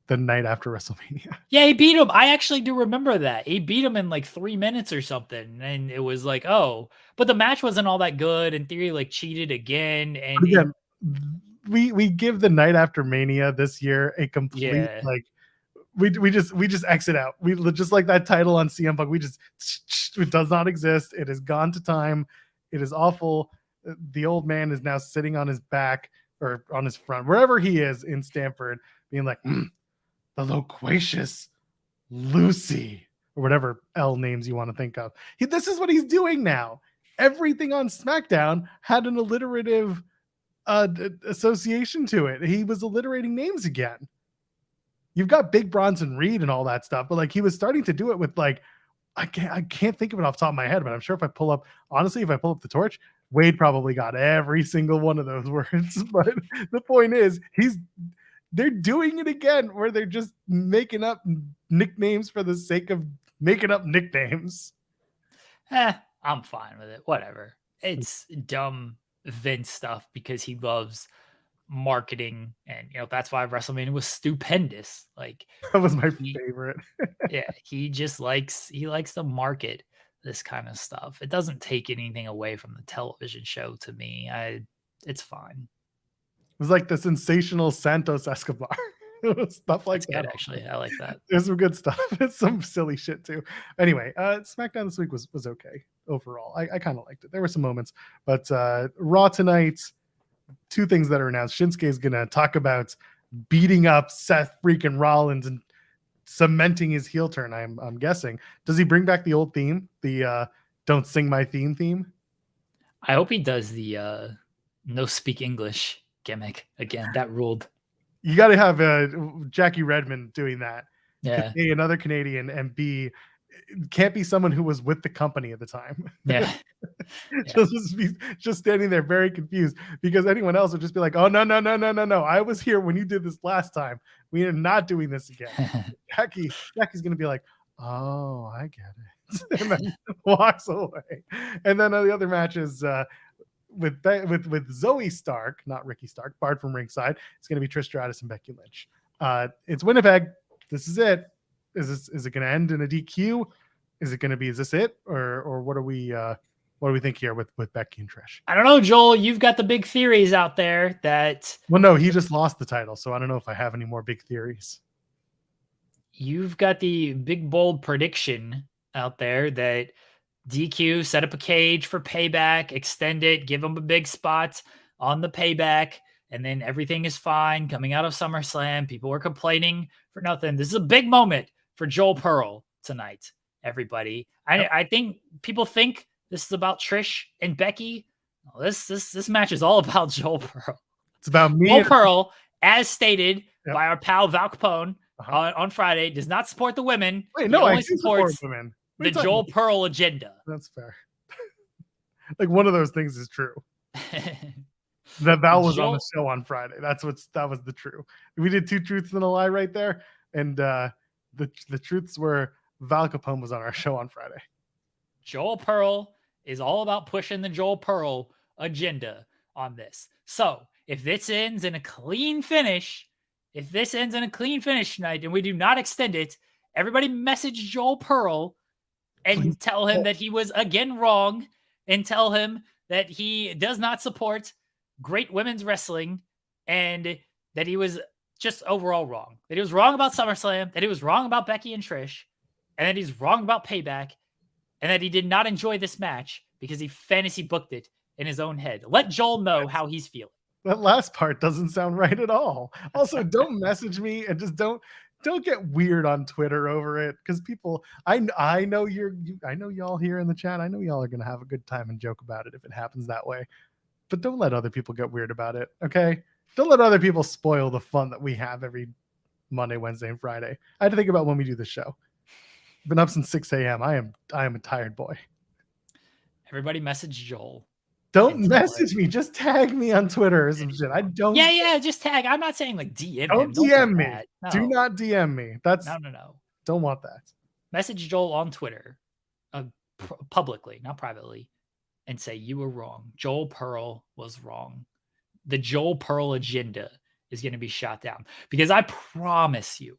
the night after WrestleMania. Yeah, he beat him. I actually do remember that. He beat him in like 3 minutes or something. And it was like, oh, but the match wasn't all that good. And Theory like cheated again. And again, we give the night after Mania this year a complete like we just exit out. We just like that title on CM Punk. It does not exist. It has gone to time. It is awful. The old man is now sitting on his back or on his front, wherever he is in Stamford, being like, the loquacious Lucy, or whatever L names you want to think of. This is what he's doing now. Everything on SmackDown had an alliterative association to it. He was alliterating names again. You've got Big Bronson Reed and all that stuff, but like he was starting to do it with like, I can't think of it off the top of my head, but I'm sure if I pull up the torch, Wade probably got every single one of those words. But the point is, they're doing it again where they're just making up nicknames for the sake of making up nicknames. I'm fine with it. Whatever. It's dumb Vince stuff because he loves marketing, and that's why WrestleMania was stupendous. Like, That was my favorite. yeah, he likes to market this kind of stuff. It doesn't take anything away from the television show to me. It's fine. It was like the sensational Santos Escobar. Stuff like That's that. good, actually. I like that. There's some good stuff. It's some silly shit too. Anyway, SmackDown this week was okay overall. I kind of liked it. There were some moments, but Raw tonight, two things that are announced. Shinsuke is gonna talk about beating up Seth freaking Rollins and cementing his heel turn. I'm guessing. Does he bring back the old theme? The "Don't Sing My Theme"? I hope he does the no speak English gimmick again. That ruled. You got to have Jackie Redmond doing that. Yeah. A, another Canadian, and B, can't be someone who was with the company at the time. Yeah. just standing there very confused, because anyone else would just be like, oh, no. I was here when you did this last time. We are not doing this again. Jackie's going to be like, oh, I get it. And then walks away. And then the other matches, with Zoe Stark, not Ricky Stark, barred from ringside. It's going to be Trish Stratus and Becky Lynch. It's Winnipeg. This is it. Is it going to end in a DQ? Is this it, or what do we think here with Becky and Trish? I don't know, Joel. You've got the big theories out there that. Well, no, he just lost the title, so I don't know if I have any more big theories. You've got the big bold prediction out there that DQ, set up a cage for Payback, extend it, give them a big spot on the Payback, and then everything is fine coming out of SummerSlam. People were complaining for nothing. This is a big moment for Joel Pearl tonight, everybody. I think people think this is about Trish and Becky. Well, this match is all about Joel Pearl. It's about me. Joel Pearl, as stated by our pal Val Capone on Friday, does not support the women. Wait, no, I do support women. The Joel Pearl agenda. That's fair. Like, one of those things is true. That Val was on the show on Friday. That was the true. We did two truths and a lie right there, and the truths were Val Capone was on our show on Friday. Joel Pearl is all about pushing the Joel Pearl agenda on this. So if this ends in a clean finish tonight, and we do not extend it, everybody message Joel Pearl and tell him that he was again wrong, and tell him that he does not support great women's wrestling, and that he was just overall wrong. That he was wrong about SummerSlam, that he was wrong about Becky and Trish, and that he's wrong about Payback, and that he did not enjoy this match because he fantasy booked it in his own head. Let Joel know how he's feeling. That last part doesn't sound right at all. Also, don't message me, and just don't get weird on Twitter over it, because people, I know I know y'all here in the chat. I know y'all are gonna have a good time and joke about it if it happens that way. But don't let other people get weird about it, okay? Don't let other people spoil the fun that we have every Monday, Wednesday, and Friday. I had to think about when we do the show. Been up since 6 a.m. I am a tired boy. Everybody message Joel. Don't message me. Just tag me on Twitter or some shit. I don't. Yeah. Just tag. I'm not saying like DM don't him. DM me. No. Do not DM me. That's no. Don't want that. Message Joel on Twitter, publicly, not privately, and say you were wrong. Joel Pearl was wrong. The Joel Pearl agenda is going to be shot down, because I promise you,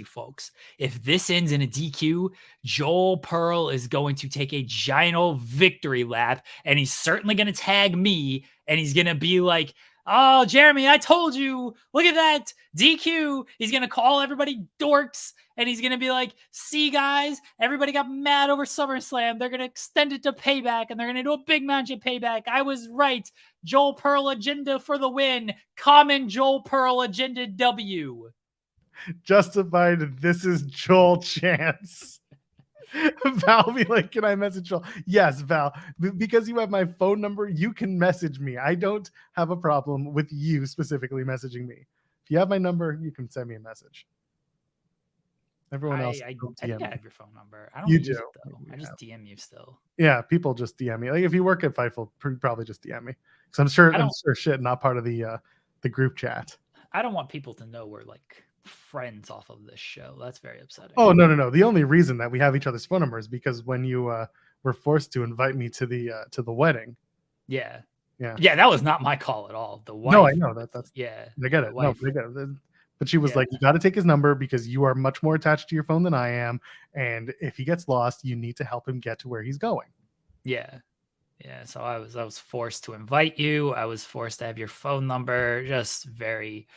folks, if this ends in a DQ, Joel Pearl is going to take a giant old victory lap, and he's certainly going to tag me, and he's going to be like, oh, Jeremy, I told you, look at that DQ. He's going to call everybody dorks, and he's going to be like, see, guys, everybody got mad over SummerSlam. They're going to extend it to Payback, and they're going to do a big match at Payback. I was right. Joel Pearl agenda for the win. Common Joel Pearl agenda W. Justified. This is Joel Chance. Val be like, can I message Joel? Yes, Val, because you have my phone number, you can message me. I don't have a problem with you specifically messaging me. If you have my number, you can send me a message. Everyone else, I don't think DM I me. have your phone number. I don't You use do. it though. I Yeah. just DM you still. Yeah, people just DM me. Like if you work at Fightful, probably just DM me because I'm sure I don't shit not part of the group chat. I don't want people to know we're like friends off of this show. That's very upsetting. Oh no. The only reason that we have each other's phone numbers is because when you were forced to invite me to the wedding. Yeah. Yeah. Yeah, that was not my call at all. The wife. No, I know that's. Yeah. I get the it. No, wife. but I get it. But she was Yeah. like, "You got to take his number because you are much more attached to your phone than I am, and if he gets lost, you need to help him get to where he's going." Yeah. Yeah. So I was forced to invite you. I was forced to have your phone number. Just very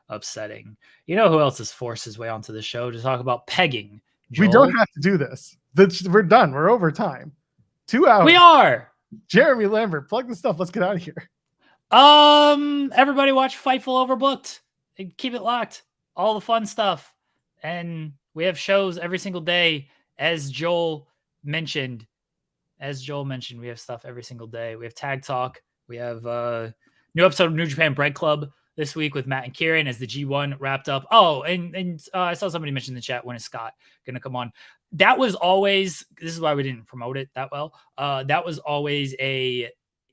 upsetting. You know who else has forced his way onto the show to talk about pegging? We Joel. don't have to do this. We're done. We're over time. 2 hours. We are. Jeremy Lambert, plug the stuff. Let's get out of here. Everybody watch Fightful Overbooked. Keep it locked. All the fun stuff. And we have shows every single day. As Joel mentioned, we have stuff every single day. We have Tag Talk. We have new episode of New Japan Bread Club this week with Matt and Kieran as the G1 wrapped up. Oh, and I saw somebody mention in the chat, when is Scott going to come on? That was always, this is why we didn't promote it that well. That was always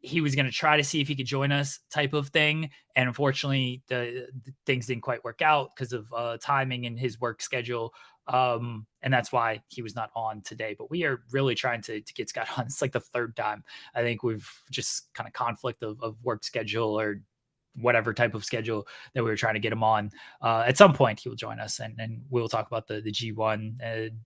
he was going to try to see if he could join us type of thing. And unfortunately, the things didn't quite work out because of timing and his work schedule. And that's why he was not on today. But we are really trying to get Scott on. It's like the third time. I think we've just kind of conflict of work schedule or whatever type of schedule that we were trying to get him on. At some point, he will join us and we'll talk about the G1 and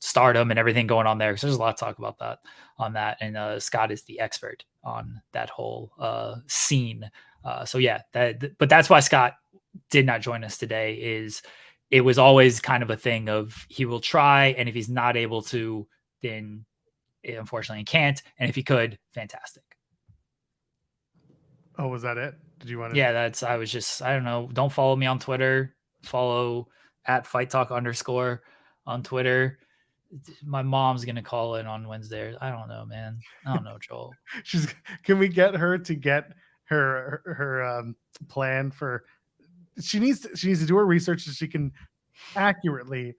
Stardom and everything going on there. So there's a lot to talk about that on that. And Scott is the expert on that whole scene. So yeah, but that's why Scott did not join us today. Is it was always kind of a thing of he will try, and if he's not able to, then unfortunately he can't. And if he could, fantastic. Oh, was that it? Did you want to? Yeah, I don't know. Don't follow me on Twitter. Follow at @FightTalk_ on Twitter. My mom's gonna call in on Wednesday. I don't know, man. I don't know, Joel. Can we get her to get her plan for? She needs to do her research so she can accurately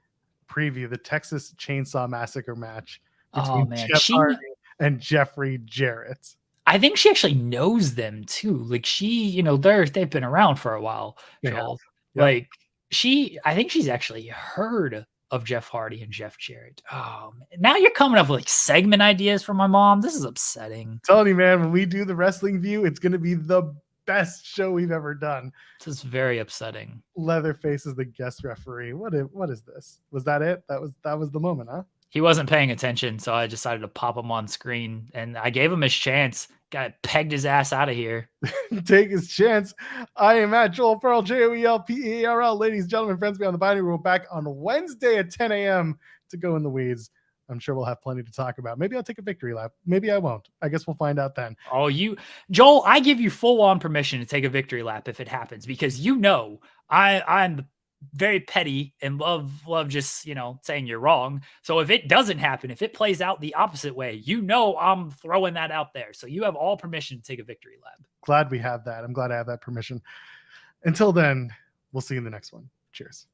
preview the Texas Chainsaw Massacre match between Jeff Hardy and Jeffrey Jarrett. I think she actually knows them too. Like they've been around for a while, Joel. Yep. Like I think she's actually heard of Jeff Hardy and Jeff Jarrett. Oh, man. Now you're coming up with like segment ideas for my mom. This is upsetting. I'm telling you, man, when we do the wrestling view, it's going to be the best show we've ever done. This is very upsetting. Leatherface is the guest referee. What is this? Was that it? That was the moment, huh? He wasn't paying attention, so I decided to pop him on screen, and I gave him his chance. Got pegged his ass out of here. Take his chance. I am at Joel Pearl, JoelPearl. Ladies and gentlemen, friends beyond the binary, we're back on Wednesday at 10 a.m. to go in the weeds. I'm sure we'll have plenty to talk about. Maybe I'll take a victory lap. Maybe I won't. I guess we'll find out then. Oh, Joel, I give you full on permission to take a victory lap if it happens, because I'm very petty and love just saying you're wrong. So if it doesn't happen, if it plays out the opposite way, I'm throwing that out there. So you have all permission to take a victory lap. Glad we have that. I'm glad I have that permission. Until then, we'll see you in the next one. Cheers.